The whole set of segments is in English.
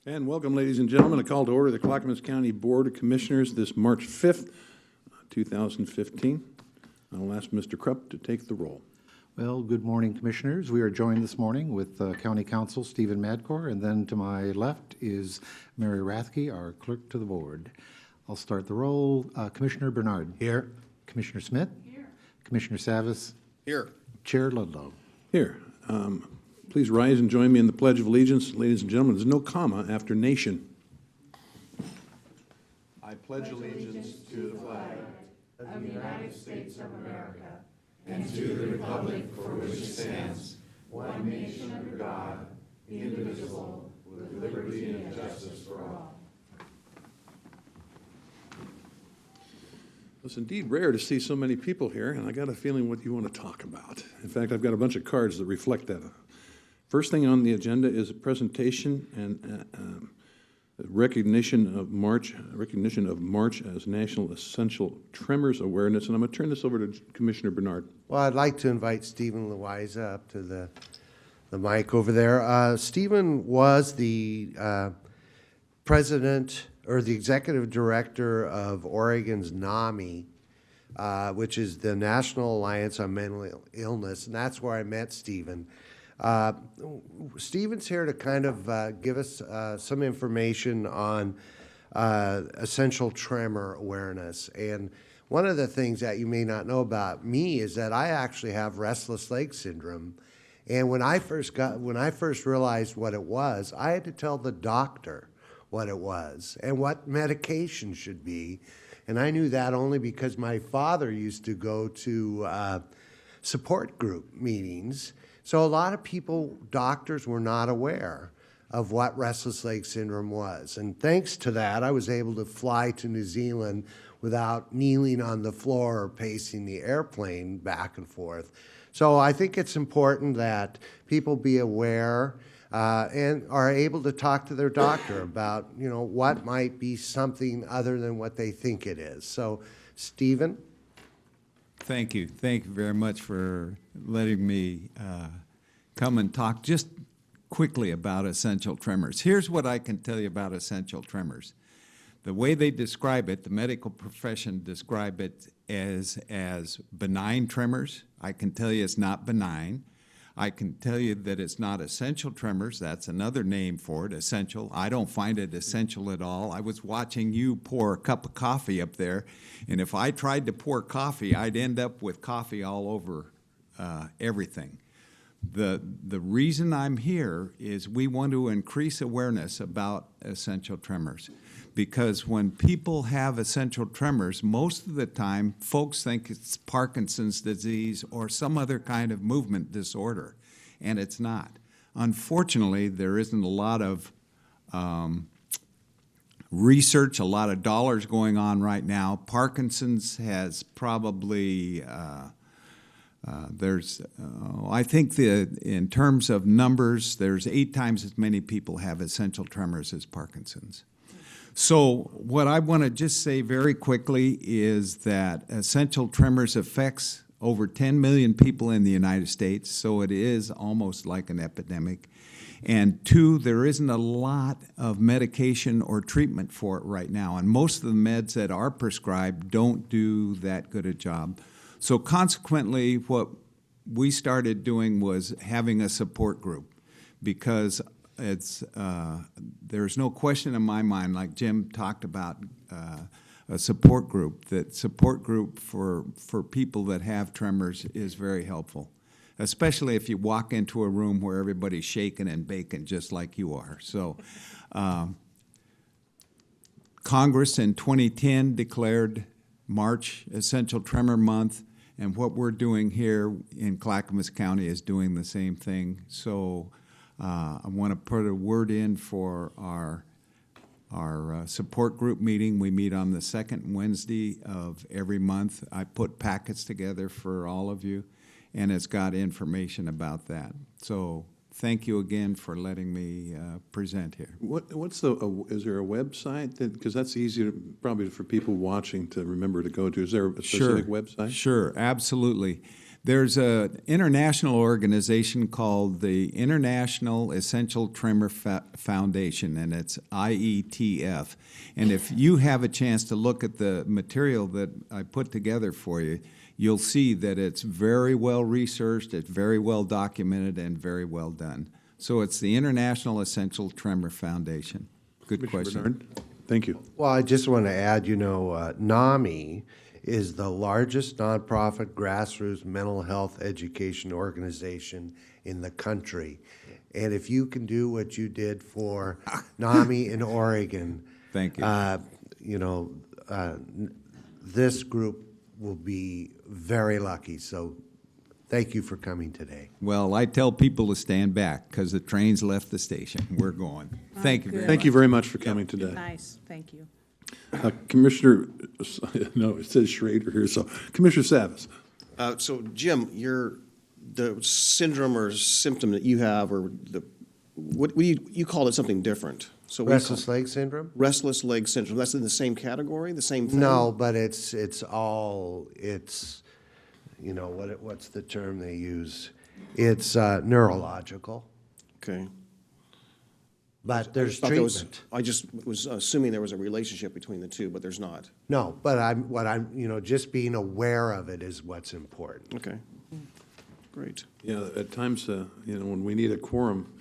And welcome, ladies and gentlemen. A call to order the Clackamas County Board of Commissioners this March 5th, 2015. I'll ask Mr. Krupp to take the roll. Well, good morning, Commissioners. We are joined this morning with County Counsel Stephen Madcore, and then to my left is Mary Rathke, our clerk to the board. I'll start the roll. Commissioner Bernard. Here. Commissioner Smith. Here. Commissioner Savas. Here. Chair Ludlow. Here. Please rise and join me in the Pledge of Allegiance. Ladies and gentlemen, there's no comma after nation. I pledge allegiance to the flag of the United States of America and to the republic for which it stands, one nation under God, indivisible, with liberty and justice for all. It's indeed rare to see so many people here, and I got a feeling what you want to talk about. In fact, I've got a bunch of cards that reflect that. First thing on the agenda is a presentation and recognition of March as National Essential Tremors Awareness, and I'm going to turn this over to Commissioner Bernard. Well, I'd like to invite Stephen Loiza up to the mic over there. Stephen was the president or the executive director of Oregon's NAMI, which is the National Alliance on Mental Illness, and that's where I met Stephen. Stephen's here to kind of give us some information on essential tremor awareness. And one of the things that you may not know about me is that I actually have restless leg syndrome. And when I first realized what it was, I had to tell the doctor what it was and what medication should be. And I knew that only because my father used to go to support group meetings. So a lot of people, doctors, were not aware of what restless leg syndrome was. And thanks to that, I was able to fly to New Zealand without kneeling on the floor or pacing the airplane back and forth. So I think it's important that people be aware and are able to talk to their doctor about, you know, what might be something other than what they think it is. So, Stephen? Thank you. Thank you very much for letting me come and talk just quickly about essential tremors. Here's what I can tell you about essential tremors. The way they describe it, the medical profession describe it as benign tremors. I can tell you it's not benign. I can tell you that it's not essential tremors. That's another name for it, essential. I don't find it essential at all. I was watching you pour a cup of coffee up there, and if I tried to pour coffee, I'd end up with coffee all over everything. The reason I'm here is we want to increase awareness about essential tremors, because when people have essential tremors, most of the time folks think it's Parkinson's disease or some other kind of movement disorder, and it's not. Unfortunately, there isn't a lot of research, a lot of dollars going on right now. Parkinson's has probably I think in terms of numbers, there's 8 times as many people have essential tremors as Parkinson's. So what I want to just say very quickly is that essential tremors affects over 10 million people in the United States, so it is almost like an epidemic. And two, there isn't a lot of medication or treatment for it right now, and most of the meds that are prescribed don't do that good a job. So consequently, what we started doing was having a support group, because it's there's no question in my mind, like Jim talked about, a support group. That support group for people that have tremors is very helpful, especially if you walk into a room where everybody's shaking and baking just like you are. So Congress in 2010 declared March Essential Tremor Month, and what we're doing here in Clackamas County is doing the same thing. So I want to put a word in for our support group meeting. We meet on the second Wednesday of every month. I put packets together for all of you, and it's got information about that. So thank you again for letting me present here. What's is there a website that, because that's easy to, probably for people watching to remember to go to. Is there a specific website? Sure, absolutely. There's an international organization called the International Essential Tremor Foundation, and it's IETF. And if you have a chance to look at the material that I put together for you, you'll see that it's very well researched, it's very well documented, and very well done. So it's the International Essential Tremor Foundation. Good question. Bernard? Thank you. Well, I just want to add, NAMI is the largest nonprofit grassroots mental health education organization in the country. And if you can do what you did for NAMI in Oregon, Thank you. This group will be very lucky. So thank you for coming today. Well, I tell people to stand back because the train's left the station. We're going. Thank you very much. Thank you very much for coming today. Nice, thank you. Commissioner, no, it says Schrader here, so Commissioner Savas. So Jim, the syndrome or symptom that you have, or what you called it something different. So Restless leg syndrome? restless leg syndrome. That's in the same category, the same thing? No, but what's the term they use? It's neurological, Okay. but there's Thought there was- treatment. I just was assuming there was a relationship between the two, but there's not. No, but just being aware of it is what's important. Okay. Great. Yeah, at times, when we need a quorum,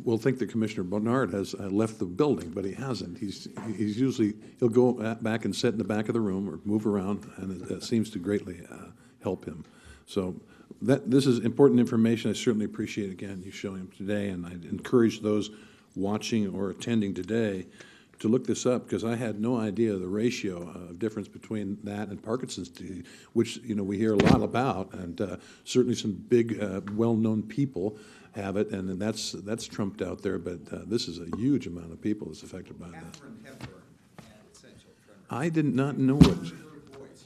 we'll think that Commissioner Bernard has left the building, but he hasn't. He'll go back and sit in the back of the room or move around, and it seems to greatly help him. So this is important information. I certainly appreciate, again, you showing him today, and I'd encourage those watching or attending today to look this up, because I had no idea the ratio of difference between that and Parkinson's disease, which, we hear a lot about, and certainly some big, well-known people have it, and that's trumped out there, but this is a huge amount of people that's affected by that. I did not know it.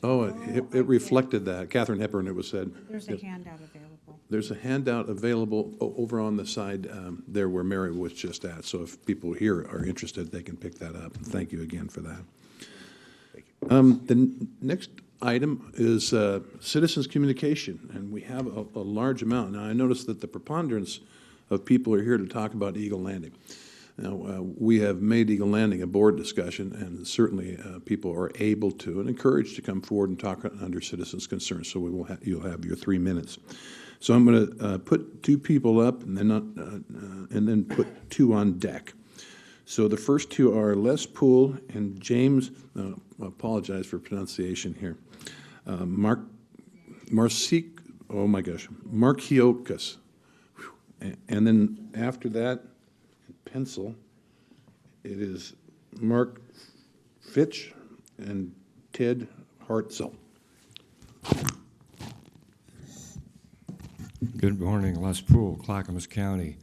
Oh, it reflected that. Katharine Hepburn, it was said. There's a handout available. There's a handout available over on the side there where Mary was just at. So if people here are interested, they can pick that up. Thank you again for that. The next item is citizens' communication, and we have a large amount. Now, I noticed that the preponderance of people are here to talk about Eagle Landing. Now, we have made Eagle Landing a board discussion, and certainly people are able to and encouraged to come forward and talk under citizens' concerns. So you'll have your 3 minutes. So I'm going to put two people up, and then put two on deck. So the first two are Les Poole and James. I apologize for pronunciation here. Markiokas. And then after that, pencil, it is Mark Fitch and Ted Hartzell. Good morning, Les Poole, Clackamas County.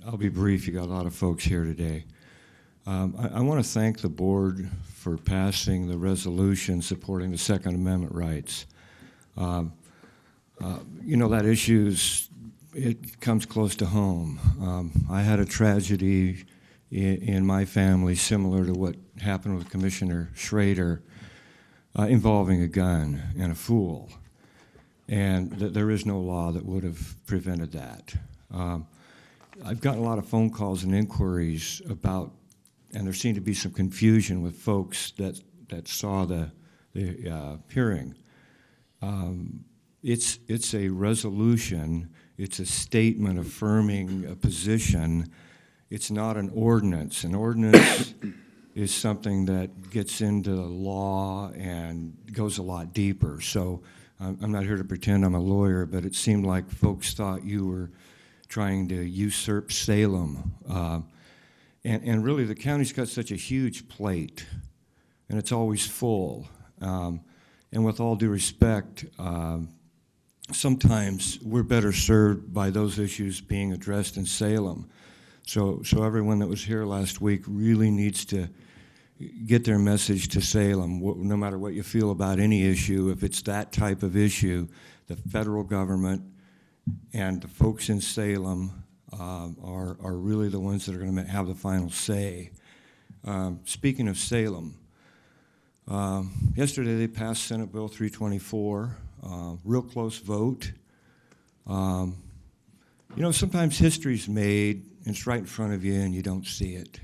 I'll be brief. You got a lot of folks here today. I want to thank the board for passing the resolution supporting the Second Amendment rights. That it comes close to home. I had a tragedy in my family similar to what happened with Commissioner Schrader. involving a gun and a fool. And there is no law that would have prevented that. I've gotten a lot of phone calls and inquiries about, and there seemed to be some confusion with folks that saw the hearing. It's a resolution. It's a statement affirming a position. It's not an ordinance. An ordinance is something that gets into the law and goes a lot deeper. So I'm not here to pretend I'm a lawyer, but it seemed like folks thought you were trying to usurp Salem. And really, the county's got such a huge plate, and it's always full. And with all due respect, sometimes we're better served by those issues being addressed in Salem. So everyone that was here last week really needs to get their message to Salem. No matter what you feel about any issue, if it's that type of issue, the federal government and the folks in Salem are really the ones that are going to have the final say. Speaking of Salem, yesterday they passed Senate Bill 324, real close vote. You know, sometimes history's made, and it's right in front of you, and you don't see it.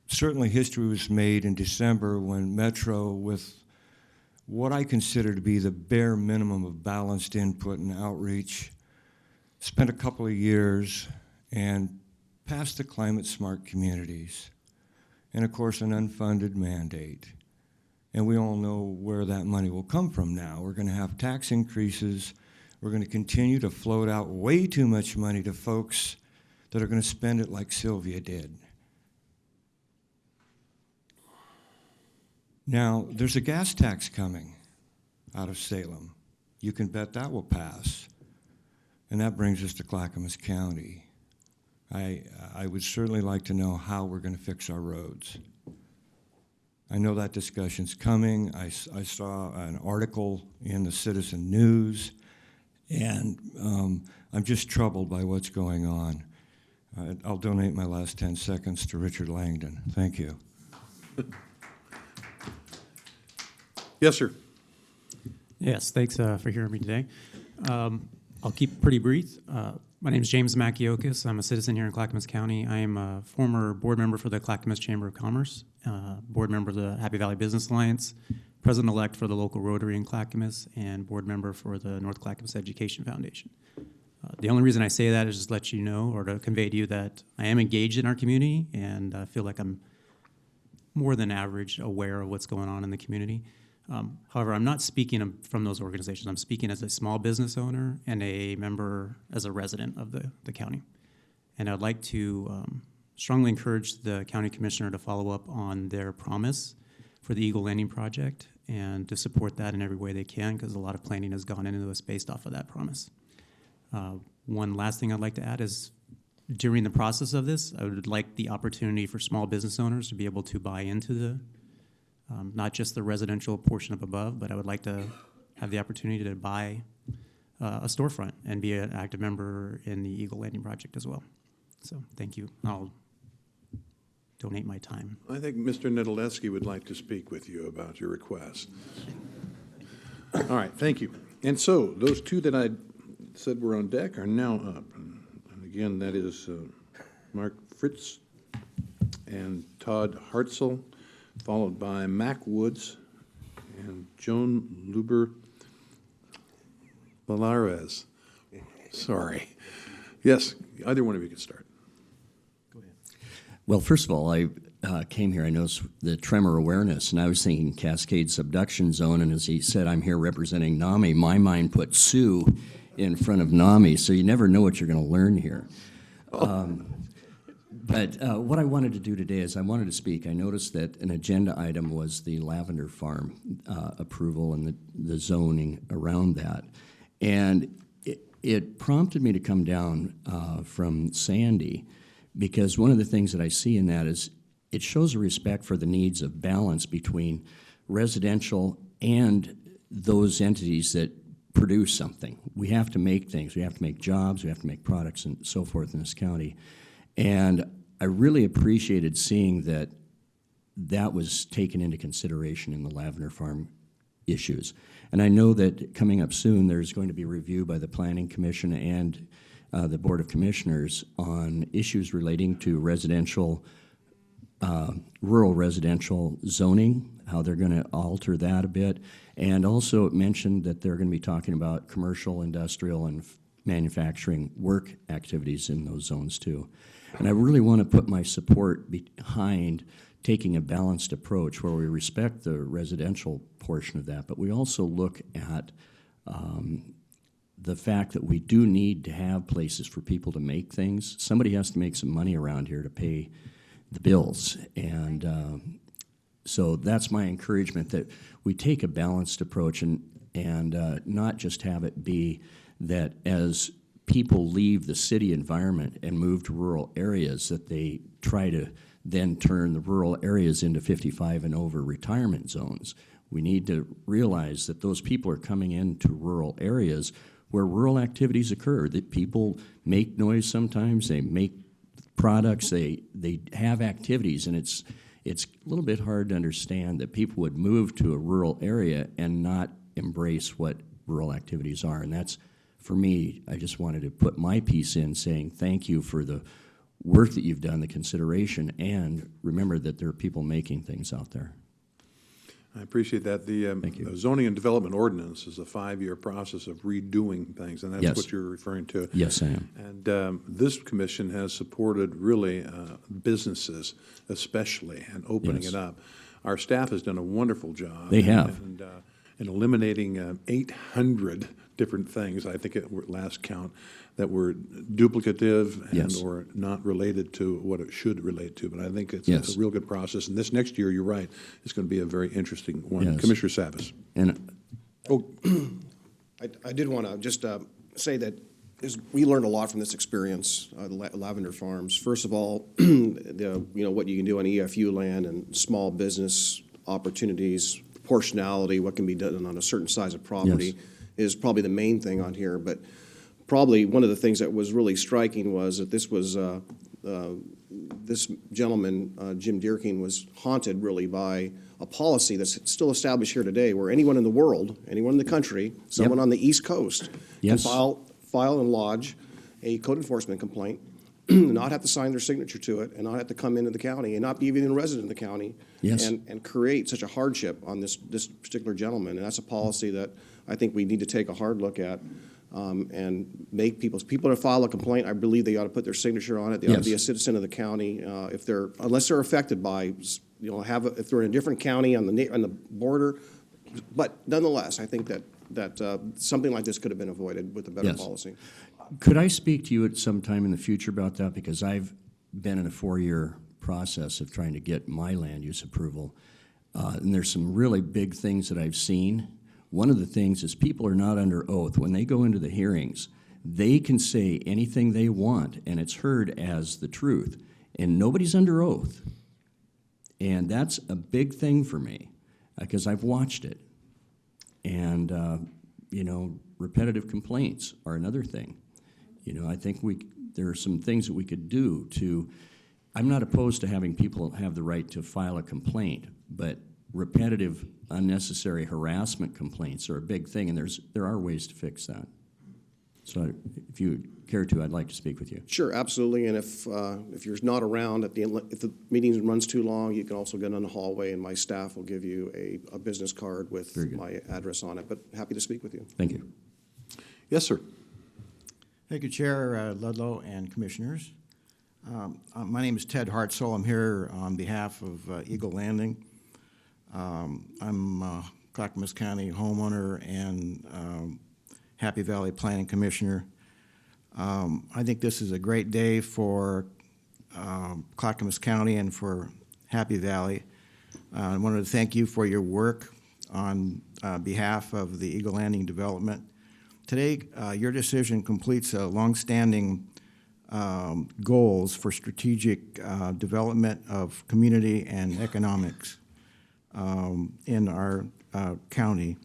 Certainly history was made in December when Metro, with what I consider to be the bare minimum of balanced input and outreach, spent a couple of years and passed the climate smart communities. And of course, an unfunded mandate. And we all know where that money will come from now. We're going to have tax increases. We're going to continue to float out way too much money to folks that are going to spend it like Sylvia did. Now, there's a gas tax coming out of Salem. You can bet that will pass. And that brings us to Clackamas County. I would certainly like to know how we're going to fix our roads. I know that discussion's coming. I saw an article in the Citizen News, and I'm just troubled by what's going on. I'll donate my last 10 seconds to Richard Langdon. Thank you. Yes, sir. Yes, thanks for hearing me today. I'll keep it pretty brief. My name is James Makiokis. I'm a citizen here in Clackamas County. I am a former board member for the Clackamas Chamber of Commerce, board member of the Happy Valley Business Alliance, president-elect for the local Rotary in Clackamas, and board member for the North Clackamas Education Foundation. The only reason I say that is just to let you know, or to convey to you, that I am engaged in our community, and I feel like I'm more than average aware of what's going on in the community. However, I'm not speaking from those organizations. I'm speaking as a small business owner and a member, as a resident of the county. And I'd like to strongly encourage the county commissioner to follow up on their promise for the Eagle Landing project and to support that in every way they can, because a lot of planning has gone into this based off of that promise. One last thing I'd like to add is, during the process of this, I would like the opportunity for small business owners to be able to buy into the not just the residential portion of above, but I would like to have the opportunity to buy a storefront and be an active member in the Eagle Landing project as well. So thank you. I'll donate my time. I think Mr. Nedolewski would like to speak with you about your request. All right, thank you. And so those two that I said were on deck are now up. And again, that is Mark Fritz and Todd Hartzell, followed by Mac Woods and Joan Luber Valares. Sorry. Yes, either one of you can start. Go ahead. Well, first of all, I came here, I noticed the Tremor awareness, and I was thinking Cascade Subduction Zone, and as he said, I'm here representing NAMI. My mind put Sioux in front of NAMI, so you never know what you're going to learn here. But what I wanted to do today is I wanted to speak. I noticed that an agenda item was the Lavender Farm approval and the zoning around that. And it prompted me to come down from Sandy, because one of the things that I see in that is it shows a respect for the needs of balance between residential and those entities that produce something. We have to make things. We have to make jobs. We have to make products and so forth in this county. And I really appreciated seeing that that was taken into consideration in the Lavender Farm issues. And I know that coming up soon, there's going to be review by the Planning Commission and the Board of Commissioners on issues relating to residential, rural residential zoning, how they're going to alter that a bit. And also it mentioned that they're going to be talking about commercial, industrial, and manufacturing work activities in those zones too. And I really want to put my support behind taking a balanced approach where we respect the residential portion of that, but we also look at the fact that we do need to have places for people to make things. Somebody has to make some money around here to pay the bills. And so that's my encouragement, that we take a balanced approach and not just have it be that as people leave the city environment and move to rural areas, that they try to then turn the rural areas into 55 and over retirement zones. We need to realize that those people are coming into rural areas where rural activities occur, that people make noise sometimes, they make products, they have activities, and it's a little bit hard to understand that people would move to a rural area and not embrace what rural activities are. And that's, for me, I just wanted to put my piece in saying thank you for the work that you've done, the consideration, and remember that there are people making things out there. I appreciate that. Thank you. The zoning and development ordinance is a 5-year process of redoing things, and that's Yes. what you're referring to. Yes, I am. And this commission has supported really businesses especially, and opening Yes. it up. Our staff has done a wonderful job. They have. And in eliminating 800 different things, I think at last count, that were duplicative and Yes. or not related to what it should relate to. But I think it's Yes. a real good process. And this next year, you're right, it's going to be a very interesting one. Yes. Commissioner Savas. And Oh, I did want to just say that we learned a lot from this experience, Lavender Farms. First of all, what you can do on EFU land and small business opportunities, proportionality, what can be done on a certain size of property is probably the main thing on here. But probably one of the things that was really striking was that this was this gentleman, Jim Dierking, was haunted really by a policy that's still established here today, where anyone in the world, anyone in the country, someone on the East Coast Yes. can file and lodge a code enforcement complaint, not have to sign their signature to it, and not have to come into the county, and not be even a resident of the county, Yes. and create such a hardship on this particular gentleman. And that's a policy that I think we need to take a hard look at, and make people that file a complaint, I believe they ought to put their signature on it. They ought to be a Yes. citizen of the county. Unless they're affected by, if they're in a different county on the border. But nonetheless, I think that something like this could have been avoided with a better Yes. policy. could I speak to you at some time in the future about that? Because I've been in a 4-year process of trying to get my land use approval. And there's some really big things that I've seen. One of the things is people are not under oath. When they go into the hearings, they can say anything they want, and it's heard as the truth. And nobody's under oath. And that's a big thing for me, because I've watched it. And, repetitive complaints are another thing. I think there are some things that we could do to, I'm not opposed to having people have the right to file a complaint, but repetitive, unnecessary harassment complaints are a big thing, and there are ways to fix that. So if you care to, I'd like to speak with you. Sure, absolutely. And if you're not around if the meeting runs too long, you can also get in the hallway, and my staff will give you a business card with my address on it. But happy to speak with you. Thank you. Yes, sir. Thank you, Chair Ludlow and Commissioners. My name is Ted Hartzell. I'm here on behalf of Eagle Landing. I'm a Clackamas County homeowner and Happy Valley Planning Commissioner. I think this is a great day for Clackamas County and for Happy Valley. I wanted to thank you for your work on behalf of the Eagle Landing development. Today, your decision completes a longstanding goals for strategic development of community and economics in our county.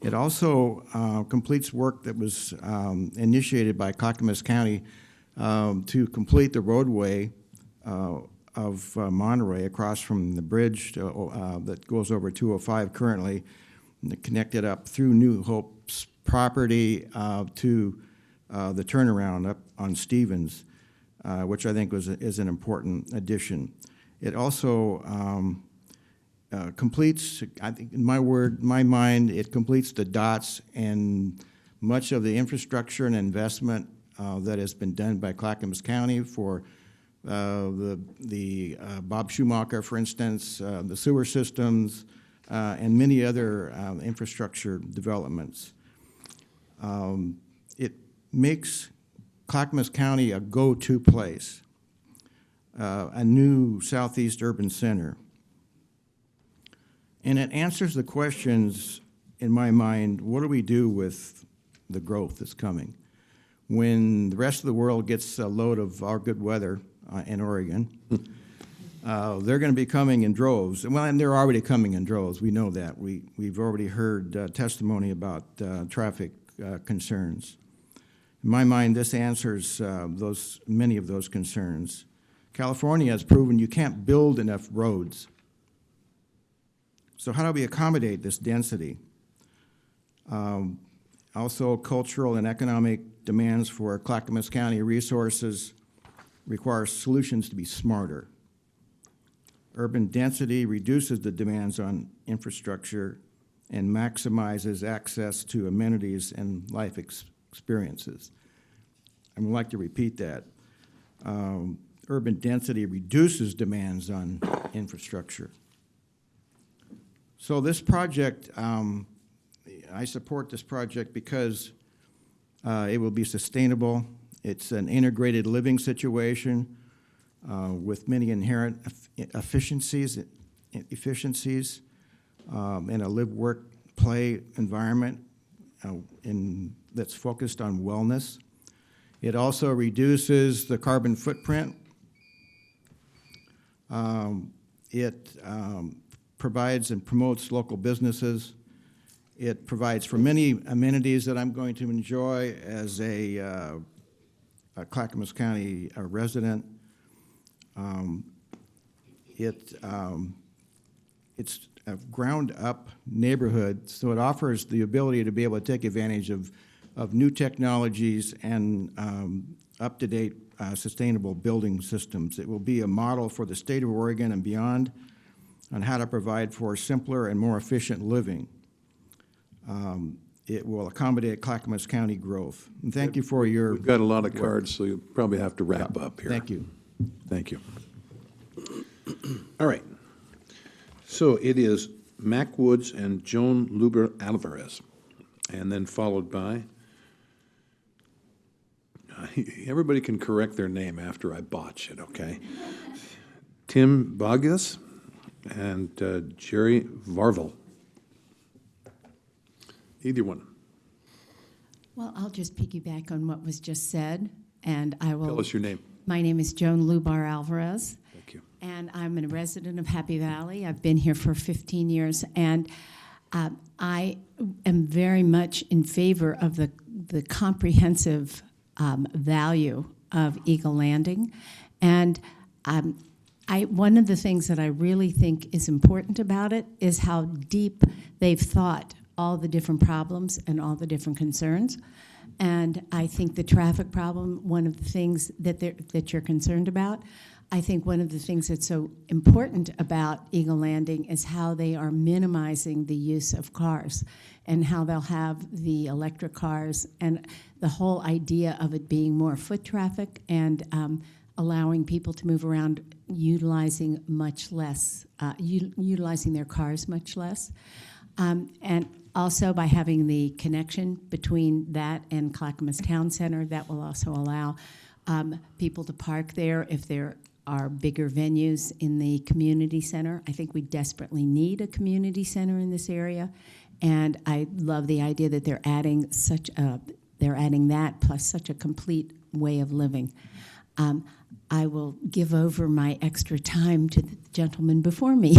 It also completes work that was initiated by Clackamas County to complete the roadway of Monterey, across from the bridge that goes over 205 currently, and connected up through New Hope's property to the turnaround up on Stevens, which I think is an important addition. It also completes, I think, in my mind, it completes the dots and much of the infrastructure and investment that has been done by Clackamas County for the Bob Schumacher, for instance, the sewer systems, and many other infrastructure developments. It makes Clackamas County a go-to place, a new southeast urban center. And it answers the questions, in my mind, what do we do with the growth that's coming? When the rest of the world gets a load of our good weather in Oregon, they're going to be coming in droves. Well, and they're already coming in droves. We know that. We've already heard testimony about traffic concerns. In my mind, this answers many of those concerns. California has proven you can't build enough roads. So how do we accommodate this density? Also, cultural and economic demands for Clackamas County resources require solutions to be smarter. Urban density reduces the demands on infrastructure and maximizes access to amenities and life experiences. I would like to repeat that. Urban density reduces demands on infrastructure. So this project, I support this project because it will be sustainable. It's an integrated living situation with many inherent efficiencies in a live, work, play environment that's focused on wellness. It also reduces the carbon footprint. It provides and promotes local businesses. It provides for many amenities that I'm going to enjoy as a Clackamas County resident. It's a ground-up neighborhood, so it offers the ability to be able to take advantage of new technologies and up-to-date sustainable building systems. It will be a model for the state of Oregon and beyond on how to provide for simpler and more efficient living. It will accommodate Clackamas County growth. And thank you for your We've got a lot of cards, so you probably have to wrap up here. Thank you. Thank you. All right. So it is Mac Woods and Joan Luber Alvarez, and then followed by, everybody can correct their name after I botch it, okay? Tim Bogus and Jerry Varvel. Either one. Well, I'll just piggyback on what was just said, and I will. Tell us your name. My name is Joan Lubar Alvarez. Thank you. And I'm a resident of Happy Valley. I've been here for 15 years, and I am very much in favor of the comprehensive value of Eagle Landing. And one of the things that I really think is important about it is how deep they've thought all the different problems and all the different concerns. And I think the traffic problem, one of the things that you're concerned about, I think one of the things that's so important about Eagle Landing is how they are minimizing the use of cars and how they'll have the electric cars and the whole idea of it being more foot traffic and allowing people to move around utilizing much less, utilizing their cars much less. And also by having the connection between that and Clackamas Town Center, that will also allow people to park there if there are bigger venues in the community center. I think we desperately need a community center in this area, and I love the idea that they're adding that plus such a complete way of living. I will give over my extra time to the gentleman before me.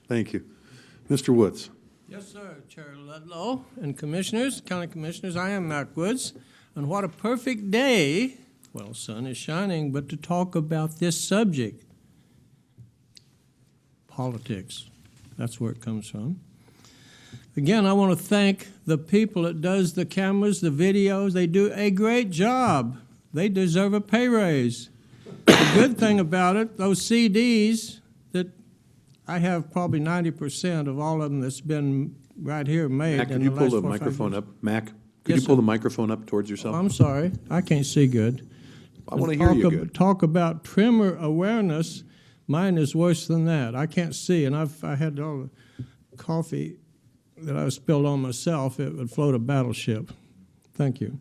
Thank you. Mr. Woods. Yes, sir, Chair Ludlow and Commissioners, County Commissioners. I am Mac Woods, and what a perfect day well, sun is shining, but to talk about this subject, politics. That's where it comes from. Again, I want to thank the people that does the cameras, the videos. They do a great job. They deserve a pay raise. The good thing about it, those CDs that I have probably 90% of all of them that's been right here made. Mac, in could you the pull last the 4 or 5 microphone years. up? Mac, could Yes, you pull sir. the microphone up towards yourself? I'm sorry, I can't see good. I want to hear you good. Talk about tremor awareness. Mine is worse than that. I can't see, and I had all the coffee that I spilled on myself. It would float a battleship. Thank you.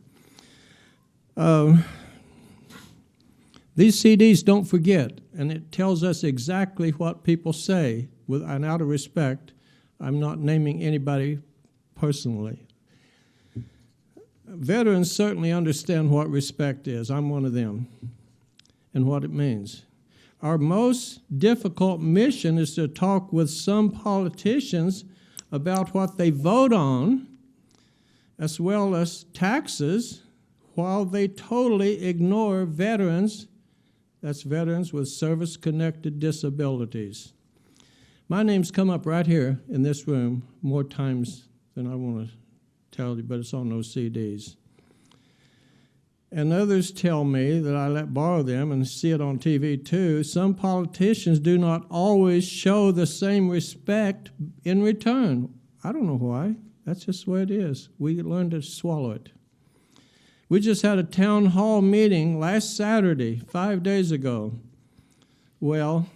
These CDs don't forget, and it tells us exactly what people say. And out of respect, I'm not naming anybody personally. Veterans certainly understand what respect is. I'm one of them, and what it means. Our most difficult mission is to talk with some politicians about what they vote on, as well as taxes, while they totally ignore veterans. That's veterans with service-connected disabilities. My name's come up right here in this room more times than I want to tell you, but it's on those CDs. And others tell me that I let borrow them and see it on TV too. Some politicians do not always show the same respect in return. I don't know why. That's just the way it is. We learn to swallow it. We just had a town hall meeting last Saturday, 5 days ago. Well,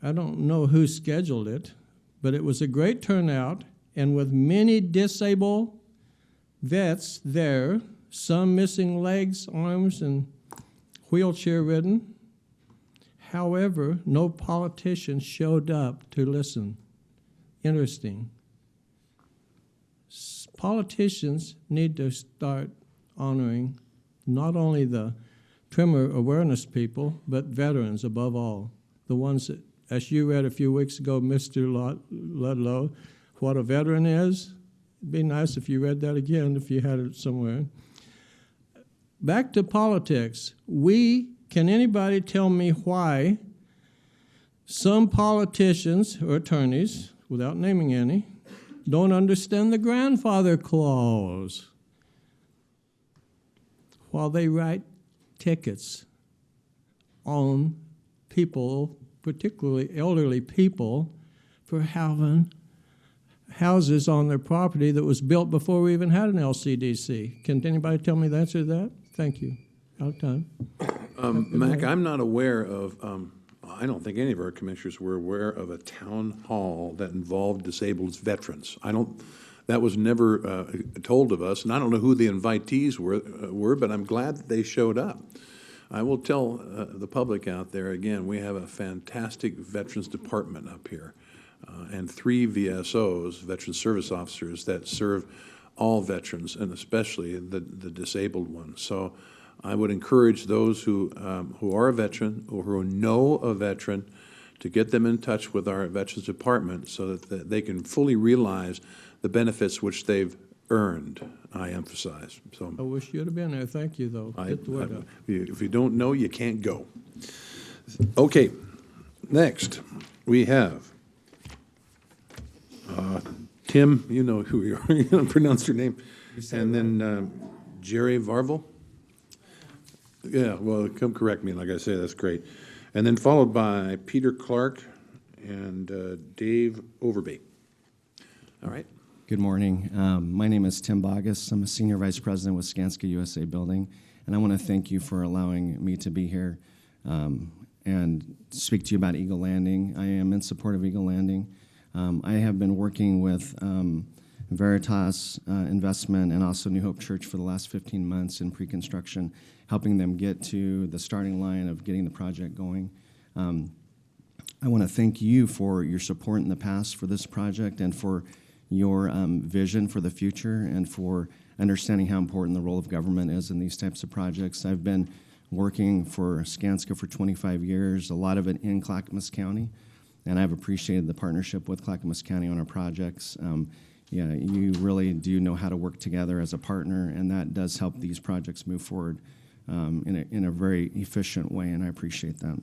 I don't know who scheduled it, but it was a great turnout, and with many disabled vets there, some missing legs, arms, and wheelchair-ridden. However, no politician showed up to listen. Interesting. Politicians need to start honoring not only the tremor awareness people, but veterans above all. The ones that, as you read a few weeks ago, Mr. Ludlow, what a veteran is. It'd be nice if you read that again, if you had it somewhere. Back to politics. Can anybody tell me why some politicians or attorneys, without naming any, don't understand the grandfather clause while they write tickets on people, particularly elderly people, for having houses on their property that was built before we even had an LCDC? Can anybody tell me the answer to that? Thank you. Out of time. Mac, I'm not aware of, I don't think any of our commissioners were aware of a town hall that involved disabled veterans. That was never told of us, and I don't know who the invitees were, but I'm glad that they showed up. I will tell the public out there, again, we have a fantastic Veterans Department up here, and 3 VSOs, Veteran Service Officers, that serve all veterans, and especially the disabled ones. So I would encourage those who are a veteran or who know a veteran to get them in touch with our Veterans Department so that they can fully realize the benefits which they've earned, I emphasize. So I wish you'd have been there. Thank you, though. Get the word out. if you don't know, you can't go. Okay, next we have Tim, you know who you are. You're going to pronounce your name. And then Jerry Varvel. Yeah, well, come correct me. Like I say, that's great. And then followed by Peter Clark and Dave Overby. All right. Good morning. My name is Tim Bogus. I'm a Senior Vice President with Skanska USA Building, and I want to thank you for allowing me to be here and speak to you about Eagle Landing. I am in support of Eagle Landing. I have been working with Veritas Investment and also New Hope Church for the last 15 months in pre-construction, helping them get to the starting line of getting the project going. I want to thank you for your support in the past for this project and for your vision for the future and for understanding how important the role of government is in these types of projects. I've been working for Skanska for 25 years, a lot of it in Clackamas County, and I've appreciated the partnership with Clackamas County on our projects. yeah, you really do know how to work together as a partner, and that does help these projects move forward in a very efficient way, and I appreciate that.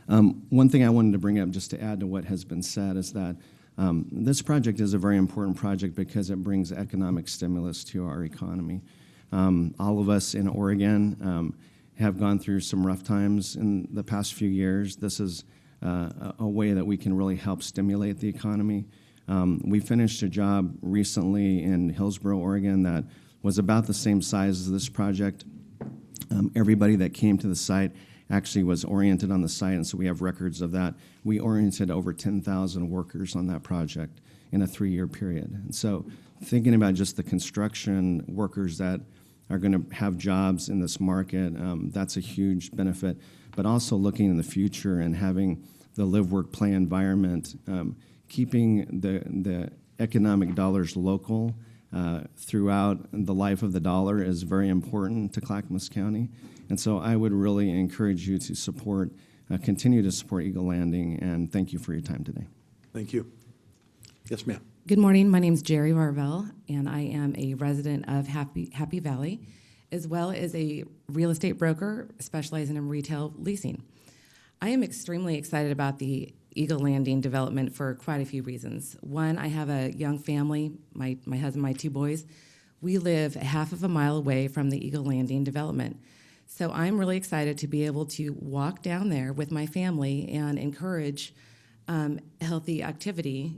One thing I wanted to bring up, just to add to what has been said, is that this project is a very important project because it brings economic stimulus to our economy. All of us in Oregon have gone through some rough times in the past few years. This is a way that we can really help stimulate the economy. We finished a job recently in Hillsboro, Oregon, that was about the same size as this project. Everybody that came to the site actually was oriented on the site, and so we have records of that. We oriented over 10,000 workers on that project in a 3-year period. And so thinking about just the construction workers that are going to have jobs in this market, that's a huge benefit. But also looking in the future and having the live, work, play environment, keeping the economic dollars local throughout the life of the dollar is very important to Clackamas County. And so I would really encourage you to support, continue to support Eagle Landing, and thank you for your time today. Thank you. Yes, ma'am. Good morning. My name is Jerry Marvell, and I am a resident of Happy Valley, as well as a real estate broker specializing in retail leasing. I am extremely excited about the Eagle Landing development for quite a few reasons. One, I have a young family, my husband, my 2 boys. We live a half of a mile away from the Eagle Landing development. So I'm really excited to be able to walk down there with my family and encourage healthy activity,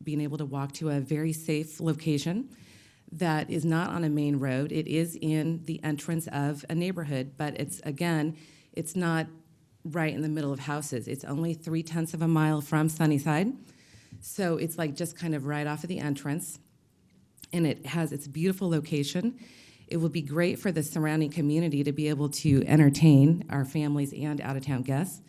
being able to walk to a very safe location that is not on a main road. It is in the entrance of a neighborhood, but it's not right in the middle of houses. It's only 0.3 of a mile from Sunnyside. So it's like just kind of right off of the entrance. And it has its beautiful location. It will be great for the surrounding community to be able to entertain our families and out-of-town guests,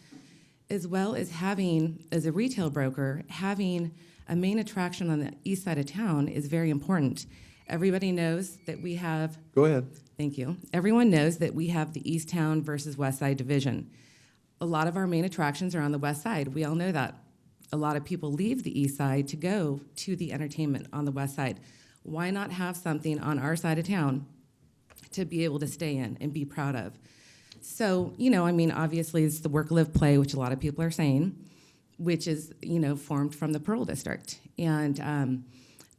as well as having, as a retail broker, having a main attraction on the east side of town is very important. Everybody knows that we have... Go ahead. Thank you. Everyone knows that we have the East Town versus West Side division. A lot of our main attractions are on the west side. We all know that. A lot of people leave the east side to go to the entertainment on the west side. Why not have something on our side of town to be able to stay in and be proud of? So, obviously it's the work, live, play, which a lot of people are saying, which is, formed from the Pearl District. And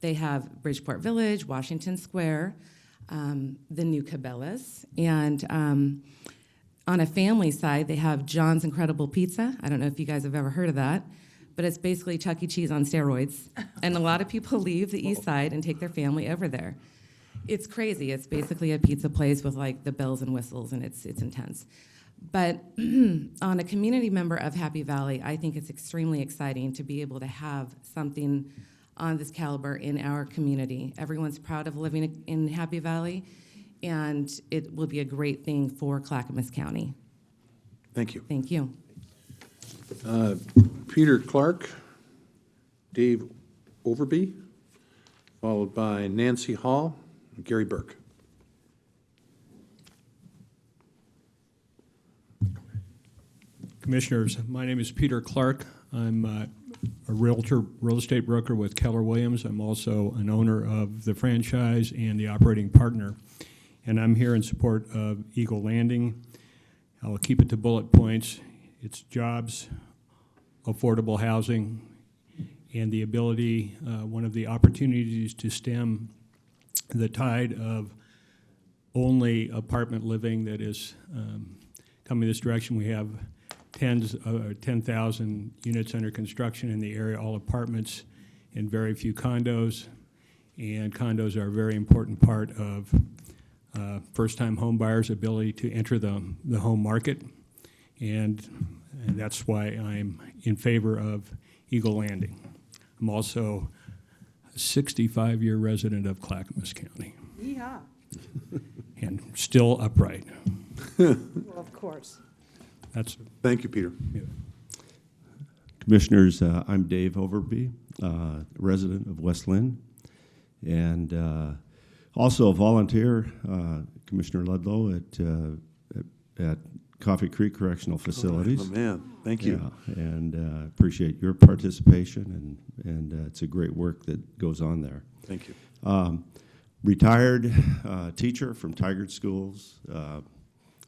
they have Bridgeport Village, Washington Square, the new Cabela's, and on a family side, they have John's Incredible Pizza. I don't know if you guys have ever heard of that, but it's basically Chuck E. Cheese on steroids. And a lot of people leave the east side and take their family over there. It's crazy. It's basically a pizza place with like the bells and whistles, and it's intense. But on a community member of Happy Valley, I think it's extremely exciting to be able to have something on this caliber in our community. Everyone's proud of living in Happy Valley, and it will be a great thing for Clackamas County. Thank you. Thank you. Peter Clark, Dave Overby, followed by Nancy Hall and Gary Burke. Commissioners, my name is Peter Clark. I'm a realtor, real estate broker with Keller Williams. I'm also an owner of the franchise and the operating partner. And I'm here in support of Eagle Landing. I'll keep it to bullet points. It's jobs, affordable housing, and the ability, one of the opportunities to stem the tide of only apartment living that is coming this direction. We have 10,000 units under construction in the area, all apartments and very few condos. And condos are a very important part of first-time home buyers' ability to enter the home market. And that's why I'm in favor of Eagle Landing. I'm also a 65-year resident of Clackamas County. Yeehaw. And still upright. Well, of course. Thank you, Peter. Yeah. Commissioners, I'm Dave Overby, resident of West Lynn, and also a volunteer, Commissioner Ludlow, at Coffee Creek Correctional Facilities. Oh, man, thank you. Yeah, and appreciate your participation, and it's a great work that goes on there. Thank you. Retired teacher from Tigard Schools.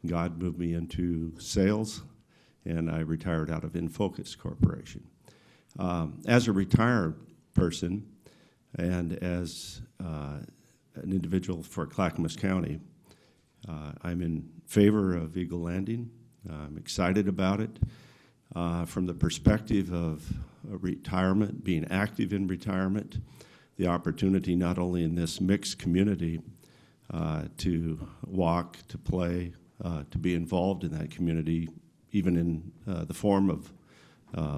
God moved me into sales, and I retired out of Infocus Corporation. As a retired person and as an individual for Clackamas County, I'm in favor of Eagle Landing. I'm excited about it from the perspective of retirement, being active in retirement, the opportunity not only in this mixed community to walk, to play, to be involved in that community, even in the form of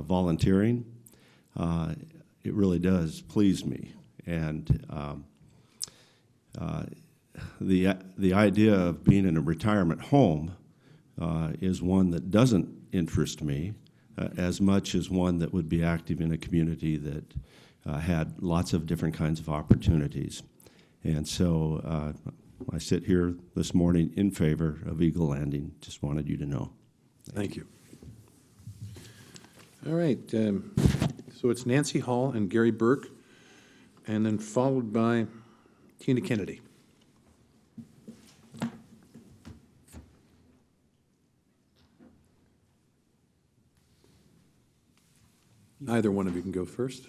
volunteering. It really does please me. And the idea of being in a retirement home is one that doesn't interest me as much as one that would be active in a community that had lots of different kinds of opportunities. And so I sit here this morning in favor of Eagle Landing. Just wanted you to know. Thank you. All right, so it's Nancy Hall and Gary Burke, and then followed by Tina Kennedy. Either one of you can go first.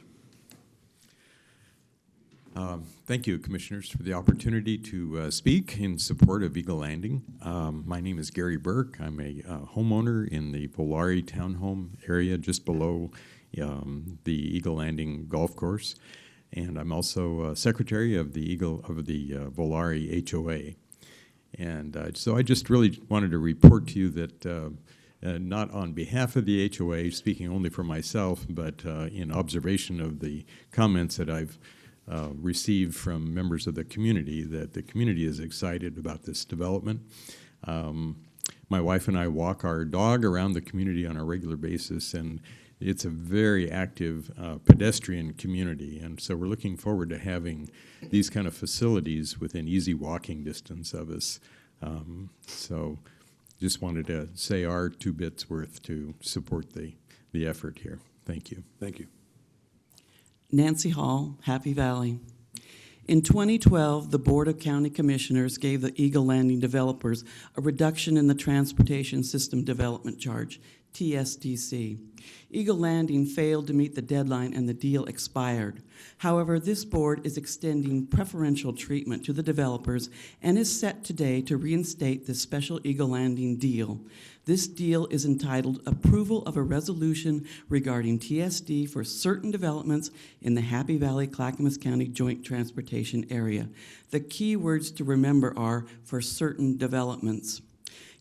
Thank you, Commissioners, for the opportunity to speak in support of Eagle Landing. My name is Gary Burke. I'm a homeowner in the Volare Townhome area just below the Eagle Landing Golf Course, and I'm also Secretary of the Volare HOA. And so I just really wanted to report to you that not on behalf of the HOA, speaking only for myself, but in observation of the comments that I've received from members of the community, that the community is excited about this development. My wife and I walk our dog around the community on a regular basis, and it's a very active pedestrian community, and so we're looking forward to having these kind of facilities within easy walking distance of us. So just wanted to say our 2 bits worth to support the effort here. Thank you. Thank you. Nancy Hall, Happy Valley. In 2012, the Board of County Commissioners gave the Eagle Landing developers a reduction in the Transportation System Development Charge, TSDC. Eagle Landing failed to meet the deadline and the deal expired. However, this board is extending preferential treatment to the developers and is set today to reinstate this special Eagle Landing deal. This deal is entitled Approval of a Resolution Regarding TSD for Certain Developments in the Happy Valley Clackamas County Joint Transportation Area. The key words to remember are for certain developments.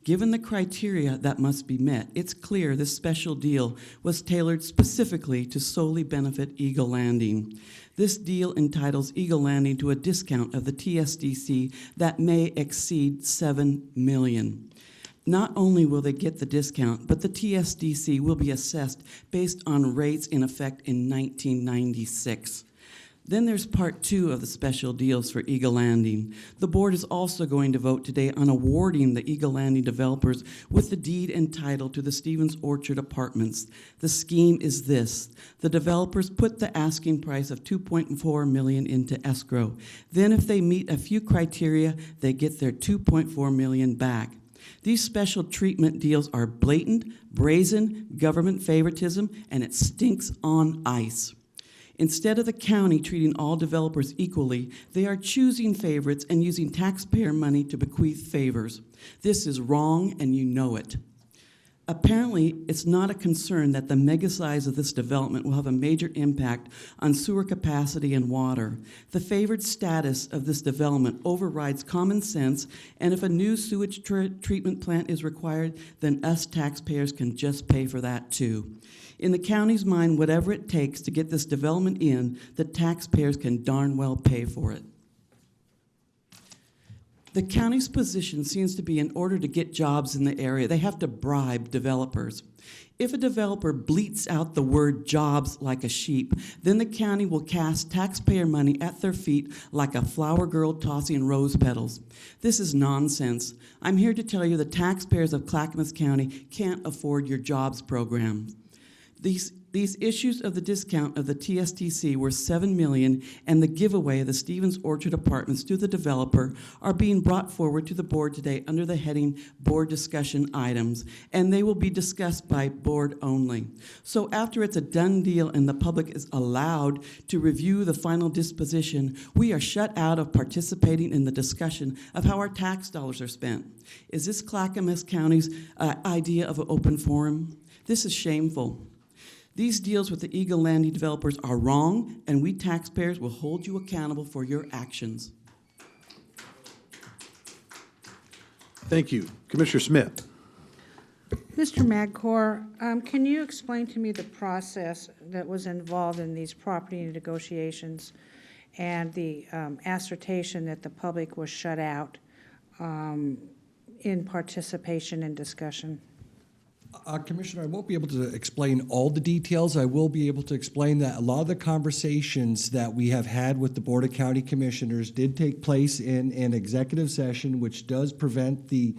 Given the criteria that must be met, it's clear this special deal was tailored specifically to solely benefit Eagle Landing. This deal entitles Eagle Landing to a discount of the TSDC that may exceed $7 million. Not only will they get the discount, but the TSDC will be assessed based on rates in effect in 1996. Then there's part 2 of the special deals for Eagle Landing. The board is also going to vote today on awarding the Eagle Landing developers with the deed entitled to the Stevens Orchard Apartments. The scheme is this. The developers put the asking price of $2.4 million into escrow. Then if they meet a few criteria, they get their $2.4 million back. These special treatment deals are blatant, brazen government favoritism, and it stinks on ice. Instead of the county treating all developers equally, they are choosing favorites and using taxpayer money to bequeath favors. This is wrong, and you know it. Apparently, it's not a concern that the mega size of this development will have a major impact on sewer capacity and water. The favored status of this development overrides common sense, and if a new sewage treatment plant is required, then us taxpayers can just pay for that too. In the county's mind, whatever it takes to get this development in, the taxpayers can darn well pay for it. The county's position seems to be in order to get jobs in the area, they have to bribe developers. If a developer bleats out the word jobs like a sheep, then the county will cast taxpayer money at their feet like a flower girl tossing rose petals. This is nonsense. I'm here to tell you the taxpayers of Clackamas County can't afford your jobs program. These issues of the discount of the TSTC were $7 million, and the giveaway of the Stevens Orchard Apartments to the developer are being brought forward to the board today under the heading Board Discussion Items, and they will be discussed by board only. So after it's a done deal and the public is allowed to review the final disposition, we are shut out of participating in the discussion of how our tax dollars are spent. Is this Clackamas County's idea of an open forum? This is shameful. These deals with the Eagle Landing developers are wrong, and we taxpayers will hold you accountable for your actions. Thank you. Commissioner Smith. Mr. Madcore, can you explain to me the process that was involved in these property negotiations and the assertion that the public was shut out in participation and discussion? Commissioner, I won't be able to explain all the details. I will be able to explain that a lot of the conversations that we have had with the Board of County Commissioners did take place in an executive session, which does prevent the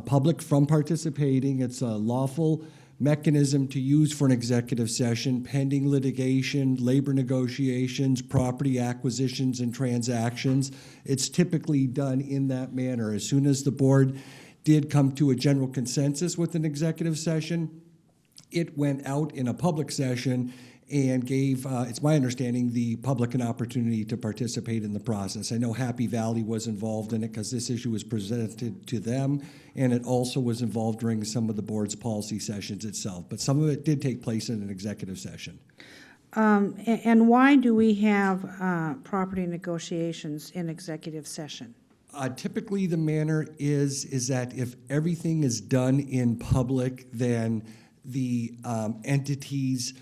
public from participating. It's a lawful mechanism to use for an executive session pending litigation, labor negotiations, property acquisitions and transactions. It's typically done in that manner. As soon as the board did come to a general consensus with an executive session, it went out in a public session and gave, it's my understanding, the public an opportunity to participate in the process. I know Happy Valley was involved in it because this issue was presented to them, and it also was involved during some of the board's policy sessions itself. But some of it did take place in an executive session. And why do we have property negotiations in executive session? Typically, the manner is that if everything is done in public, then the entity's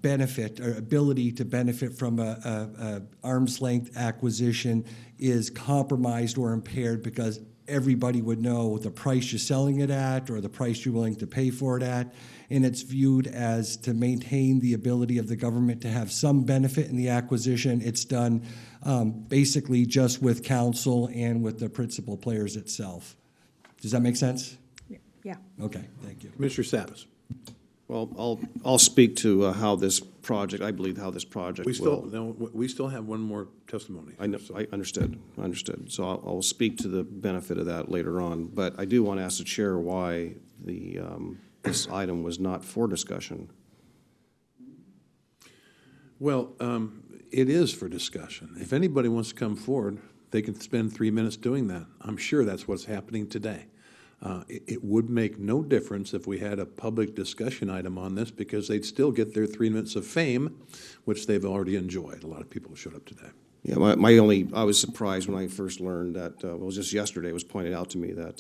benefit or ability to benefit from a arm's length acquisition is compromised or impaired because everybody would know the price you're selling it at or the price you're willing to pay for it at, and it's viewed as to maintain the ability of the government to have some benefit in the acquisition. It's done basically just with counsel and with the principal players itself. Does that make sense? Yeah. Okay, thank you. Commissioner Savas. Well, I'll speak to how this project, I believe how this project We still, will. no, we still have one more testimony. I know, I understood. So I'll speak to the benefit of that later on. But I do want to ask the chair why the, this item was not for discussion. Well, it is for discussion. If anybody wants to come forward, they can spend 3 minutes doing that. I'm sure that's what's happening today. It would make no difference if we had a public discussion item on this because they'd still get their 3 minutes of fame, which they've already enjoyed. A lot of people showed up today. Yeah, I was surprised when I first learned that, well, it was just yesterday, it was pointed out to me that,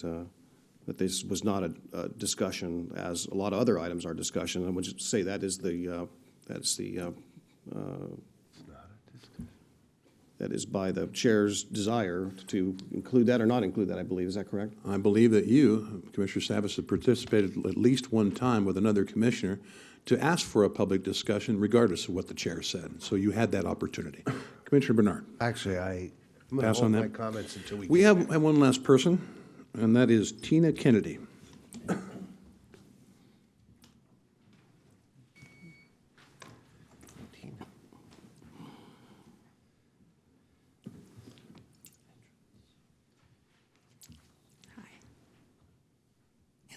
that this was not a discussion as a lot of other items are discussion. I would just say that is that is by the chair's desire to include that or not include that, I believe. Is that correct? I believe that you, Commissioner Savas, have participated at least one time with another commissioner to ask for a public discussion regardless of what the chair said. So you had that opportunity. Commissioner Bernard. Actually, I'm going to Pass hold on my that. comments until we We have one last person, and that is Tina Kennedy.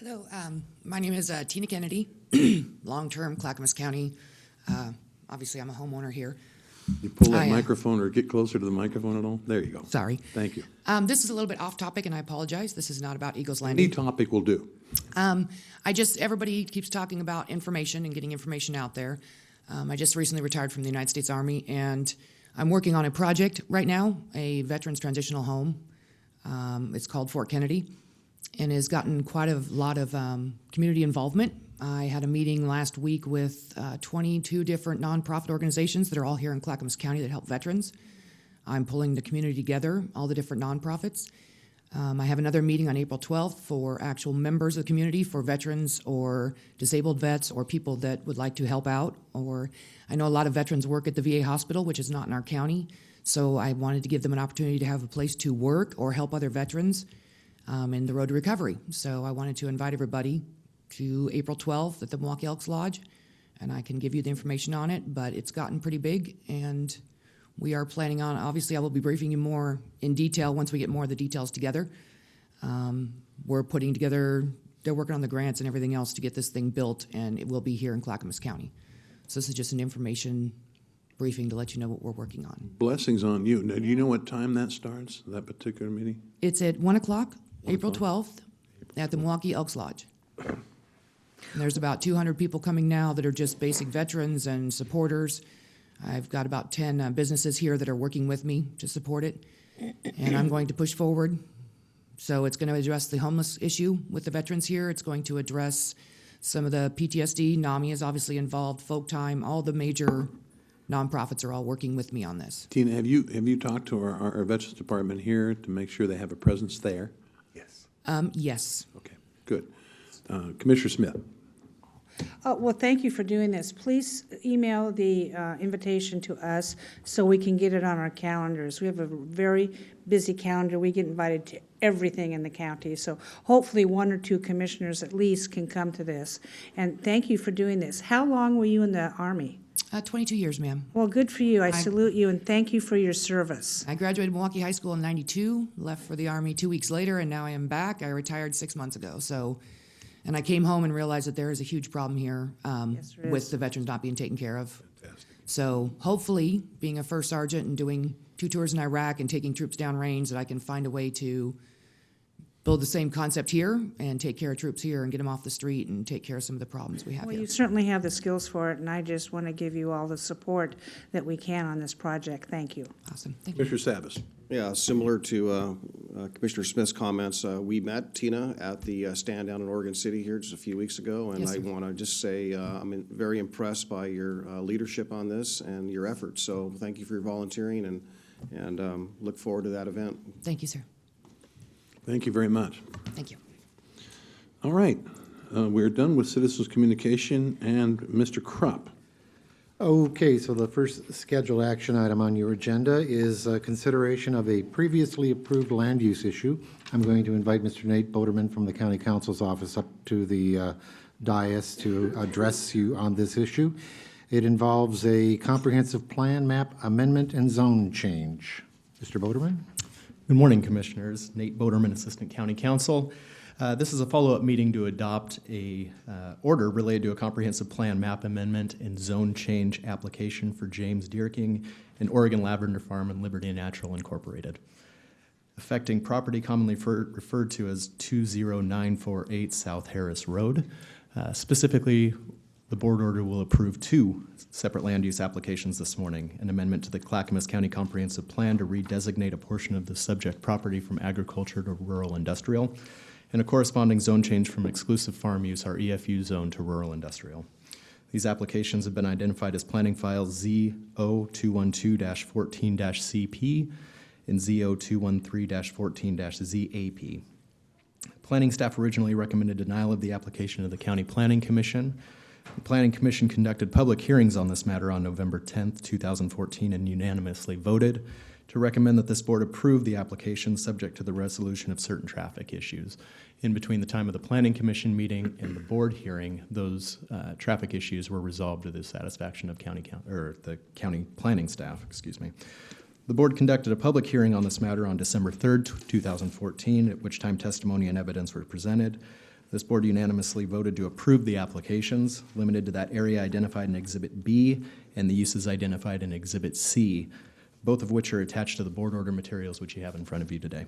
Hello, my name is Tina Kennedy, long-term Clackamas County. Obviously, I'm a homeowner here. You pull that microphone or get closer to the microphone at all? There you go. Sorry. Thank you. This is a little bit off topic, and I apologize. This is not about Eagles Landing. Any topic will do. Everybody keeps talking about information and getting information out there. I just recently retired from the United States Army, and I'm working on a project right now, a veterans transitional home. It's called Fort Kennedy, and has gotten quite a lot of community involvement. I had a meeting last week with 22 different nonprofit organizations that are all here in Clackamas County that help veterans. I'm pulling the community together, all the different nonprofits. I have another meeting on April 12th for actual members of the community, for veterans or disabled vets or people that would like to help out. Or I know a lot of veterans work at the VA hospital, which is not in our county, so I wanted to give them an opportunity to have a place to work or help other veterans in the road to recovery. So I wanted to invite everybody to April 12th at the Milwaukee Elks Lodge, and I can give you the information on it, but it's gotten pretty big, and we are planning on, obviously I will be briefing you more in detail once we get more of the details together. We're putting together, they're working on the grants and everything else to get this thing built, and it will be here in Clackamas County. So this is just an information briefing to let you know what we're working on. Blessings on you. Now, do you know what time that starts, that particular meeting? It's at 1 o'clock, April 12th, at the Milwaukee Elks Lodge. And there's about 200 people coming now that are just basic veterans and supporters. I've got about 10 businesses here that are working with me to support it, and I'm going to push forward. So it's going to address the homeless issue with the veterans here. It's going to address some of the PTSD. NAMI is obviously involved, Folk Time, all the major nonprofits are all working with me on this. Tina, have you talked to our Veterans Department here to make sure they have a presence there? Yes. Yes. Okay, good. Commissioner Smith. Well, thank you for doing this. Please email the invitation to us so we can get it on our calendars. We have a very busy calendar. We get invited to everything in the county. So hopefully 1 or 2 commissioners at least can come to this. And thank you for doing this. How long were you in the Army? 22 years, ma'am. Well, good for you. I salute you and thank you for your service. I graduated Milwaukee High School in '92, left for the Army 2 weeks later, and now I am back. I retired 6 months ago. And I came home and realized that there is a huge problem here Yes, there with is. the veterans not being taken care of. So hopefully, being a first sergeant and doing 2 tours in Iraq and taking troops down range, that I can find a way to build the same concept here and take care of troops here and get them off the street and take care of some of the problems we have Well, here. you certainly have the skills for it, and I just want to give you all the support that we can on this project. Thank you. Awesome. Thank you. Commissioner Savas. Yeah, similar to Commissioner Smith's comments, we met Tina at the stand down in Oregon City here just a few weeks ago, and Yes, I sir. want to just say I'm very impressed by your leadership on this and your efforts. So thank you for your volunteering, and look forward to that event. Thank you, sir. Thank you very much. Thank you. All right, we're done with citizens' communication, and Mr. Krupp. Okay, so the first scheduled action item on your agenda is consideration of a previously approved land use issue. I'm going to invite Mr. Nate Boderman from the County Counsel's office up to the dais to address you on this issue. It involves a comprehensive plan map amendment and zone change. Mr. Boderman? Good morning, Commissioners. Nate Boderman, Assistant County Counsel. This is a follow-up meeting to adopt a order related to a comprehensive plan map amendment and zone change application for James Dierking and Oregon Lavender Farm and Liberty Natural Incorporated, affecting property commonly referred to as 20948 South Harris Road. Specifically, the board order will approve 2 separate land use applications this morning: an amendment to the Clackamas County Comprehensive Plan to redesignate a portion of the subject property from agriculture to rural industrial, and a corresponding zone change from exclusive farm use, our EFU zone, to rural industrial. These applications have been identified as planning files ZO212-14-CP and ZO213-14-ZAP. Planning staff originally recommended denial of the application to the County Planning Commission. The Planning Commission conducted public hearings on this matter on November 10th, 2014, and unanimously voted to recommend that this board approve the application subject to the resolution of certain traffic issues. In between the time of the Planning Commission meeting and the board hearing, those traffic issues were resolved to the satisfaction of the county planning staff. The board conducted a public hearing on this matter on December 3rd, 2014, at which time testimony and evidence were presented. This board unanimously voted to approve the applications, limited to that area identified in Exhibit B and the uses identified in Exhibit C, both of which are attached to the board order materials which you have in front of you today.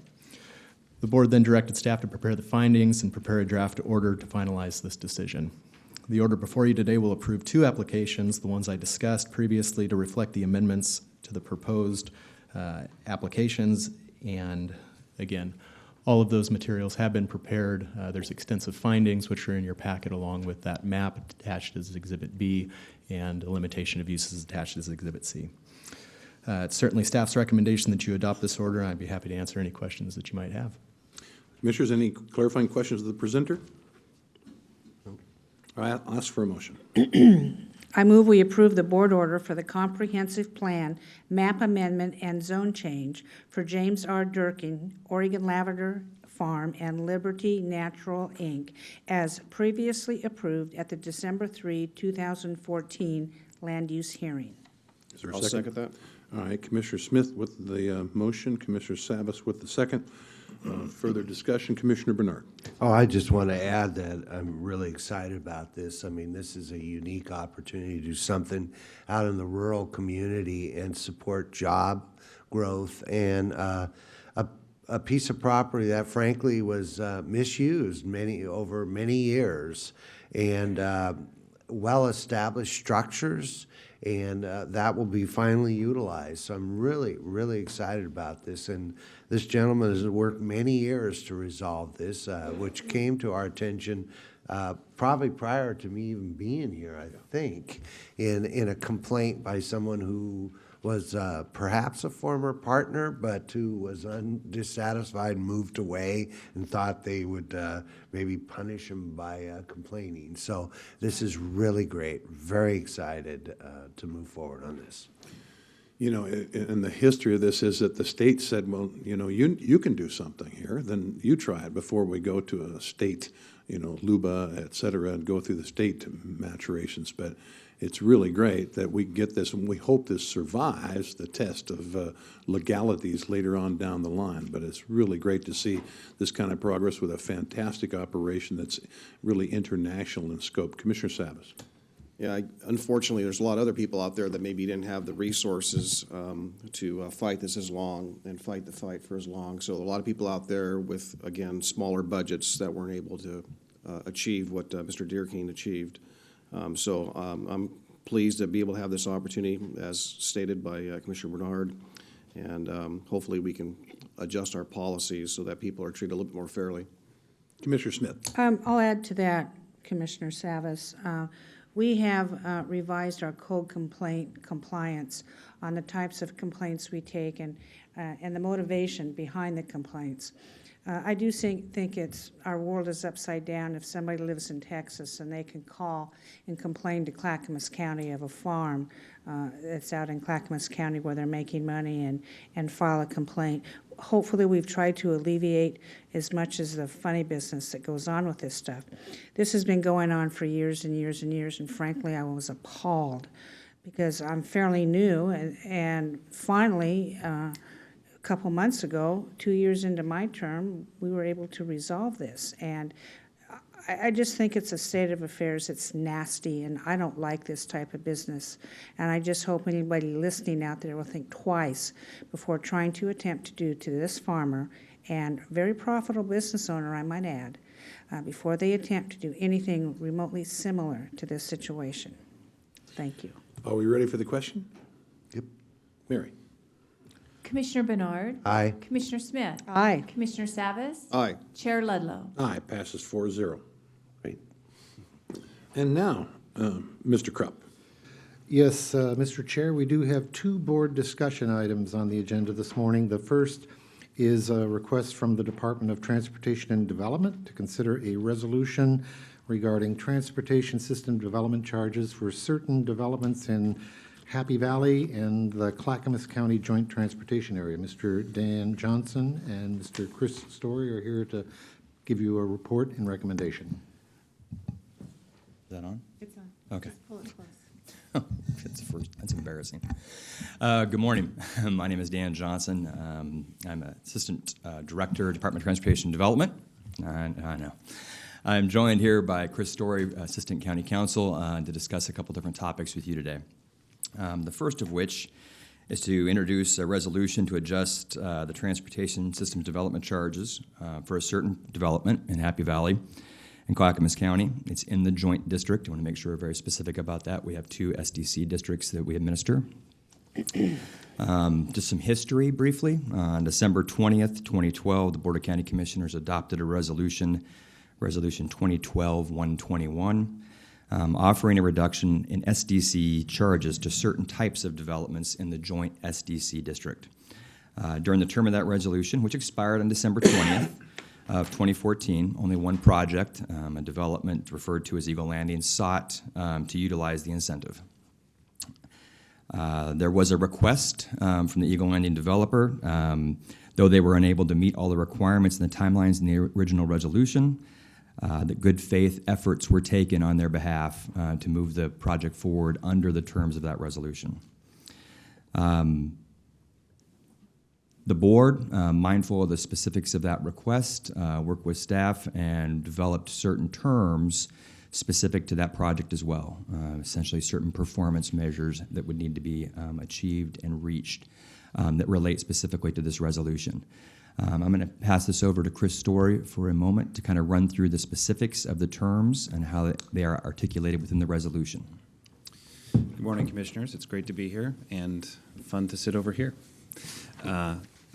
The board then directed staff to prepare the findings and prepare a draft order to finalize this decision. The order before you today will approve 2 applications, the ones I discussed previously, to reflect the amendments to the proposed applications. And again, all of those materials have been prepared. There's extensive findings which are in your packet, along with that map attached as Exhibit B and a limitation of uses attached as Exhibit C. It's certainly staff's recommendation that you adopt this order, and I'd be happy to answer any questions that you might have. Commissioners, any clarifying questions of the presenter? All right, I'll ask for a motion. I move we approve the board order for the comprehensive plan, map amendment, and zone change for James R. Dierking, Oregon Lavender Farm, and Liberty Natural, Inc., as previously approved at the December 3, 2014 land use hearing. Is there a I'll second? second that. All right, Commissioner Smith with the motion, Commissioner Savas with the second. Further discussion, Commissioner Bernard. Oh, I just want to add that I'm really excited about this. I mean, this is a unique opportunity to do something out in the rural community and support job growth and a piece of property that frankly was misused over many years, and well-established structures, and that will be finally utilized. So I'm really, really excited about this. And this gentleman has worked many years to resolve this, which came to our attention probably prior to me even being here, I think, in a complaint by someone who was perhaps a former partner, but who was dissatisfied and moved away and thought they would maybe punish him by complaining. So this is really great. Very excited to move forward on this. You know, and the history of this is that the state said, well, you know, you can do something here, then you try it before we go to a state, you know, LUBA, et cetera, and go through the state maturations. But it's really great that we get this, and we hope this survives the test of legalities later on down the line. But it's really great to see this kind of progress with a fantastic operation that's really international in scope. Commissioner Savas. Yeah, unfortunately, there's a lot of other people out there that maybe didn't have the resources to fight this as long and fight the fight for as long. So a lot of people out there with, again, smaller budgets that weren't able to achieve what Mr. Dierking achieved. So I'm pleased to be able to have this opportunity, as stated by Commissioner Bernard, and hopefully we can adjust our policies so that people are treated a little bit more fairly. Commissioner Smith. I'll add to that, Commissioner Savas. We have revised our code compliance on the types of complaints we take and the motivation behind the complaints. I do think our world is upside down if somebody lives in Texas and they can call and complain to Clackamas County of a farm that's out in Clackamas County where they're making money and file a complaint. Hopefully we've tried to alleviate as much as the funny business that goes on with this stuff. This has been going on for years and years and years, and frankly I was appalled because I'm fairly new, and finally a couple months ago, 2 years into my term, we were able to resolve this. And I just think it's a state of affairs. It's nasty, and I don't like this type of business. And I just hope anybody listening out there will think twice before trying to attempt to do to this farmer, and very profitable business owner, I might add, before they attempt to do anything remotely similar to this situation. Thank you. Are we ready for the question? Yep. Mary. Commissioner Bernard. Aye. Commissioner Smith. Aye. Commissioner Savas. Aye. Chair Ludlow. Aye, passes 4-0. Great. And now, Mr. Krupp. Yes, Mr. Chair, we do have two board discussion items on the agenda this morning. The first is a request from the Department of Transportation and Development to consider a resolution regarding transportation system development charges for certain developments in Happy Valley and the Clackamas County Joint Transportation Area. Mr. Dan Johnson and Mr. Chris Story are here to give you a report and recommendation. Is that on? It's on. Okay. Just pull it close. That's embarrassing. Good morning. My name is Dan Johnson. I'm an Assistant Director, Department of Transportation and Development. I know. I'm joined here by Chris Story, Assistant County Counsel, to discuss a couple different topics with you today. The first of which is to introduce a resolution to adjust the transportation system development charges for a certain development in Happy Valley in Clackamas County. It's in the joint district. I want to make sure we're very specific about that. We have 2 SDC districts that we administer. Just some history briefly. On December 20th, 2012, the Board of County Commissioners adopted a resolution 2012-121, offering a reduction in SDC charges to certain types of developments in the joint SDC district. During the term of that resolution, which expired on December 20th of 2014, only one project, a development referred to as Eagle Landing, sought to utilize the incentive. There was a request from the Eagle Landing developer, though they were unable to meet all the requirements and the timelines in the original resolution, that good faith efforts were taken on their behalf to move the project forward under the terms of that resolution. The board, mindful of the specifics of that request, worked with staff and developed certain terms specific to that project as well, essentially certain performance measures that would need to be achieved and reached that relate specifically to this resolution. I'm going to pass this over to Chris Story for a moment to kind of run through the specifics of the terms and how they are articulated within the resolution. Good morning, Commissioners. It's great to be here and fun to sit over here.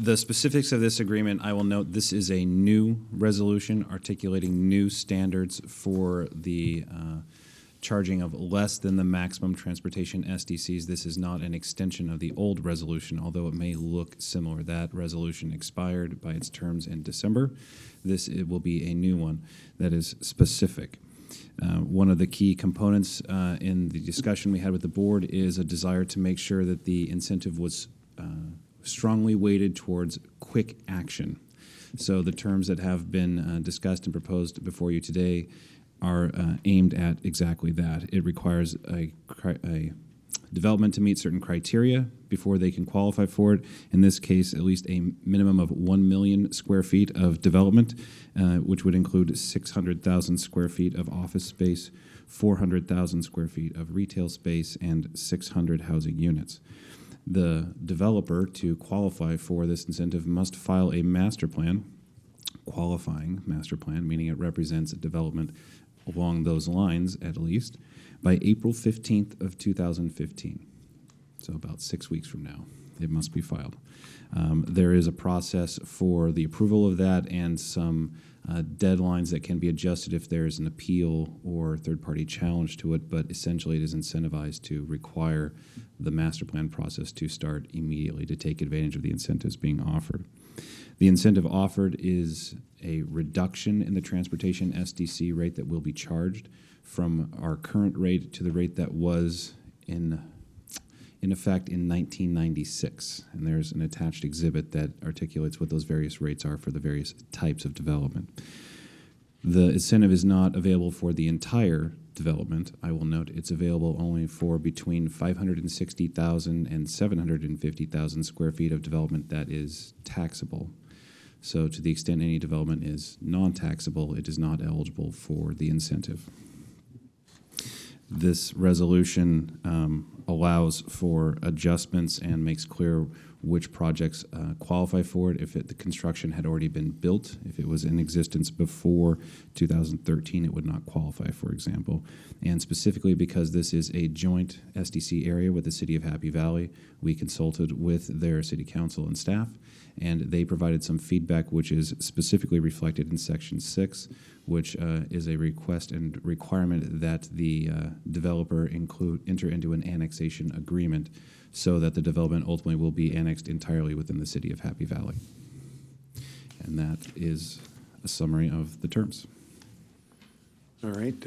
The specifics of this agreement, I will note this is a new resolution articulating new standards for the charging of less than the maximum transportation SDCs. This is not an extension of the old resolution, although it may look similar. That resolution expired by its terms in December. It will be a new one that is specific. One of the key components in the discussion we had with the board is a desire to make sure that the incentive was strongly weighted towards quick action. So the terms that have been discussed and proposed before you today are aimed at exactly that. It requires a development to meet certain criteria before they can qualify for it. In this case, at least a minimum of 1 million square feet of development, which would include 600,000 square feet of office space, 400,000 square feet of retail space, and 600 housing units. The developer, to qualify for this incentive, must file a master plan, qualifying master plan, meaning it represents a development along those lines at least, by April 15th of 2015. So about 6 weeks from now, it must be filed. There is a process for the approval of that and some deadlines that can be adjusted if there is an appeal or third-party challenge to it, but essentially it is incentivized to require the master plan process to start immediately to take advantage of the incentives being offered. The incentive offered is a reduction in the transportation SDC rate that will be charged from our current rate to the rate that was in effect in 1996. And there's an attached exhibit that articulates what those various rates are for the various types of development. The incentive is not available for the entire development. I will note it's available only for between 560,000 and 750,000 square feet of development that is taxable. So to the extent any development is non-taxable, it is not eligible for the incentive. This resolution allows for adjustments and makes clear which projects qualify for it. If the construction had already been built, if it was in existence before 2013, it would not qualify, for example. And specifically because this is a joint SDC area with the City of Happy Valley, we consulted with their City Council and staff, and they provided some feedback which is specifically reflected in Section 6, which is a request and requirement that the developer enter into an annexation agreement so that the development ultimately will be annexed entirely within the City of Happy Valley. And that is a summary of the terms. All right,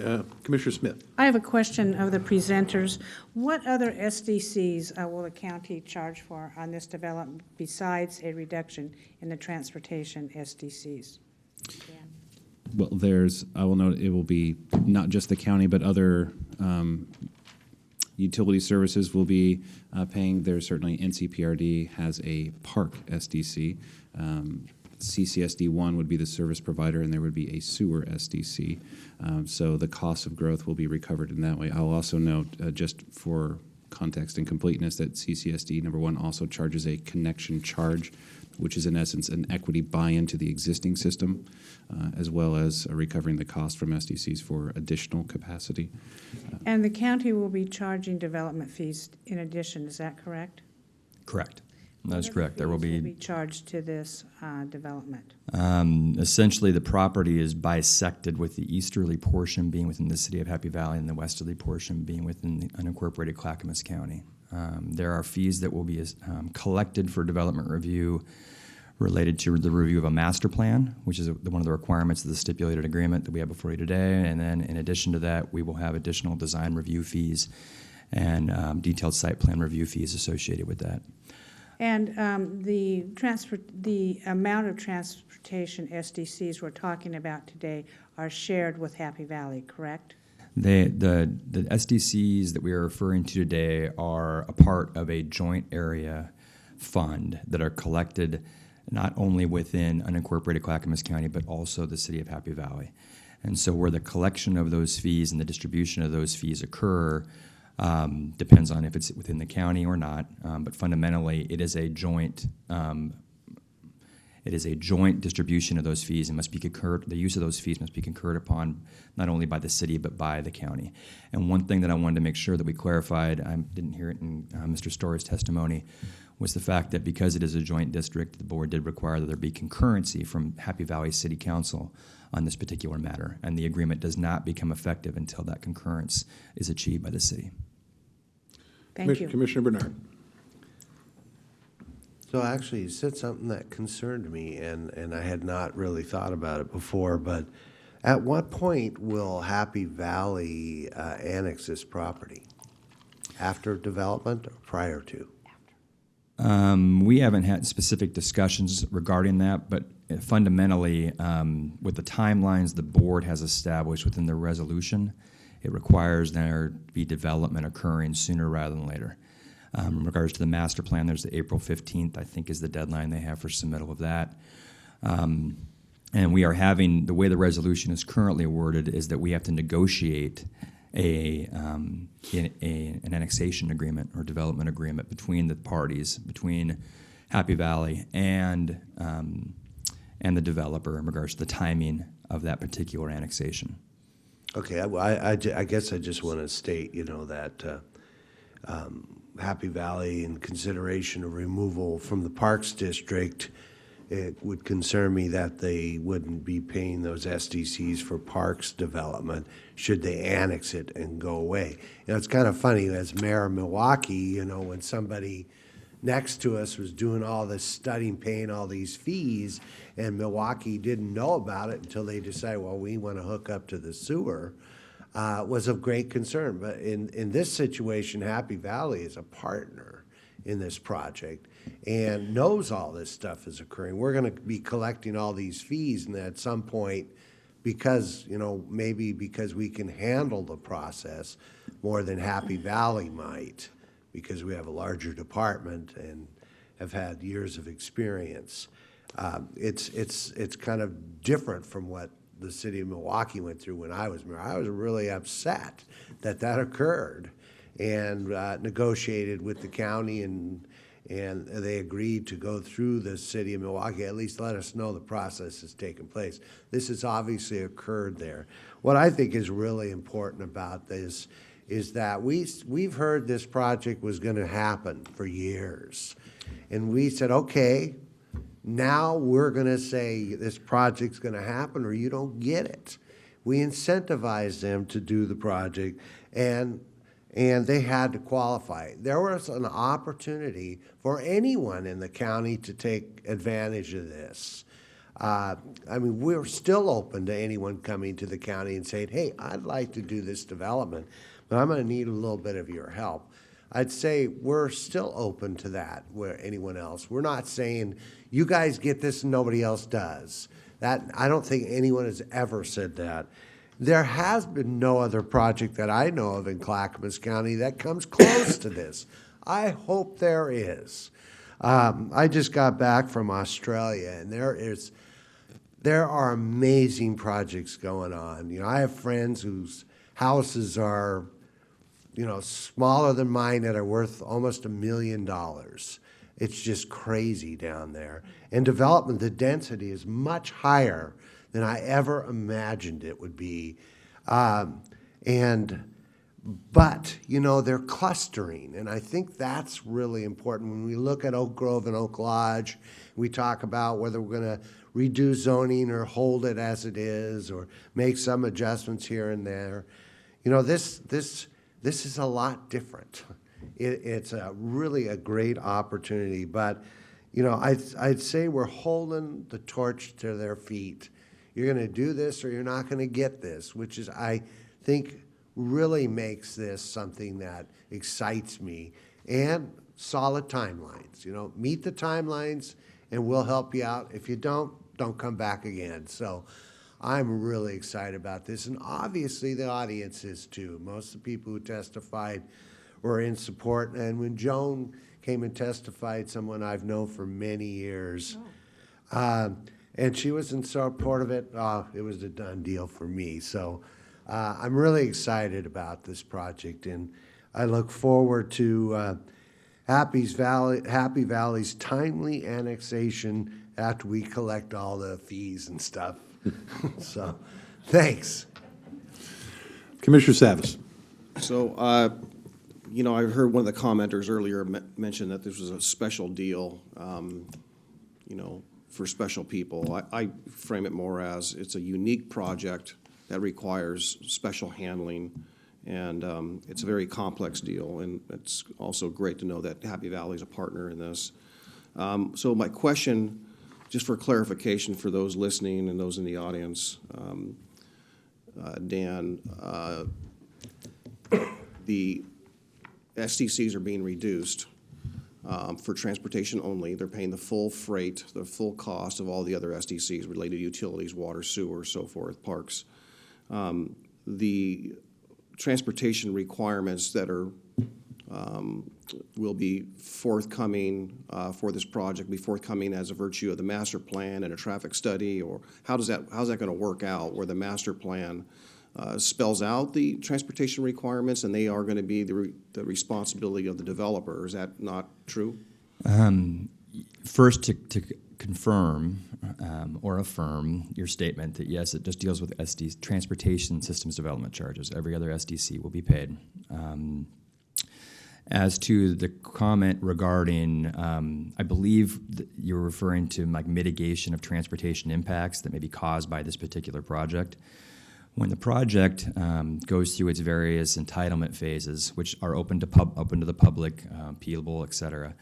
Commissioner Smith. I have a question of the presenters. What other SDCs will the county charge for on this development besides a reduction in the transportation SDCs? Well, I will note it will be not just the county, but other utility services will be paying. There's certainly NCPRD has a park SDC. CCSD 1 would be the service provider, and there would be a sewer SDC. So the cost of growth will be recovered in that way. I'll also note, just for context and completeness, that CCSD number 1 also charges a connection charge, which is in essence an equity buy-in to the existing system, as well as recovering the cost from SDCs for additional capacity. And the county will be charging development fees in addition, is that correct? Correct. That's correct. There will Fees be charged to this development. essentially the property is bisected, with the easterly portion being within the city of Happy Valley and the westerly portion being within the unincorporated Clackamas County. There are fees that will be collected for development review related to the review of a master plan, which is one of the requirements of the stipulated agreement that we have before you today. And then in addition to that, we will have additional design review fees and detailed site plan review fees associated with that. And the amount of transportation SDCs we're talking about today are shared with Happy Valley, correct? The SDCs that we are referring to today are a part of a joint area fund that are collected not only within unincorporated Clackamas County, but also the city of Happy Valley. And so where the collection of those fees and the distribution of those fees occur depends on if it's within the county or not, but fundamentally it is a joint distribution of those fees and must be concurred. The use of those fees must be concurred upon not only by the city but by the county. And one thing that I wanted to make sure that we clarified, I didn't hear it in Mr. Story's testimony, was the fact that because it is a joint district, the board did require that there be concurrency from Happy Valley City Council on this particular matter, and the agreement does not become effective until that concurrence is achieved by the city. Thank you. Commissioner Bernard. So actually, you said something that concerned me, and I had not really thought about it before, but at what point will Happy Valley annex this property? After development or prior to? We haven't had specific discussions regarding that, but fundamentally, with the timelines the board has established within the resolution, it requires there to be development occurring sooner rather than later. In regards to the master plan, there's the April 15th, I think, is the deadline they have for submittal of that. And we are having, the way the resolution is currently worded is that we have to negotiate an annexation agreement or development agreement between the parties, between Happy Valley and the developer in regards to the timing of that particular annexation. Okay, I guess I just want to state, that Happy Valley, in consideration of removal from the Parks District, it would concern me that they wouldn't be paying those SDCs for parks development should they annex it and go away. It's kind of funny, as mayor of Milwaukee, when somebody next to us was doing all this studying, paying all these fees, and Milwaukee didn't know about it until they decided, well, we want to hook up to the sewer, was of great concern. But in this situation, Happy Valley is a partner in this project and knows all this stuff is occurring. We're going to be collecting all these fees, and at some point, because, maybe because we can handle the process more than Happy Valley might, because we have a larger department and have had years of experience. It's kind of different from what the city of Milwaukee went through when I was mayor. I was really upset that occurred, and negotiated with the county, and they agreed to go through the city of Milwaukee, at least let us know the process has taken place. This has obviously occurred there. What I think is really important about this is that we've heard this project was going to happen for years. And we said, okay, now we're going to say this project's going to happen or you don't get it. We incentivized them to do the project, and they had to qualify. There was an opportunity for anyone in the county to take advantage of this. We're still open to anyone coming to the county and saying, hey, I'd like to do this development, but I'm going to need a little bit of your help. I'd say we're still open to that, where anyone else. We're not saying, you guys get this and nobody else does. I don't think anyone has ever said that. There has been no other project that I know of in Clackamas County that comes close to this. I hope there is. I just got back from Australia, and there are amazing projects going on. I have friends whose houses are, smaller than mine, that are worth almost $1 million. It's just crazy down there. And development, the density is much higher than I ever imagined it would be. But, you know, they're clustering, and I think that's really important. When we look at Oak Grove and Oak Lodge, we talk about whether we're going to redo zoning or hold it as it is or make some adjustments here and there. You know, this is a lot different. It's really a great opportunity, but, you know, I'd say we're holding the torch to their feet. You're going to do this or you're not going to get this, which is, I think, really makes this something that excites me. And solid timelines, you know, meet the timelines and we'll help you out. If you don't come back again. So I'm really excited about this. And obviously the audience is too. Most of the people who testified were in support. And when Joan came and testified, someone I've known for many years, and she was in support of it, it was a done deal for me. So I'm really excited about this project, and I look forward to Happy Valley's timely annexation after we collect all the fees and stuff. So, thanks. Commissioner Savas. So, you know, I heard one of the commenters earlier mention that this was a special deal, you know, for special people. I frame it more as it's a unique project that requires special handling, and it's a very complex deal, and it's also great to know that Happy Valley is a partner in this. So my question, just for clarification for those listening and those in the audience, Dan, the SDCs are being reduced for transportation only. They're paying the full freight, the full cost of all the other SDCs related to utilities, water, sewer, so forth, parks. The transportation requirements that are will be forthcoming for this project, be forthcoming as a virtue of the master plan and a traffic study, or how's that going to work out where the master plan spells out the transportation requirements and they are going to be the responsibility of the developer? Is that not true? First, to confirm or affirm your statement that yes, it just deals with transportation systems development charges. Every other SDC will be paid. As to the comment regarding, I believe that you're referring to like mitigation of transportation impacts that may be caused by this particular project. When the project goes through its various entitlement phases, which are open to the public, appealable, et cetera,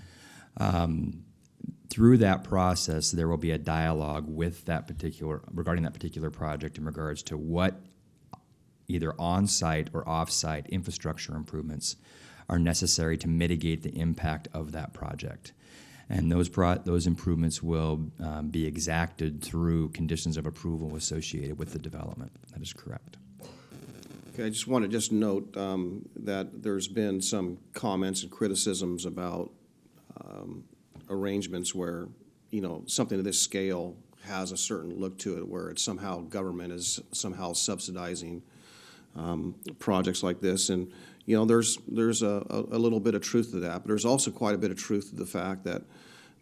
through that process, there will be a dialogue with regarding that particular project in regards to what either on-site or off-site infrastructure improvements are necessary to mitigate the impact of that project. And those improvements will be exacted through conditions of approval associated with the development. That is correct. Okay, I just want to note that there's been some comments and criticisms about arrangements where, you know, something of this scale has a certain look to it, where it's somehow government is somehow subsidizing projects like this. And, you know, there's a little bit of truth to that, but there's also quite a bit of truth to the fact that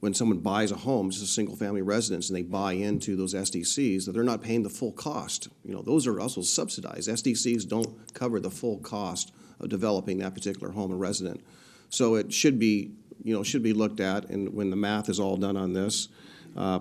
when someone buys a home, just a single-family residence, and they buy into those SDCs, that they're not paying the full cost. You know, those are also subsidized. SDCs don't cover the full cost of developing that particular home and resident. So it should be, you know, looked at, and when the math is all done on this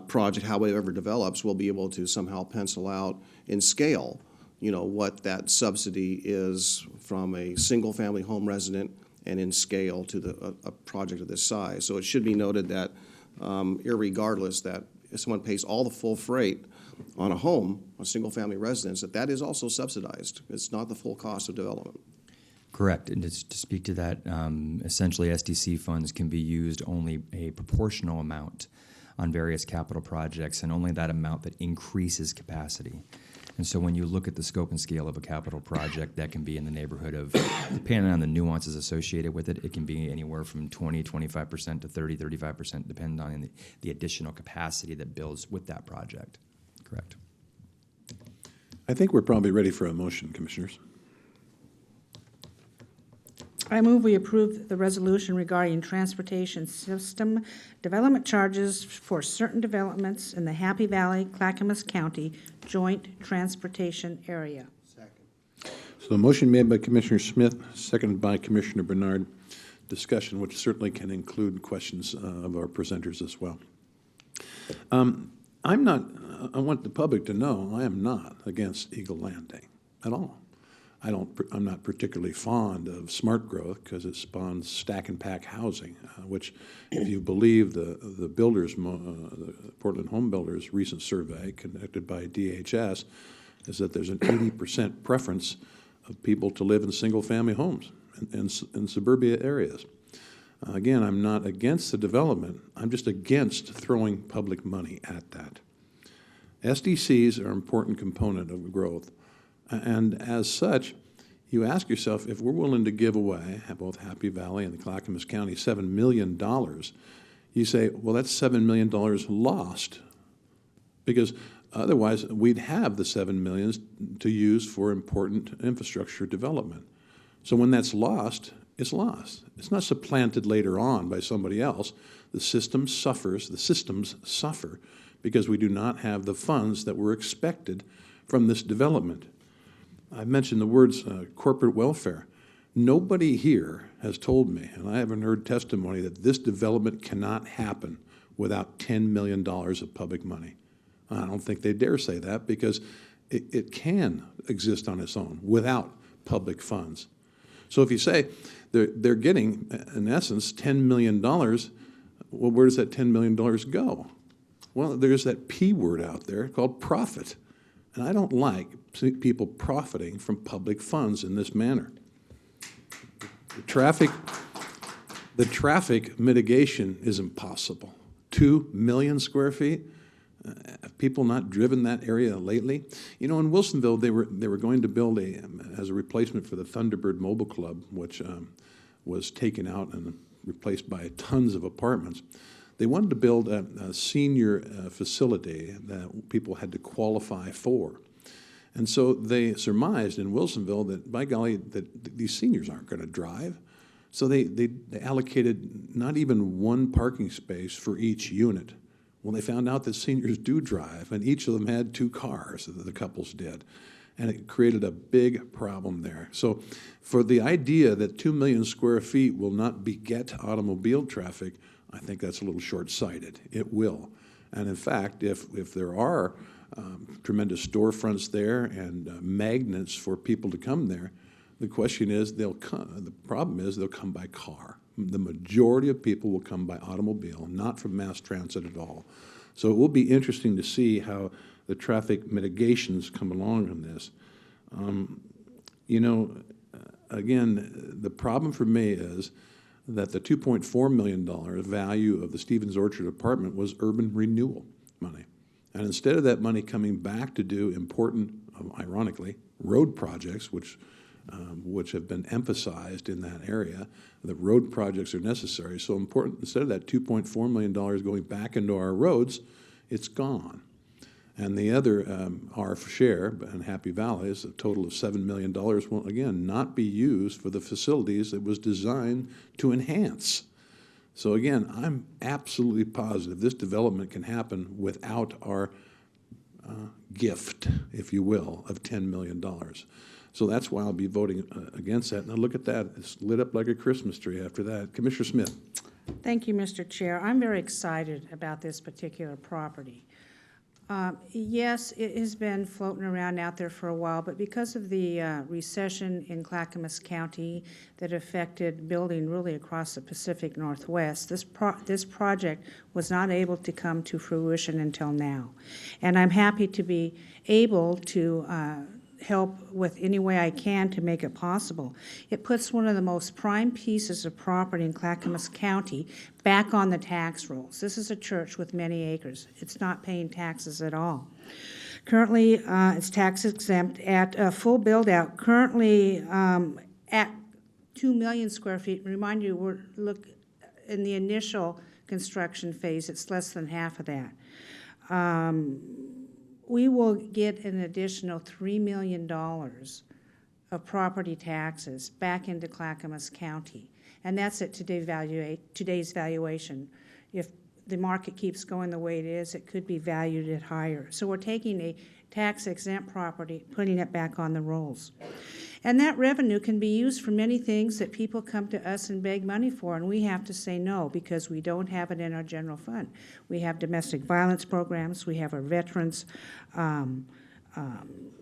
project, however it develops, we'll be able to somehow pencil out in scale, you know, what that subsidy is from a single-family home resident and in scale to a project of this size. So it should be noted that irregardless that if someone pays all the full freight on a home, a single-family residence, that is also subsidized. It's not the full cost of development. Correct. And to speak to that, essentially SDC funds can be used only a proportional amount on various capital projects, and only that amount that increases capacity. And so when you look at the scope and scale of a capital project, that can be in the neighborhood of, depending on the nuances associated with it, it can be anywhere from 20-25% to 30-35%, depending on the additional capacity that builds with that project. Correct. I think we're probably ready for a motion, Commissioners. I move we approve the resolution regarding transportation system development charges for certain developments in the Happy Valley, Clackamas County Joint Transportation Area. So the motion made by Commissioner Smith, seconded by Commissioner Bernard. Discussion, which certainly can include questions of our presenters as well. I'm not, I want the public to know, I am not against Eagle Landing at all. I'm not particularly fond of smart growth because it spawns stack and pack housing, which, if you believe the builders, the Portland Home Builders recent survey conducted by DHS, is that there's an 80% preference of people to live in single-family homes in suburbia areas. Again, I'm not against the development. I'm just against throwing public money at that. SDCs are an important component of growth. And as such, you ask yourself, if we're willing to give away, both Happy Valley and the Clackamas County, $7 million, you say, well, that's $7 million lost, because otherwise we'd have the $7 million to use for important infrastructure development. So when that's lost, it's lost. It's not supplanted later on by somebody else. The system suffers, the systems suffer, because we do not have the funds that were expected from this development. I mentioned the words corporate welfare. Nobody here has told me, and I haven't heard testimony, that this development cannot happen without $10 million of public money. I don't think they dare say that, because it can exist on its own without public funds. So if you say they're getting, in essence, $10 million, well, where does that $10 million go? Well, there's that P word out there called profit. And I don't like people profiting from public funds in this manner. The traffic mitigation is impossible. 2 million square feet? Have people not driven that area lately? You know, in Wilsonville, they were going to build as a replacement for the Thunderbird Mobile Club, which was taken out and replaced by tons of apartments. They wanted to build a senior facility that people had to qualify for. And so they surmised in Wilsonville that, by golly, that these seniors aren't going to drive. So they allocated not even one parking space for each unit. Well, they found out that seniors do drive, and each of them had 2 cars, the couples did. And it created a big problem there. So for the idea that 2 million square feet will not beget automobile traffic, I think that's a little short-sighted. It will. And in fact, if there are tremendous storefronts there and magnets for people to come there, the question is the problem is they'll come by car. The majority of people will come by automobile, not from mass transit at all. So it will be interesting to see how the traffic mitigations come along on this. You know, again, the problem for me is that the $2.4 million value of the Stevens Orchard apartment was urban renewal money. And instead of that money coming back to do important, ironically, road projects, which have been emphasized in that area, the road projects are necessary. So important, instead of that $2.4 million going back into our roads, it's gone. And the other, our share, in Happy Valley, is a total of $7 million, will again not be used for the facilities it was designed to enhance. So again, I'm absolutely positive this development can happen without our gift, if you will, of $10 million. So that's why I'll be voting against that. Now look at that, it's lit up like a Christmas tree after that. Commissioner Smith. Thank you, Mr. Chair. I'm very excited about this particular property. Yes, it has been floating around out there for a while, but because of the recession in Clackamas County that affected building really across the Pacific Northwest, this project was not able to come to fruition until now. And I'm happy to be able to help with any way I can to make it possible. It puts one of the most prime pieces of property in Clackamas County back on the tax rolls. This is a church with many acres. It's not paying taxes at all. Currently, it's tax exempt at a full build-out. Currently, at 2 million square feet. Remind you, look in the initial construction phase, it's less than half of that. We will get an additional $3 million of property taxes back into Clackamas County. And that's at today's valuation. If the market keeps going the way it is, it could be valued at higher. So we're taking a tax-exempt property, putting it back on the rolls. And that revenue can be used for many things that people come to us and beg money for, and we have to say no because we don't have it in our general fund. We have domestic violence programs, we have our veterans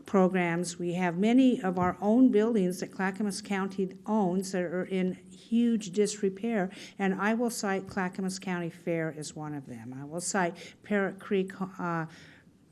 programs, we have many of our own buildings that Clackamas County owns that are in huge disrepair, and I will cite Clackamas County Fair as one of them. I will cite Parrot Creek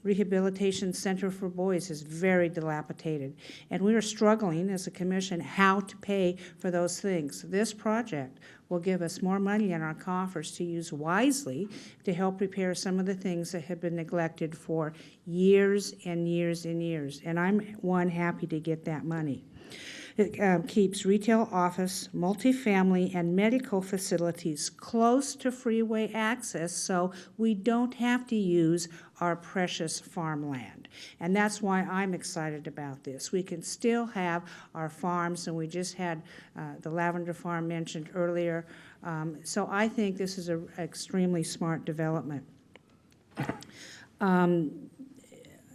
Rehabilitation Center for Boys is very dilapidated, and we are struggling as a commission how to pay for those things. This project will give us more money in our coffers to use wisely to help repair some of the things that have been neglected for years and years and years, and I'm happy to get that money. It keeps retail, office, multifamily, and medical facilities close to freeway access so we don't have to use our precious farmland. And that's why I'm excited about this. We can still have our farms, and we just had the Lavender farm mentioned earlier. So I think this is an extremely smart development.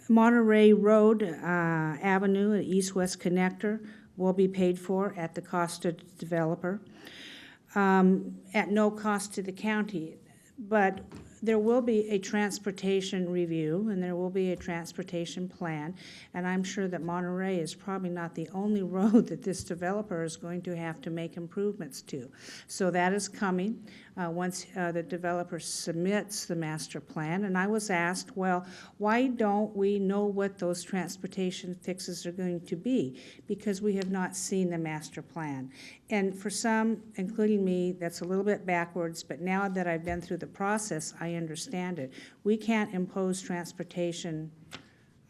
Monterey Road Avenue, an east-west connector, will be paid for at the cost of the developer, at no cost to the county. But there will be a transportation review, and there will be a transportation plan, and I'm sure that Monterey is probably not the only road that this developer is going to have to make improvements to. So that is coming once the developer submits the master plan. And I was asked, well, why don't we know what those transportation fixes are going to be? Because we have not seen the master plan. And for some, including me, that's a little bit backwards, but now that I've been through the process, I understand it. We can't impose transportation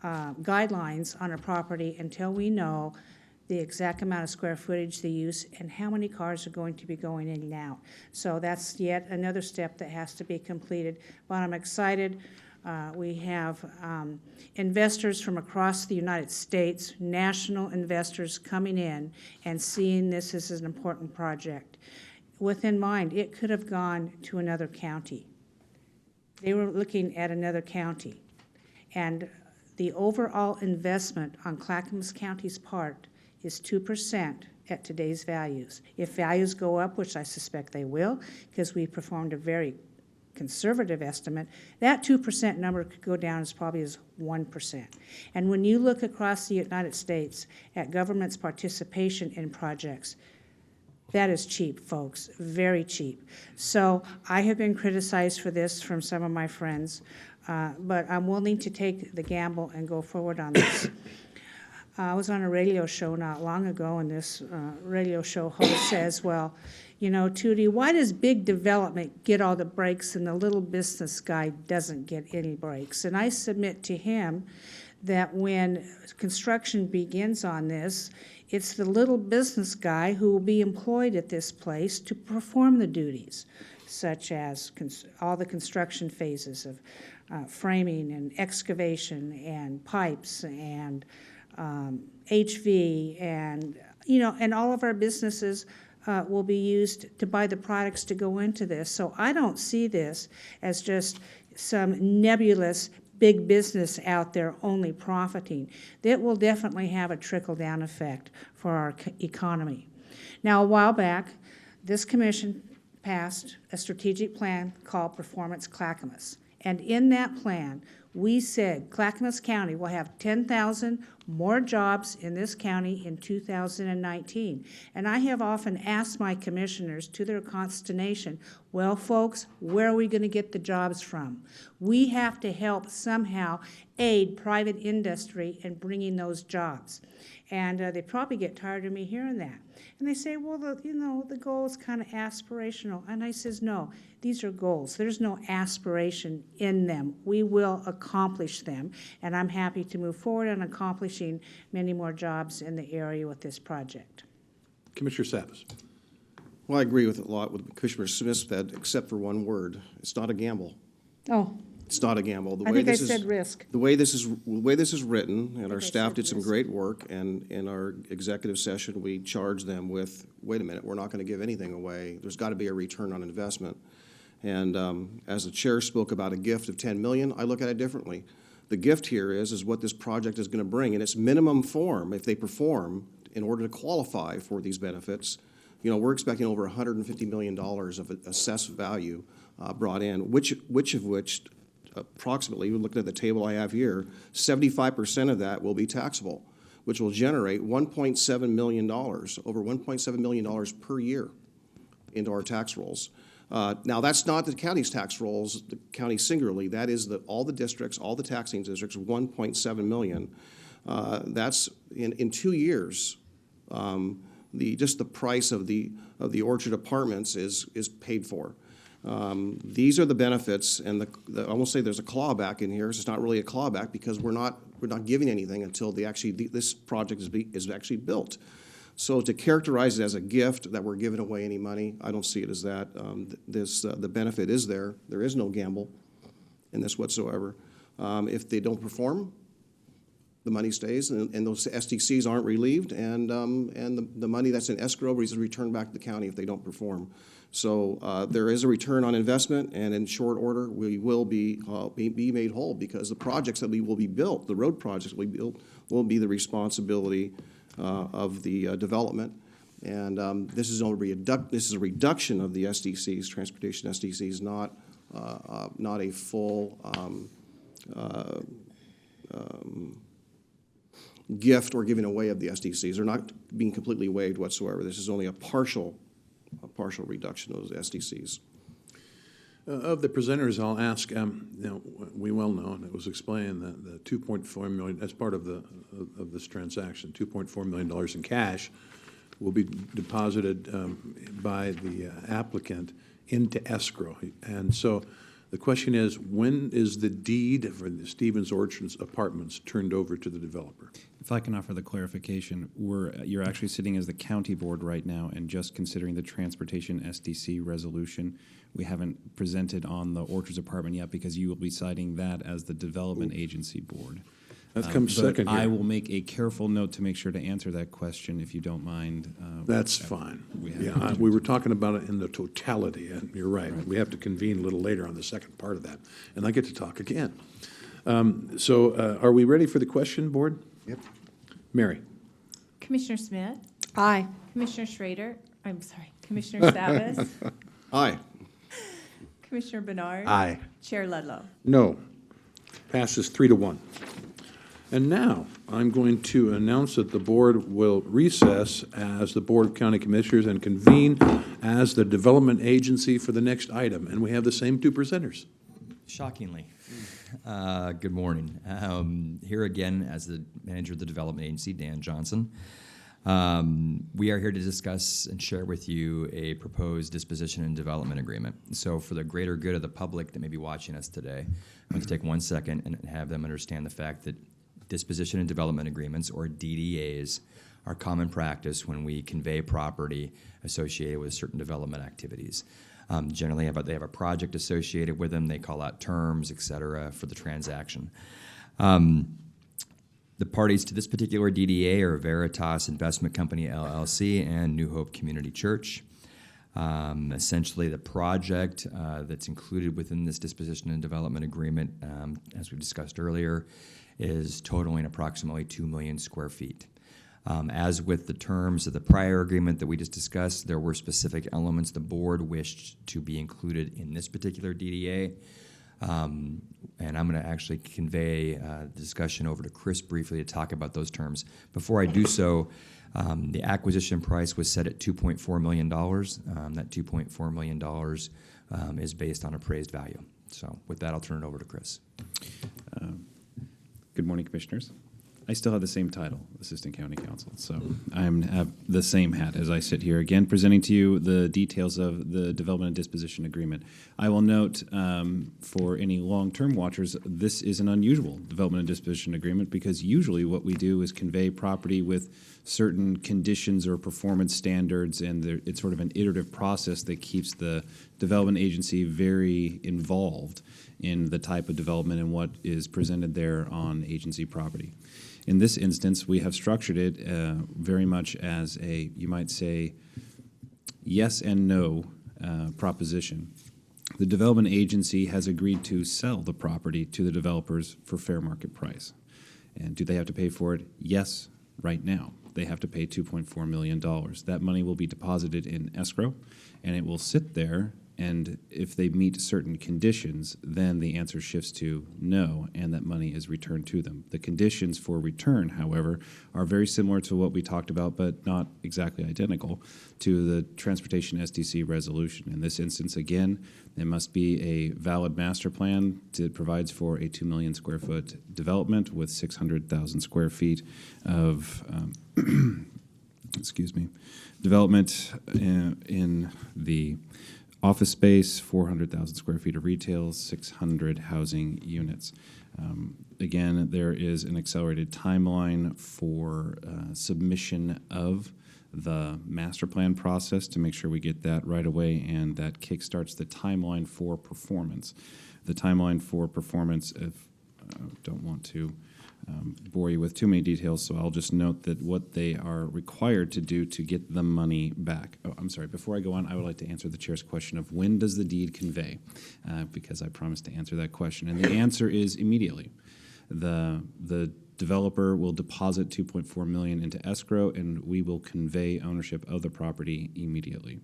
guidelines on a property until we know the exact amount of square footage, the use, and how many cars are going to be going in and out. So that's yet another step that has to be completed. But I'm excited. We have investors from across the United States, national investors coming in and seeing this as an important project. With in mind, it could have gone to another county. They were looking at another county. And the overall investment on Clackamas County's part is 2% at today's values. If values go up, which I suspect they will, because we performed a very conservative estimate, that 2% number could go down as probably as 1%. And when you look across the United States at government's participation in projects, that is cheap, folks, very cheap. So I have been criticized for this from some of my friends, but I'm willing to take the gamble and go forward on this. I was on a radio show not long ago, and this radio show host says, well, you know, Tootie, why does big development get all the breaks and the little business guy doesn't get any breaks? And I submit to him that when construction begins on this, it's the little business guy who will be employed at this place to perform the duties, such as all the construction phases of framing and excavation and pipes and HV, and and all of our businesses will be used to buy the products to go into this. So I don't see this as just some nebulous big business out there only profiting. That will definitely have a trickle-down effect for our economy. Now, a while back, this commission passed a strategic plan called Performance Clackamas. And in that plan, we said Clackamas County will have 10,000 more jobs in this county in 2019. And I have often asked my commissioners, to their consternation, well, folks, where are we going to get the jobs from? We have to help somehow aid private industry in bringing those jobs. And they probably get tired of me hearing that. And they say, well, the goal is kind of aspirational. And I says, no, these are goals. There's no aspiration in them. We will accomplish them. And I'm happy to move forward on accomplishing many more jobs in the area with this project. Commissioner Savas. Well, I agree with a lot with Commissioner Smith said, except for one word. It's not a gamble. Oh. It's not a gamble. I think I said risk. The way this is written, and our staff did some great work, and in our executive session, we charged them with, wait a minute, we're not going to give anything away. There's got to be a return on investment. And as the chair spoke about a gift of $10 million, I look at it differently. The gift here is what this project is going to bring in its minimum form, if they perform, in order to qualify for these benefits, you know, we're expecting over $150 million of assessed value brought in, which approximately, looking at the table I have here, 75% of that will be taxable, which will generate $1.7 million, over $1.7 million per year into our tax rolls. Now, that's not the county's tax rolls, the county singularly. That is all the districts, all the taxing districts, $1.7 million. That's in 2 years. Just the price of the Orchard Apartments is paid for. These are the benefits, and I won't say there's a clawback in here. So it's not really a clawback because we're not giving anything until this project is actually built. So to characterize it as a gift that we're giving away any money, I don't see it as that. The benefit is there. There is no gamble in this whatsoever. If they don't perform, the money stays, and those SDCs aren't relieved, and the money that's in escrow is returned back to the county if they don't perform. So there is a return on investment, and in short order, we will be made whole because the projects that we will be built, the road projects we build, will be the responsibility of the development. And this is a reduction of the SDCs, transportation SDCs, not a full gift or giving away of the SDCs. They're not being completely waived whatsoever. This is only a partial reduction of those SDCs. Of the presenters, I'll ask, we well know, and it was explained that the $2.4 million, as part of this transaction, $2.4 million in cash will be deposited by the applicant into escrow. And so the question is, when is the deed for the Stevens Orchards Apartments turned over to the developer? If I can offer the clarification, you're actually sitting as the county board right now and just considering the transportation SDC resolution. We haven't presented on the Orchards Apartment yet because you will be citing that as the development agency board. That comes second here. I will make a careful note to make sure to answer that question if you don't mind. That's fine. We were talking about it in the totality, and you're right. We have to convene a little later on the second part of that, and I get to talk again. Are we ready for the question, board? Yep. Mary. Commissioner Smith? Aye. Commissioner Schrader? I'm sorry, Commissioner Savas? Aye. Commissioner Bernard? Aye. Chair Ludlow? No. Passes 3-1. And now, I'm going to announce that the board will recess as the Board of County Commissioners and convene as the development agency for the next item. And we have the same two presenters. Shockingly. Good morning. Here again as the manager of the development agency, Dan Johnson. We are here to discuss and share with you a proposed disposition and development agreement. So for the greater good of the public that may be watching us today, I'm going to take 1 second and have them understand the fact that disposition and development agreements, or DDAs, are common practice when we convey property associated with certain development activities. Generally, they have a project associated with them. They call out terms, et cetera, for the transaction. The parties to this particular DDA are Veritas Investment Company, LLC, and New Hope Community Church. Essentially, the project that's included within this disposition and development agreement, as we discussed earlier, is totaling approximately 2 million square feet. As with the terms of the prior agreement that we just discussed, there were specific elements the board wished to be included in this particular DDA. And I'm going to actually convey the discussion over to Chris briefly to talk about those terms. Before I do so, the acquisition price was set at $2.4 million. That $2.4 million is based on appraised value. So with that, I'll turn it over to Chris. Good morning, Commissioners. I still have the same title, Assistant County Counsel, so I have the same hat as I sit here again, presenting to you the details of the development and disposition agreement. I will note for any long-term watchers, this is an unusual development and disposition agreement because usually what we do is convey property with certain conditions or performance standards, and it's sort of an iterative process that keeps the development agency very involved in the type of development and what is presented there on agency property. In this instance, we have structured it very much as a, you might say, yes and no proposition. The development agency has agreed to sell the property to the developers for fair market price. And do they have to pay for it? Yes, right now. they have to pay $2.4 million. That money will be deposited in escrow, and it will sit there, and if they meet certain conditions, then the answer shifts to no, and that money is returned to them. The conditions for return, however, are very similar to what we talked about, but not exactly identical to the Transportation SDC resolution. In this instance, again, there must be a valid master plan that provides for a 2 million square foot development with 600,000 square feet of development in the office space, 400,000 square feet of retail, 600 housing units. Again, there is an accelerated timeline for submission of the master plan process to make sure we get that right away, and that kickstarts the timeline for performance. The timeline for performance, if I don't want to bore you with too many details, so I'll just note that what they are required to do to get the money back. Oh, I'm sorry, before I go on, I would like to answer the chair's question of when does the deed convey, because I promised to answer that question, and the answer is immediately. The developer will deposit $2.4 million into escrow, and we will convey ownership of the property immediately.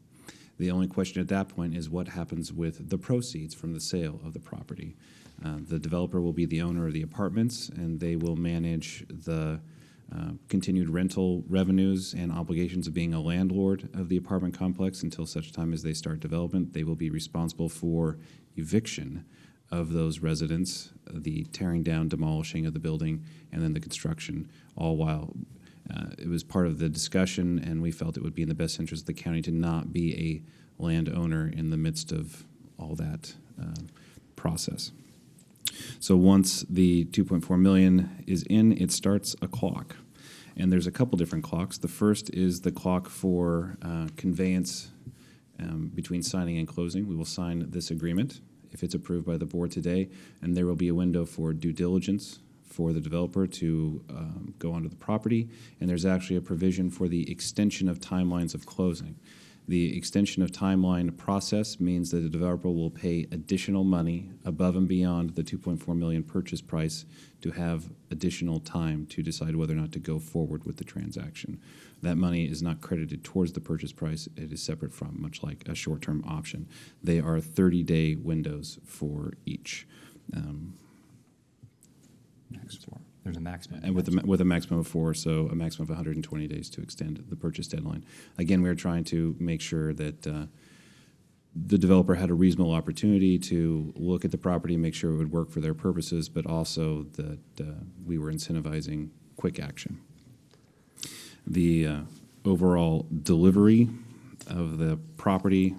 The only question at that point is what happens with the proceeds from the sale of the property. The developer will be the owner of the apartments, and they will manage the continued rental revenues and obligations of being a landlord of the apartment complex until such time as they start development. They will be responsible for eviction of those residents, the tearing down, demolishing of the building, and then the construction, all while it was part of the discussion, and we felt it would be in the best interest of the county to not be a landowner in the midst of all that process. So once the $2.4 million is in, it starts a clock. And there's a couple different clocks. The first is the clock for conveyance between signing and closing. We will sign this agreement if it's approved by the board today, and there will be a window for due diligence for the developer to go onto the property, and there's actually a provision for the extension of timelines of closing. The extension of timeline process means that the developer will pay additional money above and beyond the $2.4 million purchase price to have additional time to decide whether or not to go forward with the transaction. That money is not credited towards the purchase price. It is separate from, much like a short-term option. They are 30-day windows for each. There's a maximum. And with a maximum of 4, so a maximum of 120 days to extend the purchase deadline. Again, we are trying to make sure that the developer had a reasonable opportunity to look at the property and make sure it would work for their purposes, but also that we were incentivizing quick action. The overall delivery of the property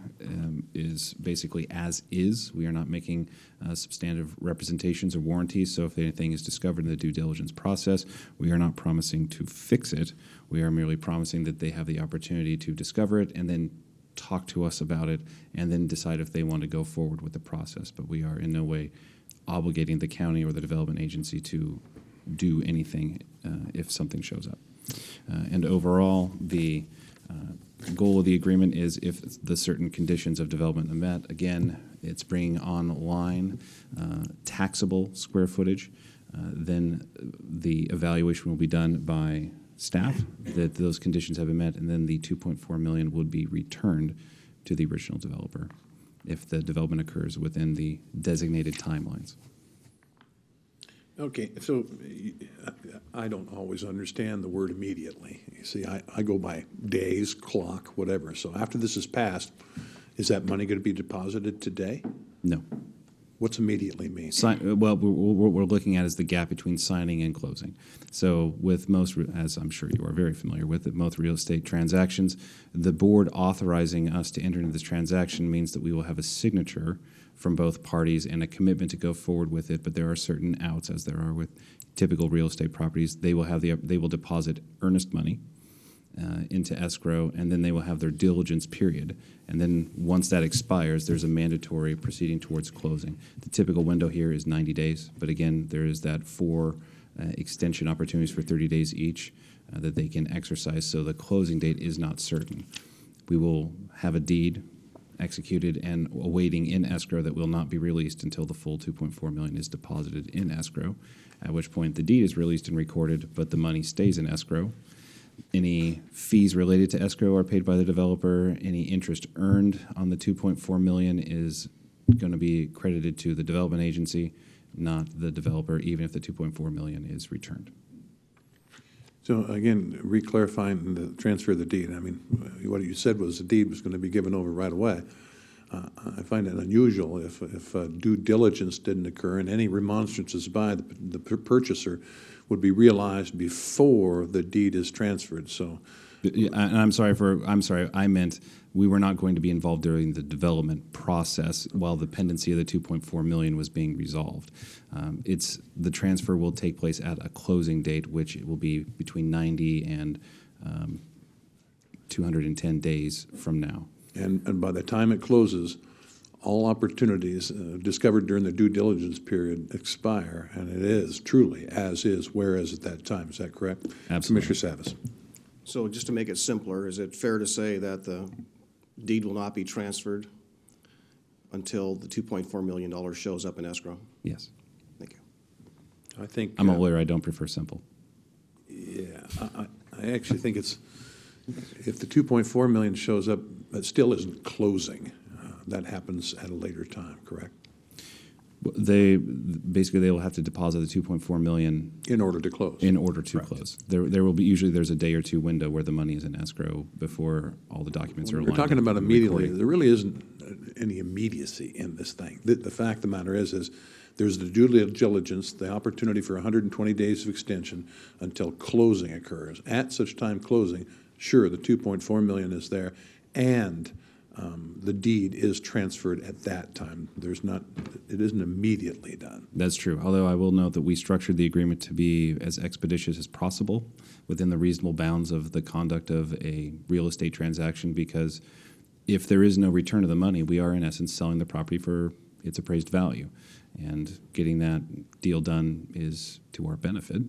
is basically as is. We are not making substantive representations or warranties, so if anything is discovered in the due diligence process, we are not promising to fix it. We are merely promising that they have the opportunity to discover it and then talk to us about it and then decide if they want to go forward with the process. But we are in no way obligating the county or the development agency to do anything if something shows up. And overall, the goal of the agreement is if the certain conditions of development are met. Again, it's bringing online taxable square footage. Then the evaluation will be done by staff that those conditions have been met, and then the $2.4 million would be returned to the original developer if the development occurs within the designated timelines. Okay, so I don't always understand the word immediately. You see, I go by days, clock, whatever. So after this is passed, is that money going to be deposited today? No. What's immediately mean? Well, what we're looking at is the gap between signing and closing. So with most, as I'm sure you are very familiar with, most real estate transactions, the board authorizing us to enter into this transaction means that we will have a signature from both parties and a commitment to go forward with it, but there are certain outs, as there are with typical real estate properties. They will deposit earnest money into escrow, and then they will have their diligence period. And then once that expires, there's a mandatory proceeding towards closing. The typical window here is 90 days, but again, there is that 4 extension opportunities for 30 days each that they can exercise, so the closing date is not certain. We will have a deed executed and awaiting in escrow that will not be released until the full $2.4 million is deposited in escrow, at which point the deed is released and recorded, but the money stays in escrow. Any fees related to escrow are paid by the developer. Any interest earned on the $2.4 million is going to be credited to the development agency, not the developer, even if the $2.4 million is returned. So again, re-clarifying the transfer of the deed, I mean, what you said was the deed was going to be given over right away. I find it unusual if due diligence didn't occur and any remonstrances by the purchaser would be realized before the deed is transferred, so. And I'm sorry, I meant we were not going to be involved during the development process while the pendency of the $2.4 million was being resolved. The transfer will take place at a closing date, which will be between 90 and 210 days from now. And by the time it closes, all opportunities discovered during the due diligence period expire, and it is truly as is, whereas at that time. Is that correct? Absolutely. Commissioner Savas. So just to make it simpler, is it fair to say that the deed will not be transferred until the $2.4 million shows up in escrow? Yes. Thank you. I think I'm a lawyer. I don't prefer simple. Yeah, I actually think it's, if the $2.4 million shows up, it still isn't closing. That happens at a later time, correct? They will have to deposit the $2.4 million in order to close. In order to close, there will be usually there's a day or two window where the money is in escrow before all the documents are. We're talking about immediately. There really isn't any immediacy in this thing. The fact of the matter is there's the due diligence, the opportunity for 120 days of extension until closing occurs. At such time closing, sure, the $2.4 million is there, and the deed is transferred at that time. It isn't immediately done. That's true. Although I will note that we structured the agreement to be as expeditious as possible within the reasonable bounds of the conduct of a real estate transaction, because if there is no return of the money, we are in essence selling the property for its appraised value. And getting that deal done is to our benefit.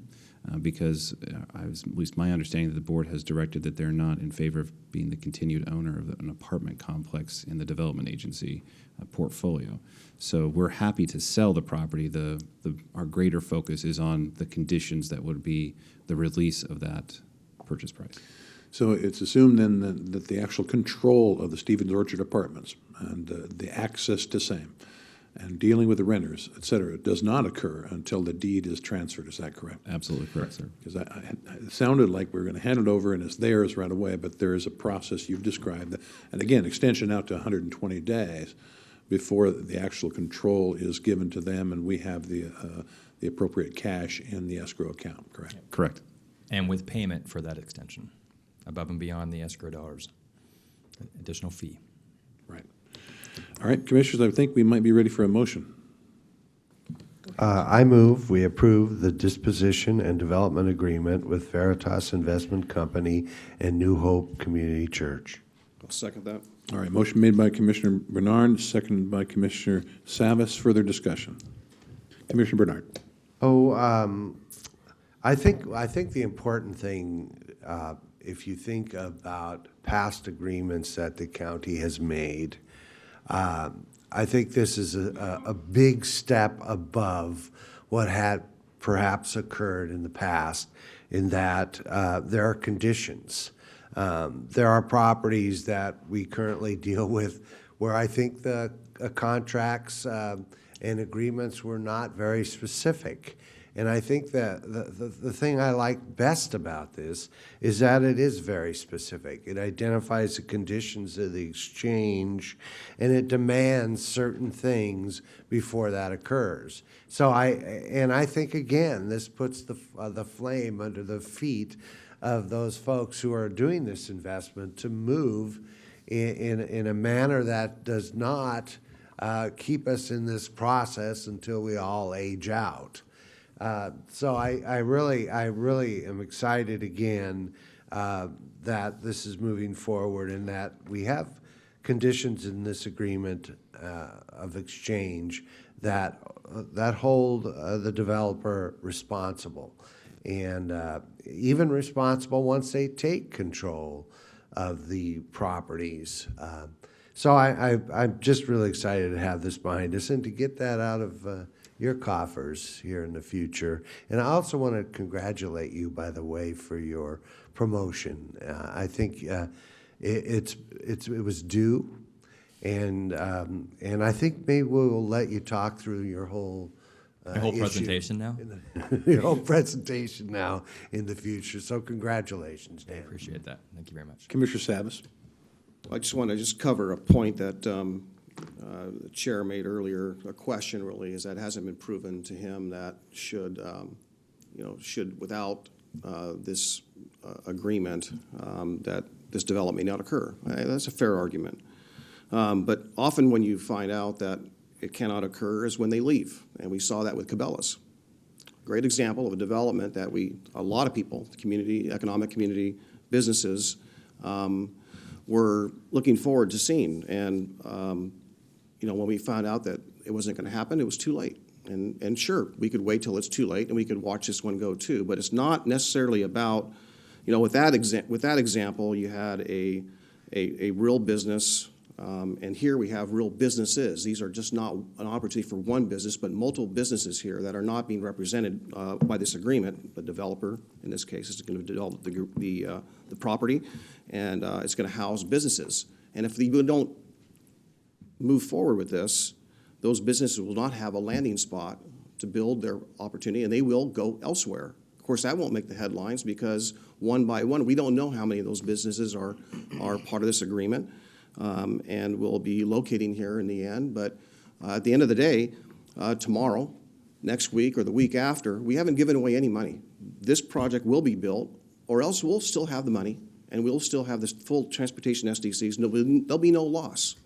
Because at least my understanding that the board has directed that they're not in favor of being the continued owner of an apartment complex in the development agency portfolio. So we're happy to sell the property. Our greater focus is on the conditions that would be the release of that purchase price. So it's assumed then that the actual control of the Stevens Orchard Apartments and the access to same and dealing with the renters, et cetera, does not occur until the deed is transferred. Is that correct? Absolutely correct, sir. Because it sounded like we're going to hand it over and it's theirs right away, but there is a process you've described. And again, extension out to 120 days before the actual control is given to them and we have the appropriate cash in the escrow account, correct? Correct. And with payment for that extension, above and beyond the escrow dollars, additional fee. Right. All right, Commissioners, I think we might be ready for a motion. I move we approve the disposition and development agreement with Veritas Investment Company and New Hope Community Church. I'll second that. All right, motion made by Commissioner Bernard, seconded by Commissioner Savas. Further discussion. Commissioner Bernard. I think the important thing, if you think about past agreements that the county has made, I think this is a big step above what had perhaps occurred in the past, in that there are conditions. There are properties that we currently deal with where I think the contracts and agreements were not very specific. And I think that the thing I like best about this is that it is very specific. It identifies the conditions of the exchange, and it demands certain things before that occurs. So I think, again, this puts the flame under the feet of those folks who are doing this investment to move in a manner that does not keep us in this process until we all age out. So I really am excited again that this is moving forward and that we have conditions in this agreement of exchange that hold the developer responsible, and even responsible once they take control of the properties. So I'm just really excited to have this behind us and to get that out of your coffers here in the future. And I also want to congratulate you, by the way, for your promotion. I think it was due, and I think maybe we'll let you talk through your whole My whole issue presentation now? your whole presentation now in the future. So congratulations, Dan. I appreciate that. Thank you very much. Commissioner Savas. I just want to cover a point that the chair made earlier. A question really is that hasn't been proven to him that should without this agreement that this development may not occur. That's a fair argument. But often when you find out that it cannot occur is when they leave, and we saw that with Cabela's. Great example of a development that a lot of people, the community, economic community, businesses, were looking forward to seeing. And when we found out that it wasn't going to happen, it was too late. And sure, we could wait till it's too late, and we could watch this one go too. But it's not necessarily about, with that example, you had a real business. And here we have real businesses. These are just not an opportunity for one business, but multiple businesses here that are not being represented by this agreement. The developer, in this case, is going to develop the property, and it's going to house businesses. And if we don't move forward with this, those businesses will not have a landing spot to build their opportunity, and they will go elsewhere. Of course, that won't make the headlines because one by one, we don't know how many of those businesses are part of this agreement. And we'll be locating here in the end. But at the end of the day, tomorrow, next week, or the week after, we haven't given away any money. This project will be built, or else we'll still have the money, and we'll still have this full transportation SDCs. There'll be no loss.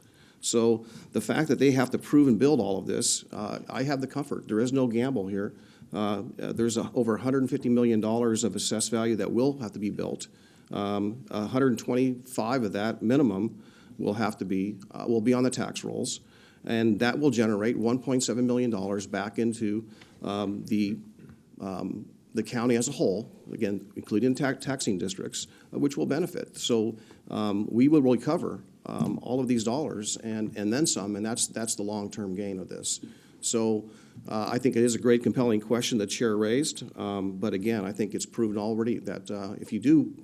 So the fact that they have to prove and build all of this, I have the comfort. There is no gamble here. There's over $150 million of assessed value that will have to be built. 125 of that minimum will be on the tax rolls, and that will generate $1.7 million back into the county as a whole, again, including taxing districts, which will benefit. So we will recover all of these dollars and then some, and that's the long-term gain of this. So I think it is a great, compelling question the chair raised, but again, I think it's proven already that if you do,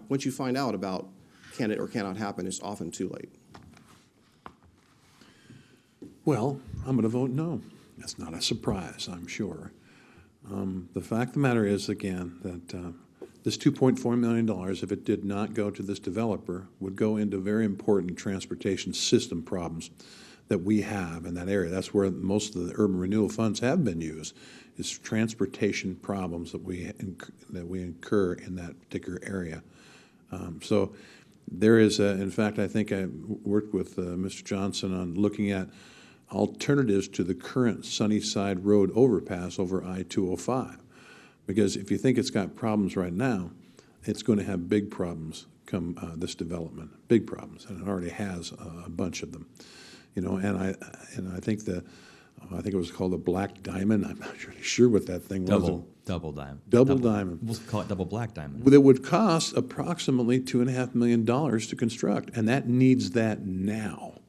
once you find out about can it or cannot happen, it's often too late. Well, I'm going to vote no. That's not a surprise, I'm sure. The fact of the matter is, again, that this $2.4 million, if it did not go to this developer, would go into very important transportation system problems that we have in that area. That's where most of the urban renewal funds have been used, is transportation problems that we incur in that particular area. So there is, in fact, I think I worked with Mr. Johnson on looking at alternatives to the current Sunnyside Road overpass over I-205. Because if you think it's got problems right now, it's going to have big problems come this development, big problems, and it already has a bunch of them. And I think I think it was called the Black Diamond. I'm not really sure what that thing was. Double diamond. Double diamond. We'll call it double black diamond. That would cost approximately $2.5 million to construct, and that needs that now.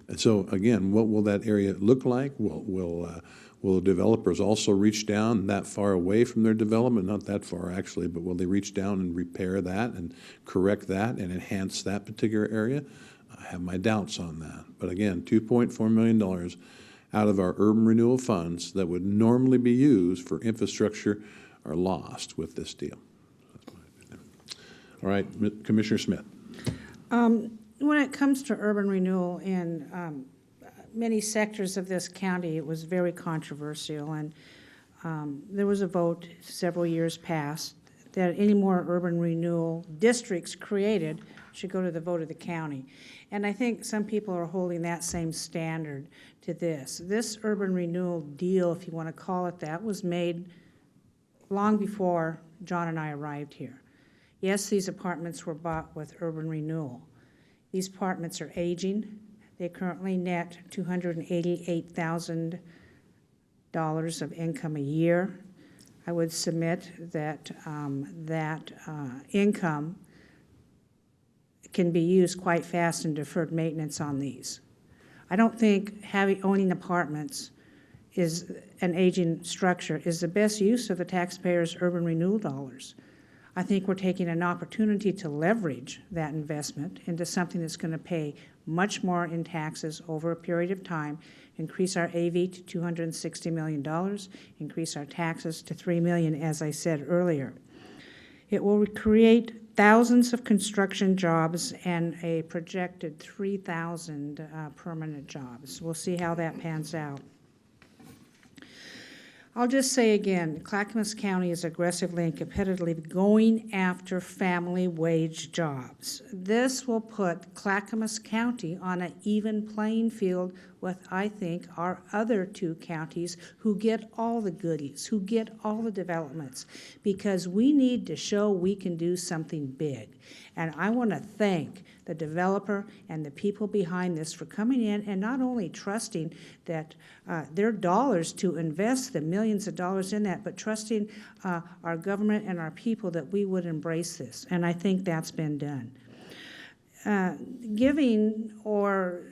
And so again, what will that area look like? Will developers also reach down that far away from their development? Not that far actually, but will they reach down and repair that and correct that and enhance that particular area? I have my doubts on that. But again, $2.4 million out of our urban renewal funds that would normally be used for infrastructure are lost with this deal. All right, Commissioner Smith. When it comes to urban renewal in many sectors of this county, it was very controversial, and there was a vote several years past that any more urban renewal districts created should go to the vote of the county. And I think some people are holding that same standard to this. This urban renewal deal, if you want to call it that, was made long before John and I arrived here. Yes, these apartments were bought with urban renewal. These apartments are aging. They currently net $288,000 of income a year. I would submit that income can be used quite fast in deferred maintenance on these. I don't think owning apartments is an aging structure is the best use of the taxpayers' urban renewal dollars. I think we're taking an opportunity to leverage that investment into something that's going to pay much more in taxes over a period of time, increase our AV to $260 million, increase our taxes to $3 million, as I said earlier. It will create thousands of construction jobs and a projected 3,000 permanent jobs. We'll see how that pans out. I'll just say again, Clackamas County is aggressively and competitively going after family wage jobs. This will put Clackamas County on an even playing field with, I think, our other two counties who get all the goodies, who get all the developments, because we need to show we can do something big. And I want to thank the developer and the people behind this for coming in and not only trusting that their dollars to invest the millions of dollars in that, but trusting our government and our people that we would embrace this. And I think that's been done. Giving or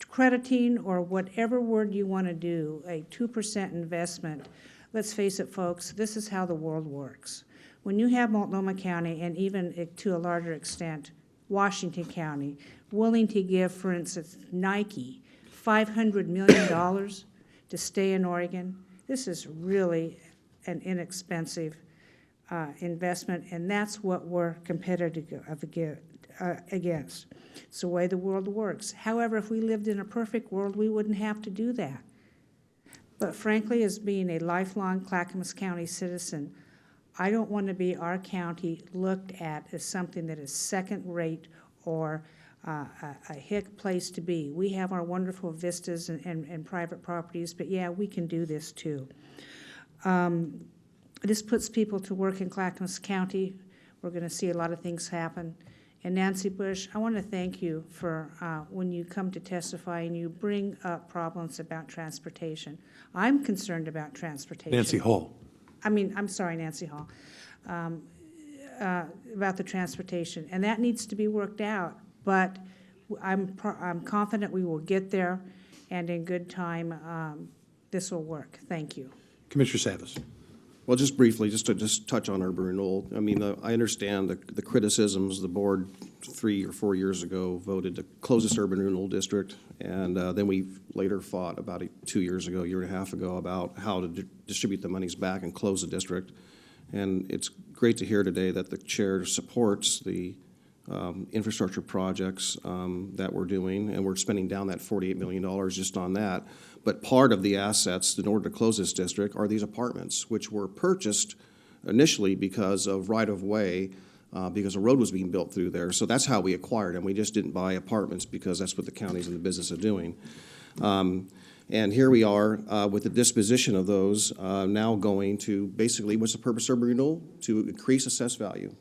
crediting or whatever word you want to do, a 2% investment, let's face it, folks, this is how the world works. When you have Multnomah County, and even to a larger extent, Washington County, willing to give, for instance, Nike $500 million to stay in Oregon, this is really an inexpensive investment, and that's what we're competitive against. It's the way the world works. However, if we lived in a perfect world, we wouldn't have to do that. But frankly, as being a lifelong Clackamas County citizen, I don't want to be our county looked at as something that is second-rate or a hick place to be. We have our wonderful vistas and private properties, but yeah, we can do this too. This puts people to work in Clackamas County. We're going to see a lot of things happen. And Nancy Bush, I want to thank you for when you come to testify and you bring up problems about transportation. I'm concerned about transportation. Nancy Hall. I'm sorry, Nancy Hall, about the transportation, and that needs to be worked out, but I'm confident we will get there, and in good time, this will work. Thank you. Commissioner Savas. Well, just briefly, just to touch on urban renewal. I mean, I understand the criticisms. The board 3 or 4 years ago voted to close this urban renewal district, and then we later fought about 2 years ago, year and a half ago, about how to distribute the monies back and close the district. And it's great to hear today that the chair supports the infrastructure projects that we're doing, and we're spending down that $48 million just on that. But part of the assets in order to close this district are these apartments, which were purchased initially because of right-of-way, because a road was being built through there. So that's how we acquired them. We just didn't buy apartments because that's what the county's in the business of doing. And here we are with the disposition of those now going to basically, what's the purpose of urban renewal? To increase assessed value,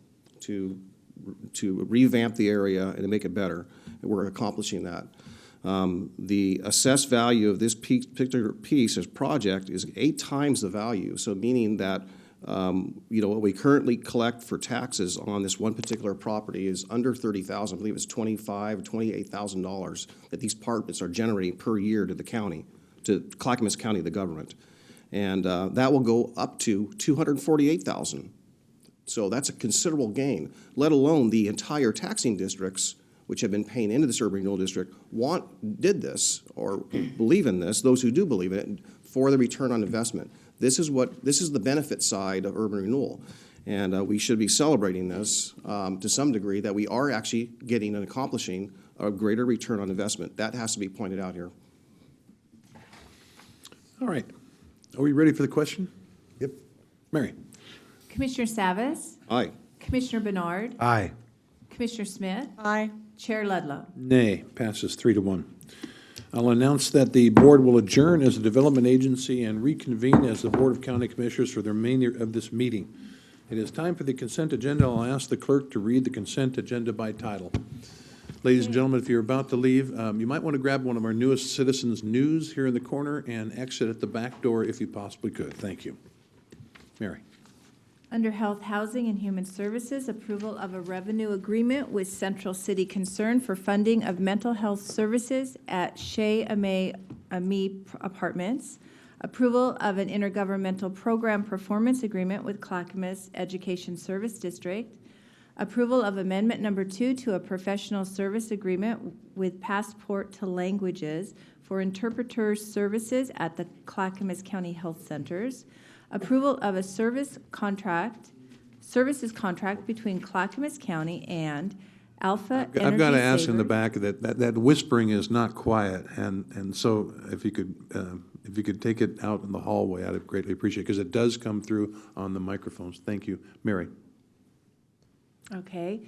to revamp the area and to make it better. And we're accomplishing that. The assessed value of this particular piece, this project, is 8 times the value. So meaning that what we currently collect for taxes on this one particular property is under $30,000. I believe it's $25,000 or $28,000 that these apartments are generating per year to the county, to Clackamas County, the government, and that will go up to $248,000. So that's a considerable gain. Let alone the entire taxing districts, which have been paying into this urban renewal district, did this or believe in this. Those who do believe in it, for the return on investment. This is the benefit side of urban renewal, and we should be celebrating this to some degree, that we are actually getting and accomplishing a greater return on investment. That has to be pointed out here. All right. Are we ready for the question? Yep. Mary. Commissioner Savas? Aye. Commissioner Bernard? Aye. Commissioner Smith? Aye. Chair Ludlow? Nay. Passes 3-1. I'll announce that the board will adjourn as a development agency and reconvene as the Board of County Commissioners for the remainder of this meeting. It is time for the consent agenda. I'll ask the clerk to read the consent agenda by title. Ladies and gentlemen, if you're about to leave, you might want to grab one of our newest Citizens News here in the corner and exit at the back door if you possibly could. Thank you. Mary. Under Health, Housing, and Human Services, approval of a revenue agreement with Central City Concern for funding of mental health services at Chez Ami Apartments. approval of an intergovernmental program performance agreement with Clackamas Education Service District, approval of amendment number 2 to a professional service agreement with Passport to Languages for interpreter services at the Clackamas County Health Centers, approval of a services contract between Clackamas County and Alpha Energy I've got to ask in the Savers. back that whispering is not quiet, and so if you could take it out in the hallway, I'd greatly appreciate it, because it does come through on the microphones. Thank you. Mary? Okay.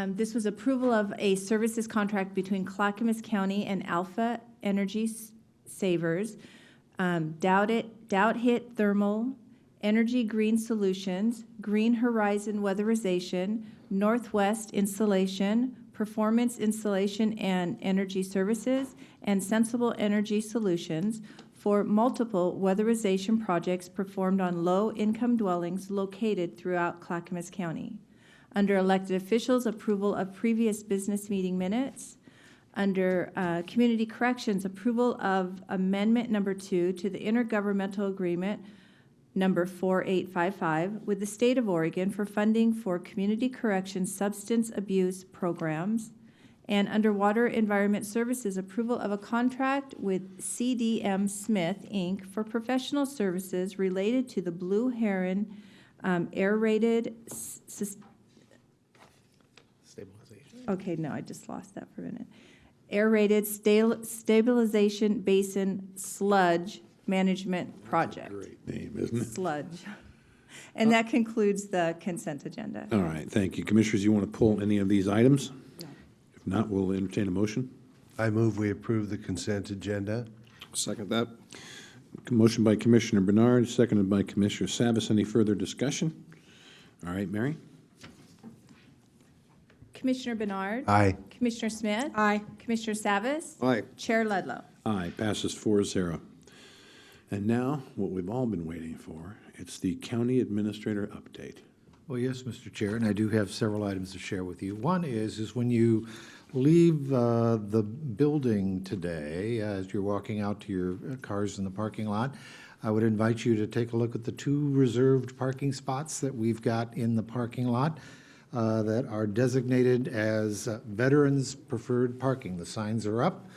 This was approval of a services contract between Clackamas County and Alpha Energy Savers, Doubt-Hit Thermal, Energy Green Solutions, Green Horizon Weatherization, Northwest Insulation, Performance Insulation and Energy Services, and Sensible Energy Solutions for multiple weatherization projects performed on low-income dwellings located throughout Clackamas County. Under elected officials, approval of previous business meeting minutes. Under community corrections, approval of amendment number 2 to the intergovernmental agreement number 4855 with the state of Oregon for funding for community corrections substance abuse programs. And under Water Environment Services, approval of a contract with CDM Smith, Inc. for professional services related to the Blue Heron aerated Stabilization. Okay, no, I just lost that for a minute. Aerated Stabilization Basin Sludge Management Project. Great name, isn't it? Sludge. And that concludes the consent agenda. All right, thank you. Commissioners, you want to pull any of these items? No. If not, we'll entertain a motion. I move we approve the consent agenda. Second that. Motion by Commissioner Bernard, seconded by Commissioner Savas. Any further discussion? All right, Mary? Commissioner Bernard. Aye. Commissioner Smith. Aye. Commissioner Savas. Aye. Chair Ludlow. Aye, passes 4-0. And now, what we've all been waiting for, it's the county administrator update. Well, yes, Mr. Chair, and I do have several items to share with you. One is when you leave the building today, as you're walking out to your cars in the parking lot, I would invite you to take a look at the 2 reserved parking spots that we've got in the parking lot that are designated as Veterans Preferred Parking. The signs are up.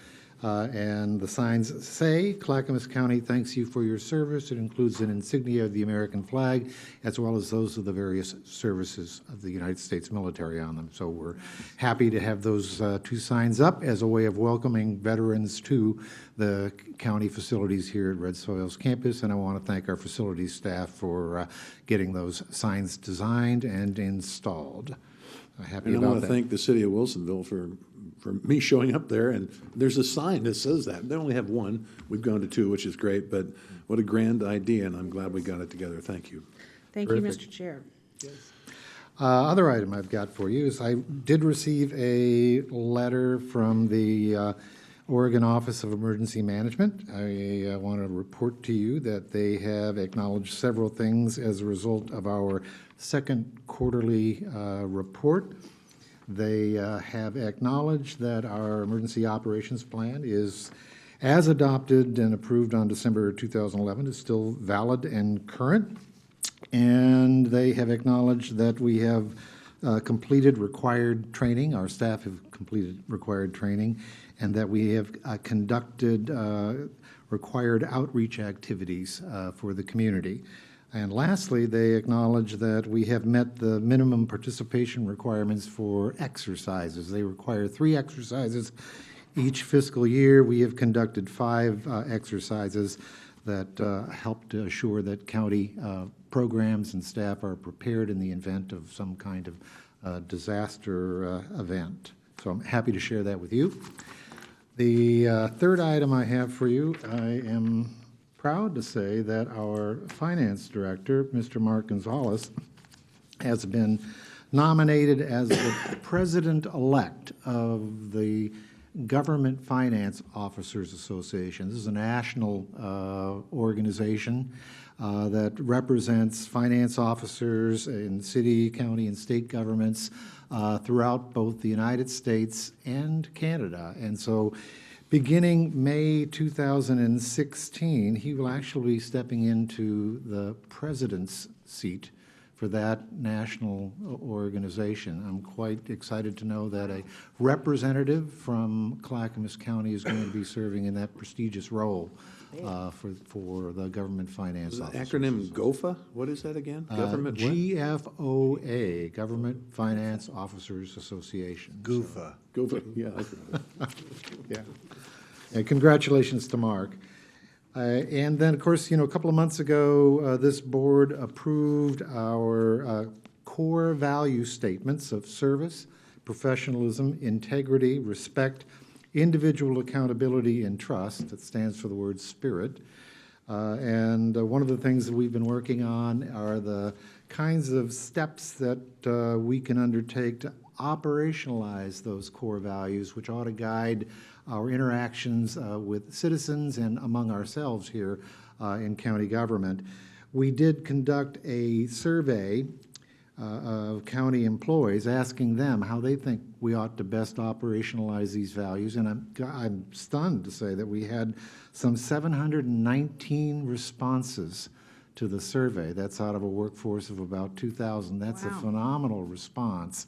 And the signs say, Clackamas County thanks you for your service. It includes an insignia of the American flag, as well as those of the various services of the United States military on them. So we're happy to have those 2 signs up as a way of welcoming veterans to the county facilities here at Red Soils campus. And I want to thank our facilities staff for getting those signs designed and installed. Happy And I about want to that. thank the city of Wilsonville for me showing up there, and there's a sign that says that. They only have 1. We've gone to 2, which is great, but what a grand idea, and I'm glad we got it together. Thank you. Thank you, Mr. Chair. Other item I've got for you is I did receive a letter from the Oregon Office of Emergency Management. I want to report to you that they have acknowledged several things as a result of our second quarterly report. They have acknowledged that our emergency operations plan is, as adopted and approved on December 2011, is still valid and current. And they have acknowledged that we have completed required training. Our staff have completed required training, and that we have conducted required outreach activities for the community. And lastly, they acknowledge that we have met the minimum participation requirements for exercises. They require 3 exercises each fiscal year. We have conducted 5 exercises that help to assure that county programs and staff are prepared in the event of some kind of disaster event. So I'm happy to share that with you. The third item I have for you, I am proud to say that our finance director, Mr. Mark Gonzalez, has been nominated as the president-elect of the Government Finance Officers Association. This is a national organization that represents finance officers in city, county, and state governments throughout both the United States and Canada. And so Beginning May 2016, he will actually be stepping into the president's seat for that national organization. I'm quite excited to know that a representative from Clackamas County is going to be serving in that prestigious role for the Government Finance Is the Office. acronym GOFA? What is that again? Government what? GFOA, Government Finance Officers Association. Goofa. GOFA, yeah. Yeah. And congratulations to Mark. And then, of course, a couple of months ago, this board approved our core value statements of service, professionalism, integrity, respect, individual accountability, and trust. That stands for the word SPIRIT. And one of the things that we've been working on are the kinds of steps that we can undertake to operationalize those core values, which ought to guide our interactions with citizens and among ourselves here in county government. We did conduct a survey of county employees, asking them how they think we ought to best operationalize these values. And I'm stunned to say that we had some 719 responses to the survey. That's out of a workforce of about 2,000. That's a phenomenal response.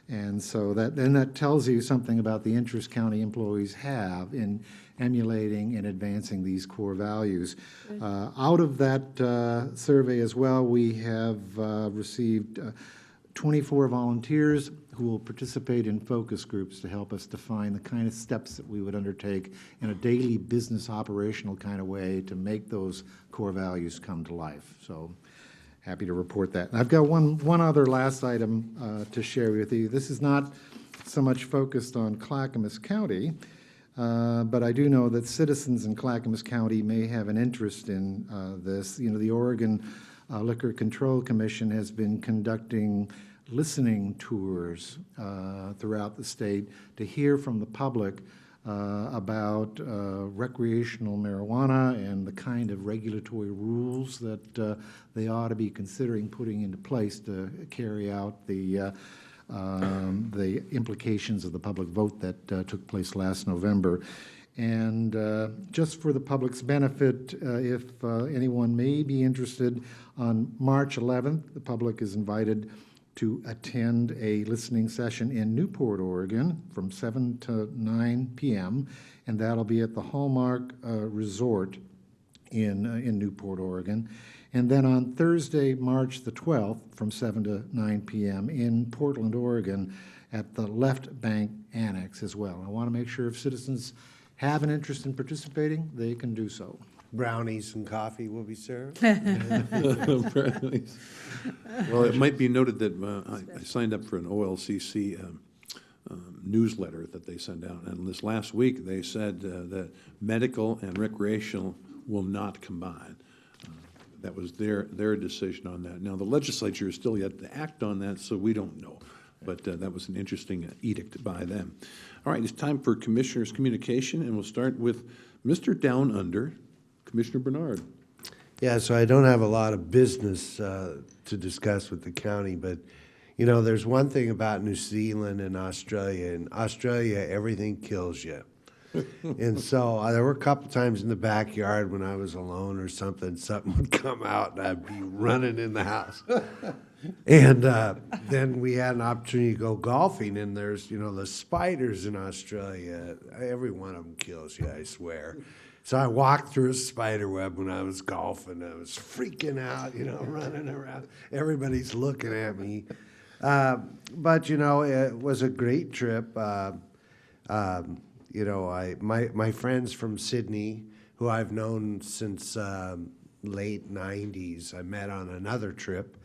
And so that tells you something about the interest county employees have in emulating and advancing these core values. Out of that survey as well, we have received 24 volunteers who will participate in focus groups to help us define the kind of steps that we would undertake in a daily business operational kind of way to make those core values come to life. So happy to report that. And I've got one other last item to share with you. This is not so much focused on Clackamas County, but I do know that citizens in Clackamas County may have an interest in this. The Oregon Liquor Control Commission has been conducting listening tours throughout the state to hear from the public about recreational marijuana and the kind of regulatory rules that they ought to be considering putting into place to carry out the implications of the public vote that took place last November. And just for the public's benefit, if anyone may be interested, on March 11th, the public is invited to attend a listening session in Newport, Oregon from 7 to 9 p.m., and that'll be at the Hallmark Resort in Newport, Oregon. And then on Thursday, March the 12th, from 7 to 9 p.m. in Portland, Oregon, at the Left Bank Annex as well. I want to make sure if citizens have an interest in participating, they can do so. Brownies and coffee will be served. Brownies. Well, it might be noted that I signed up for an OLCC newsletter that they send out, and this last week they said that medical and recreational will not combine. That was their decision on that. Now, the legislature is still yet to act on that, so we don't know. But that was an interesting edict by them. All right, it's time for Commissioners' communication, and we'll start with Mr. Down Under, Commissioner Bernard. Yeah, so I don't have a lot of business to discuss with the county, but, there's one thing about New Zealand and Australia. In Australia, everything kills you. And so there were a couple times in the backyard when I was alone or something would come out and I'd be running in the house. And then we had an opportunity to go golfing, and there's, the spiders in Australia. Every one of them kills you, I swear. So I walked through a spider web when I was golfing. I was freaking out, running around. Everybody's looking at me. But, it was a great trip. My friends from Sydney, who I've known since late 90s, I met on another trip,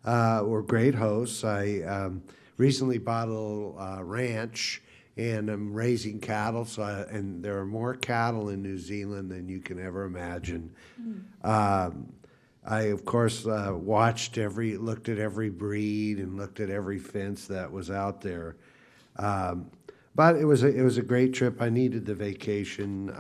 were great hosts. I recently bought a little ranch, and I'm raising cattle, and there are more cattle in New Zealand than you can ever imagine. I, of course, looked at every breed and looked at every fence that was out there. But it was a great trip. I needed the vacation.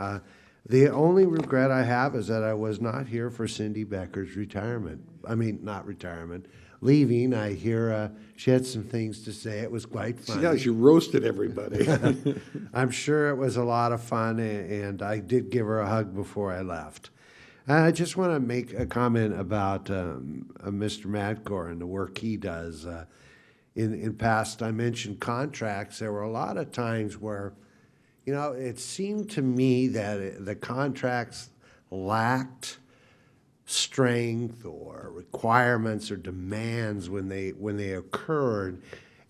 The only regret I have is that I was not here for Cindy Becker's retirement. I mean, not retirement, leaving, I hear she had some things to say. It was quite fun. Yeah, she roasted everybody. I'm sure it was a lot of fun, and I did give her a hug before I left. I just want to make a comment about Mr. Madcore and the work he does. In past, I mentioned contracts. There were a lot of times where, you know, it seemed to me that the contracts lacked strength or requirements or demands when they occurred,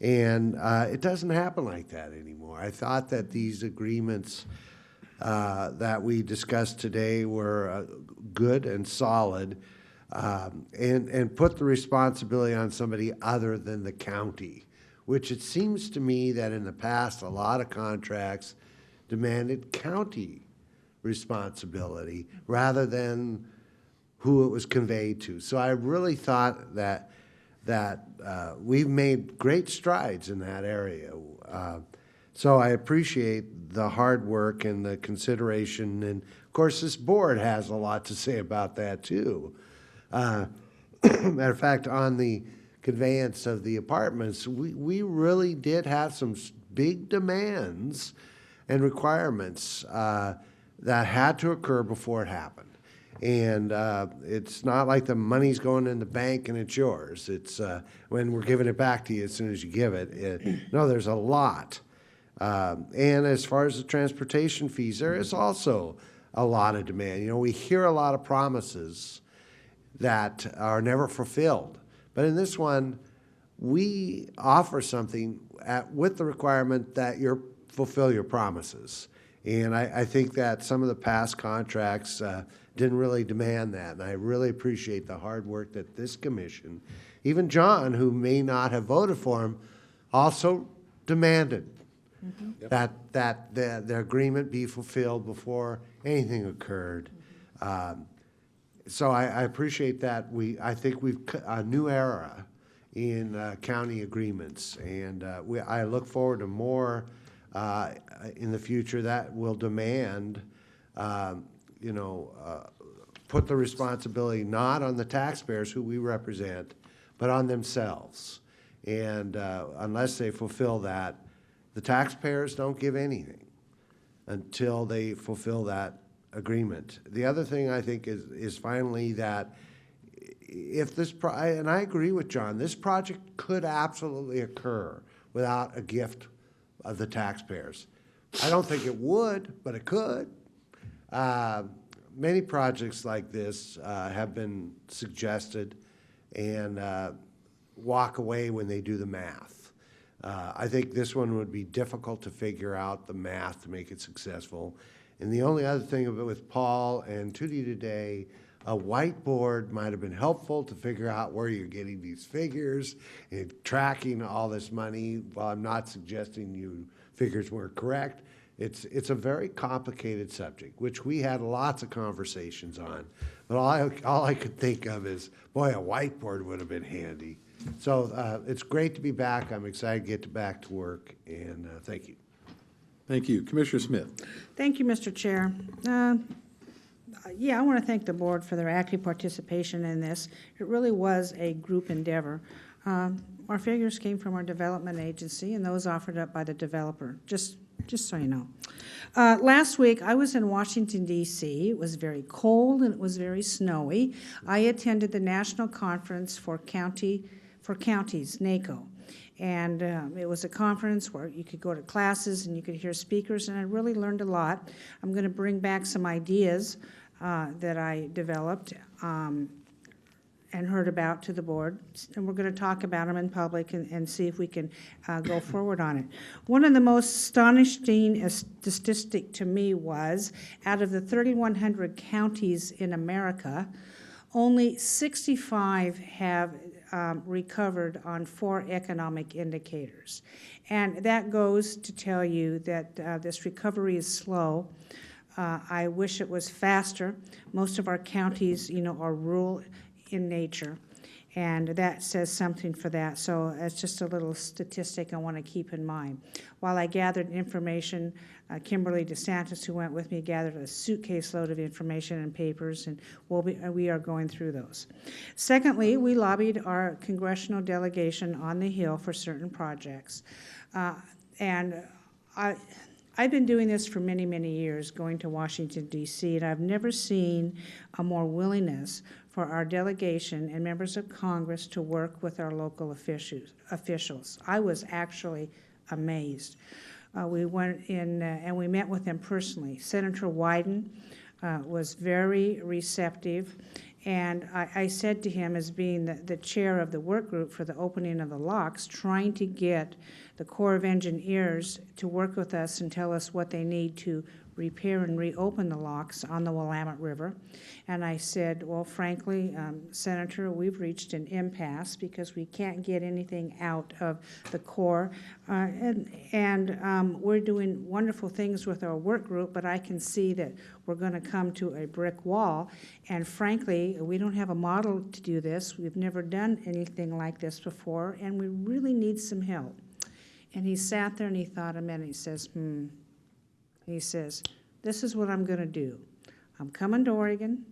and it doesn't happen like that anymore. I thought that these agreements that we discussed today were good and solid, and put the responsibility on somebody other than the county, which it seems to me that in the past a lot of contracts demanded county responsibility rather than who it was conveyed to. So I really thought that we've made great strides in that area. So I appreciate the hard work and the consideration, and of course this board has a lot to say about that too. Matter of fact, on the conveyance of the apartments, we really did have some big demands and requirements that had to occur before it happened. And it's not like the money's going in the bank and it's yours. It's when we're giving it back to you as soon as you give it. No, there's a lot. And as far as the transportation fees, there is also a lot of demand. You know, we hear a lot of promises that are never fulfilled. But in this one, we offer something with the requirement that you fulfill your promises. And I think that some of the past contracts didn't really demand that. And I really appreciate the hard work that this commission, even John, who may not have voted for him, also demanded that the agreement be fulfilled before anything occurred. So I appreciate that. I think we've a new era in county agreements, and I look forward to more in the future that will demand, put the responsibility not on the taxpayers who we represent, but on themselves. And unless they fulfill that, the taxpayers don't give anything until they fulfill that agreement. The other thing I think is finally that if this, and I agree with John, this project could absolutely occur without a gift of the taxpayers. I don't think it would, but it could. Many projects like this have been suggested and walk away when they do the math. I think this one would be difficult to figure out the math to make it successful. And the only other thing of it with Paul and Tootie today, a whiteboard might have been helpful to figure out where you're getting these figures and tracking all this money. While I'm not suggesting you figures weren't correct, it's a very complicated subject, which we had lots of conversations on. But all I could think of is, boy, a whiteboard would have been handy. So it's great to be back. I'm excited to get back to work, and thank you. Thank you. Commissioner Smith. Thank you, Mr. Chair. Yeah, I want to thank the board for their active participation in this. It really was a group endeavor. Our figures came from our development agency and those offered up by the developer, just so you know. Last week, I was in Washington, D.C. It was very cold and it was very snowy. I attended the National Conference for Counties, NACO. And it was a conference where you could go to classes and you could hear speakers, and I really learned a lot. I'm going to bring back some ideas that I developed and heard about to the board, and we're going to talk about them in public and see if we can go forward on it. One of the most astonishing statistic to me was, out of the 3,100 counties in America, only 65 have recovered on 4 economic indicators. And that goes to tell you that this recovery is slow. I wish it was faster. Most of our counties, are rural in nature. And that says something for that. So it's just a little statistic I want to keep in mind. While I gathered information, Kimberly DeSantis, who went with me, gathered a suitcase load of information and papers, and we are going through those. Secondly, we lobbied our congressional delegation on the Hill for certain projects. And I've been doing this for many, many years, going to Washington, D.C., and I've never seen a more willingness for our delegation and members of Congress to work with our local officials. I was actually amazed. We went in and we met with them personally. Senator Wyden was very receptive, and I said to him, as being the chair of the work group for the opening of the locks, trying to get the Corps of Engineers to work with us and tell us what they need to repair and reopen the locks on the Willamette River. And I said, well, frankly, Senator, we've reached an impasse because we can't get anything out of the Corps. We're doing wonderful things with our work group, but I can see that we're going to come to a brick wall. And frankly, we don't have a model to do this. We've never done anything like this before, and we really need some help. And he sat there and he thought a minute. He says, He says, this is what I'm going to do. I'm coming to Oregon.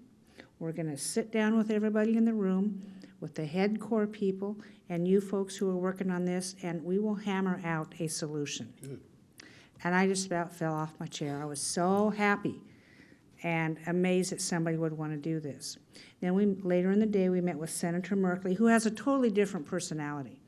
We're going to sit down with everybody in the room, with the head Corps people, and you folks who are working on this, and we will hammer out a solution. Good. And I just about fell off my chair. I was so happy and amazed that somebody would want to do this. Then later in the day, we met with Senator Merkley, who has a totally different personality.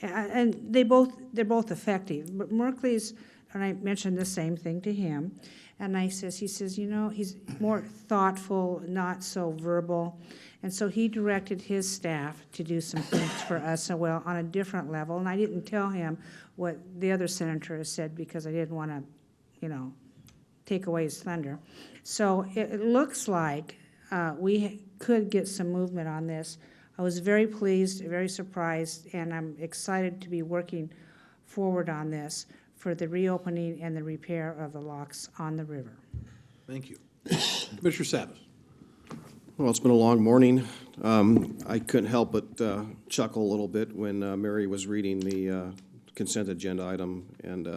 And they're both effective. But Merkley's, and I mentioned the same thing to him, and he says, you know, he's more thoughtful, not so verbal. And so he directed his staff to do some things for us, well, on a different level. And I didn't tell him what the other senator has said because I didn't want to, you know, take away his thunder. So it looks like we could get some movement on this. I was very pleased, very surprised, and I'm excited to be working forward on this for the reopening and the repair of the locks on the river. Thank you. Commissioner Savas. Well, it's been a long morning. I couldn't help but chuckle a little bit when Mary was reading the consent agenda item, and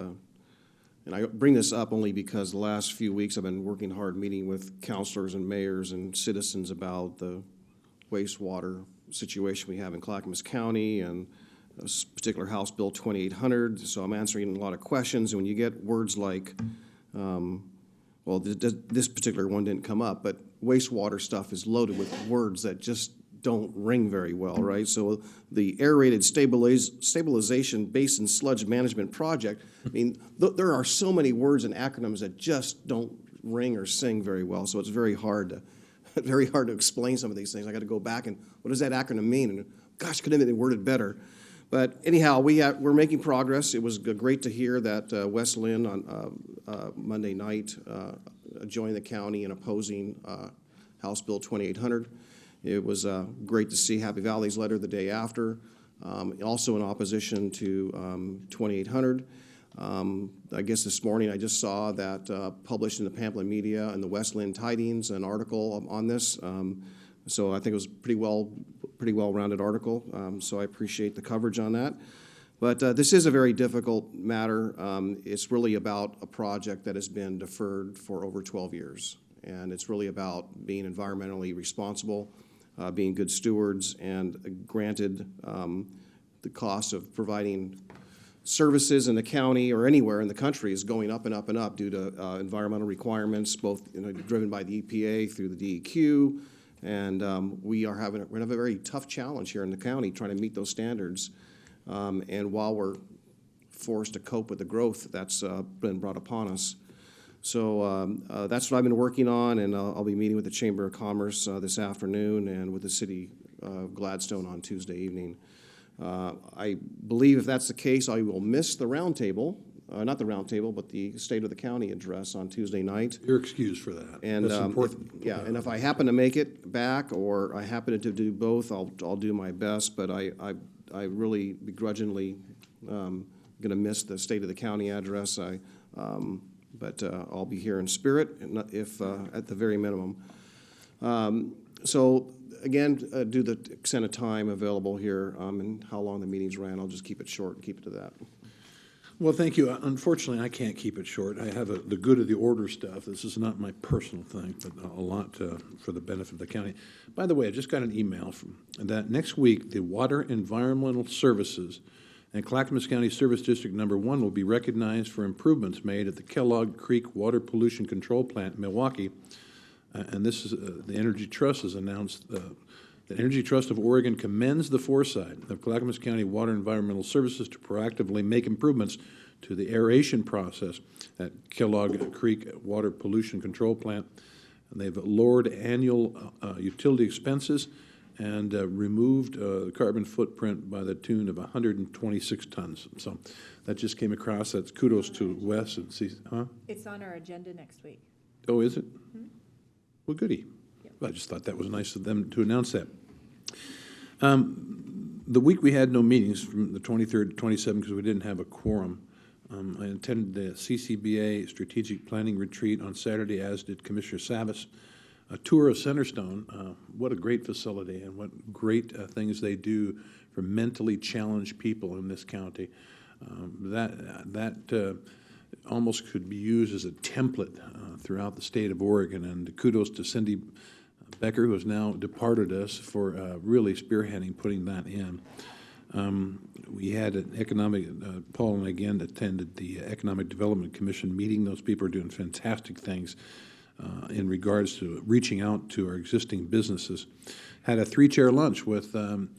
I bring this up only because the last few weeks I've been working hard, meeting with counselors and mayors and citizens about the wastewater situation we have in Clackamas County and this particular House Bill 2800. So I'm answering a lot of questions, and when you get words like, well, this particular one didn't come up, but wastewater stuff is loaded with words that just don't ring very well, right? So the aerated stabilization basin sludge management project, I mean, there are so many words and acronyms that just don't ring or sing very well, so it's very hard to explain some of these things. I got to go back and, what does that acronym mean? And gosh, could have been worded better. But anyhow, we're making progress. It was great to hear that West Lynn on Monday night joined the county in opposing House Bill 2800. It was great to see Happy Valley's letter the day after, also in opposition to 2800. I guess this morning I just saw that published in the Pamphlet Media and the West Lynn Tidings an article on this. So I think it was pretty well-rounded article. So I appreciate the coverage on that. But this is a very difficult matter. It's really about a project that has been deferred for over 12 years. And it's really about being environmentally responsible, being good stewards, and granted the cost of providing services in the county or anywhere in the country is going up and up and up due to environmental requirements, both driven by the EPA through the DEQ. And we have a very tough challenge here in the county trying to meet those standards. And while we're forced to cope with the growth that's been brought upon us. So that's what I've been working on, and I'll be meeting with the Chamber of Commerce this afternoon and with the City of Gladstone on Tuesday evening. I believe if that's the case, I will miss the roundtable. Not the roundtable, but the State of the County address on Tuesday night. You're excused for that. And that's important. and if I happen to make it back, or I happen to do both, I'll do my best. But I really begrudgingly going to miss the State of the County address. But I'll be here in spirit, if at the very minimum. So again, due to the extent of time available here and how long the meetings ran, I'll just keep it short and keep it to that. Well, thank you. Unfortunately, I can't keep it short. I have the good of the order stuff. This is not my personal thing, but a lot for the benefit of the county. By the way, I just got an email from that next week, the Water Environmental Services and Clackamas County Service District Number 1 will be recognized for improvements made at the Kellogg Creek Water Pollution Control Plant in Milwaukee. And this is the Energy Trust has announced the Energy Trust of Oregon commends the foresight of Clackamas County Water Environmental Services to proactively make improvements to the aeration process at Kellogg Creek Water Pollution Control Plant. And they've lowered annual utility expenses and removed carbon footprint by the tune of 126 tons. So that just came across. That's kudos to Wes and C. Huh? It's on our agenda next week. Oh, is it? Mm-hmm. Well, goody. I just thought that was nice of them to announce that. The week we had no meetings from the 23rd to 27th because we didn't have a quorum. I attended the CCBA Strategic Planning Retreat on Saturday, as did Commissioner Savas. A tour of Centerstone. What a great facility and what great things they do for mentally challenged people in this county. That almost could be used as a template throughout the state of Oregon. And kudos to Cindy Becker, who has now departed us, for really spearheading putting that in. We had an economic, Paul and I again attended the Economic Development Commission meeting. Those people are doing fantastic things in regards to reaching out to our existing businesses. Had a 3-chair lunch with the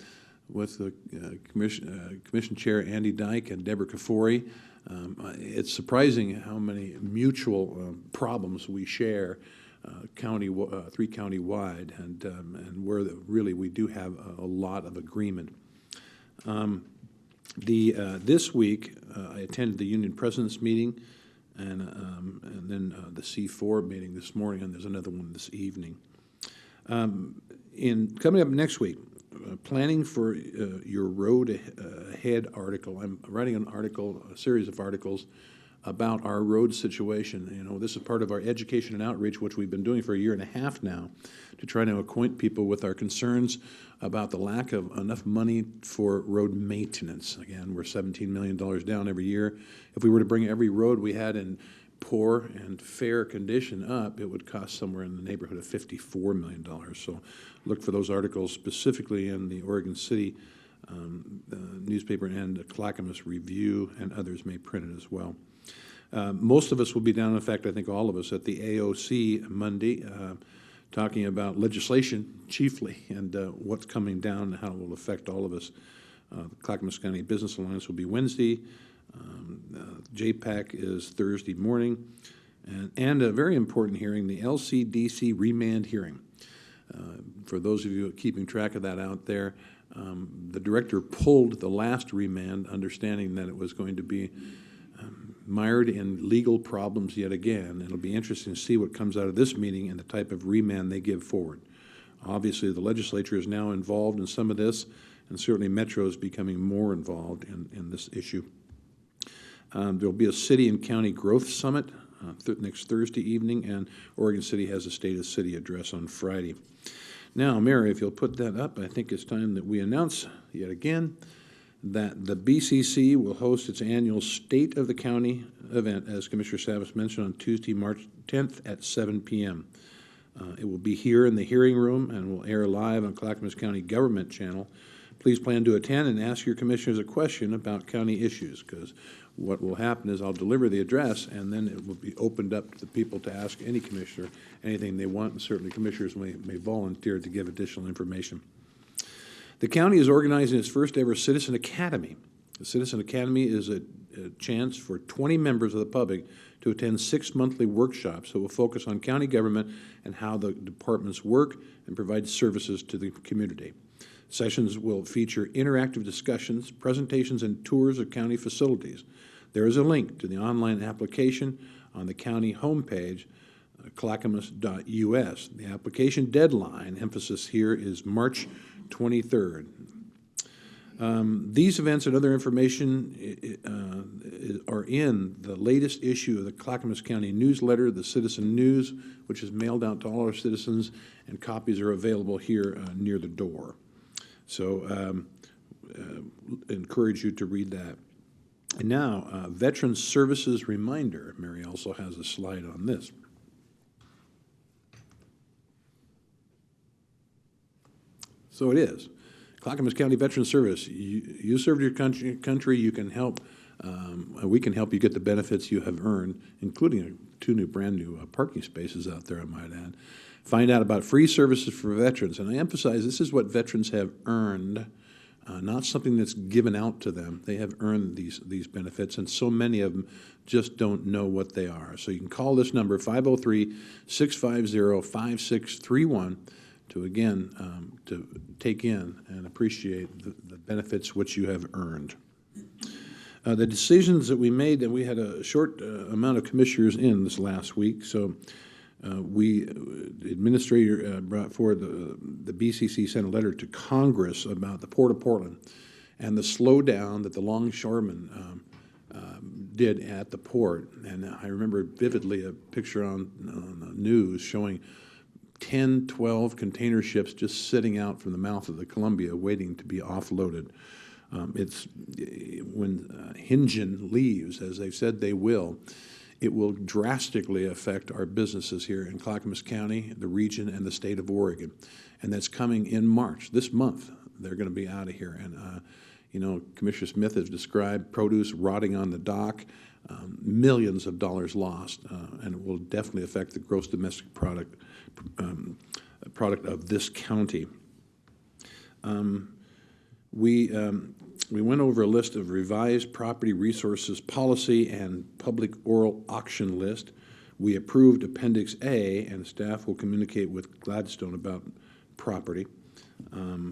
Commission Chair Andy Dyke and Deborah Kafori. It's surprising how many mutual problems we share, three-county-wide, and where really we do have a lot of agreement. This week, I attended the Union President's meeting, and then the C4 meeting this morning, and there's another one this evening. Coming up next week, planning for your Road Ahead article. I'm writing a series of articles about our road situation. You know, this is part of our education and outreach, which we've been doing for a year and a half now, to try to acquaint people with our concerns about the lack of enough money for road maintenance. Again, we're $17 million down every year. If we were to bring every road we had in poor and fair condition up, it would cost somewhere in the neighborhood of $54 million. So look for those articles specifically in the Oregon City newspaper and the Clackamas Review, and others may print it as well. Most of us will be down, in fact, I think all of us, at the AOC Monday, talking about legislation chiefly and what's coming down and how it will affect all of us. The Clackamas County Business Alliance will be Wednesday. JPAC is Thursday morning. And a very important hearing, the LCDC remand hearing. For those of you keeping track of that out there, the director pulled the last remand, understanding that it was going to be mired in legal problems yet again. It'll be interesting to see what comes out of this meeting and the type of remand they give forward. Obviously, the legislature is now involved in some of this, and certainly Metro is becoming more involved in this issue. There'll be a city and county growth summit next Thursday evening, and Oregon City has a State of City address on Friday. Now, Mary, if you'll put that up, I think it's time that we announce yet again that the BCC will host its annual State of the County event, as Commissioner Savas mentioned, on Tuesday, March 10th at 7 p.m. It will be here in the hearing room and will air live on Clackamas County Government Channel. Please plan to attend and ask your commissioners a question about county issues, because what will happen is I'll deliver the address, and then it will be opened up to the people to ask any commissioner anything they want, and certainly commissioners may volunteer to give additional information. The county is organizing its first ever Citizen Academy. The Citizen Academy is a chance for 20 members of the public to attend 6 monthly workshops that will focus on county government and how the departments work and provide services to the community. Sessions will feature interactive discussions, presentations, and tours of county facilities. There is a link to the online application on the county homepage, clackamas.us. The application deadline, emphasis here, is March 23rd. These events and other information are in the latest issue of the Clackamas County newsletter, the Citizen News, which is mailed out to all our citizens, and copies are available here near the door. So encourage you to read that. And now, Veterans Services Reminder. Mary also has a slide on this. So it is. Clackamas County Veterans Service, you served your country, you can help, we can help you get the benefits you have earned, including 2 brand new parking spaces out there, I might add. Find out about free services for veterans, and I emphasize this is what veterans have earned, not something that's given out to them. They have earned these benefits, and so many of them just don't know what they are. So you can call this number, 503-650-5631, to again, to take in and appreciate the benefits which you have earned. The decisions that we made, that we had a short amount of commissioners in this last week, so the administrator brought forward the BCC sent a letter to Congress about the Port of Portland and the slowdown that the longshoremen did at the port. And I remember vividly a picture on the news showing 10, 12 container ships just sitting out from the mouth of the Columbia waiting to be offloaded. It's when Hingen leaves, as they've said they will, it will drastically affect our businesses here in Clackamas County, the region, and the state of Oregon. And that's coming in March, this month. They're going to be out of here. And, you know, Commissioner Smith has described produce rotting on the dock, millions of dollars lost, and it will definitely affect the gross domestic product of this county. We went over a list of revised property resources policy and public oral auction list. We approved Appendix A, and staff will communicate with Gladstone about property. I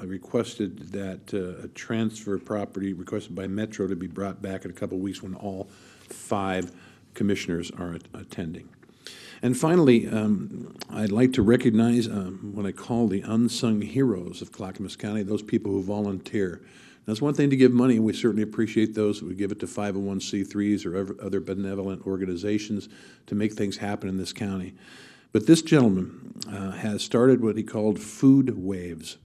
requested that a transfer property requested by Metro to be brought back in a couple of weeks when all 5 commissioners are attending. And finally, I'd like to recognize what I call the unsung heroes of Clackamas County, those people who volunteer. Now, it's one thing to give money, and we certainly appreciate those. We give it to 501c3s or other benevolent organizations to make things happen in this county. But this gentleman has started what he called Food Waves.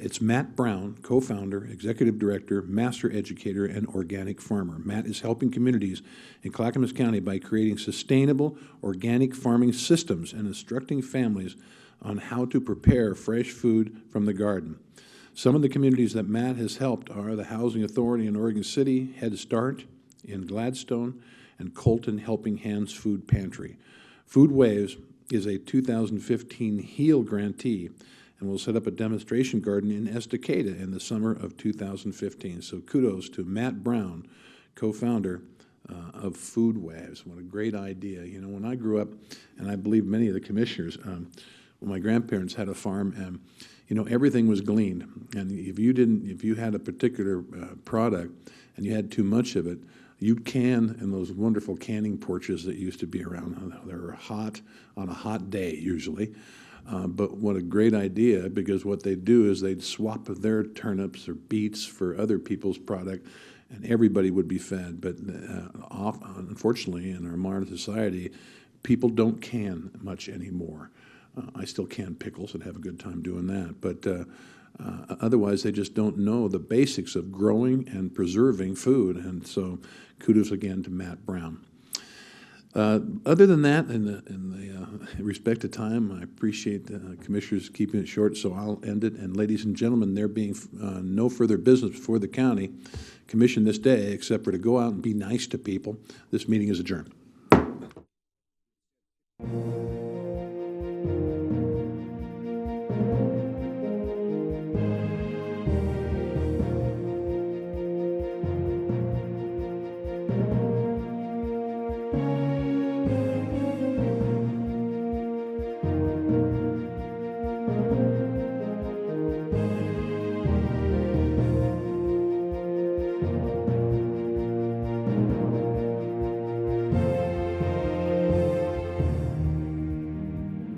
It's Matt Brown, co-founder, executive director, master educator, and organic farmer. Matt is helping communities in Clackamas County by creating sustainable organic farming systems and instructing families on how to prepare fresh food from the garden. Some of the communities that Matt has helped are the Housing Authority in Oregon City, Head Start in Gladstone, and Colton Helping Hands Food Pantry. Food Waves is a 2015 HEAL grantee and will set up a demonstration garden in Estacada in the summer of 2015. So kudos to Matt Brown, co-founder of Food Waves. What a great idea. You know, when I grew up, and I believe many of the commissioners, when my grandparents had a farm, and you know, everything was gleaned. And if you had a particular product and you had too much of it, you'd can in those wonderful canning porches that used to be around. They were hot on a hot day usually. But what a great idea, because what they'd do is they'd swap their turnips or beets for other people's product, and everybody would be fed. But unfortunately, in our modern society, people don't can much anymore. I still can pickles and have a good time doing that. But otherwise, they just don't know the basics of growing and preserving food. And so kudos again to Matt Brown. Other than that, in the respect of time, I appreciate commissioners keeping it short, so I'll end it. And ladies and gentlemen, there being no further business before the county commission this day, except for to go out and be nice to people, this meeting is adjourned.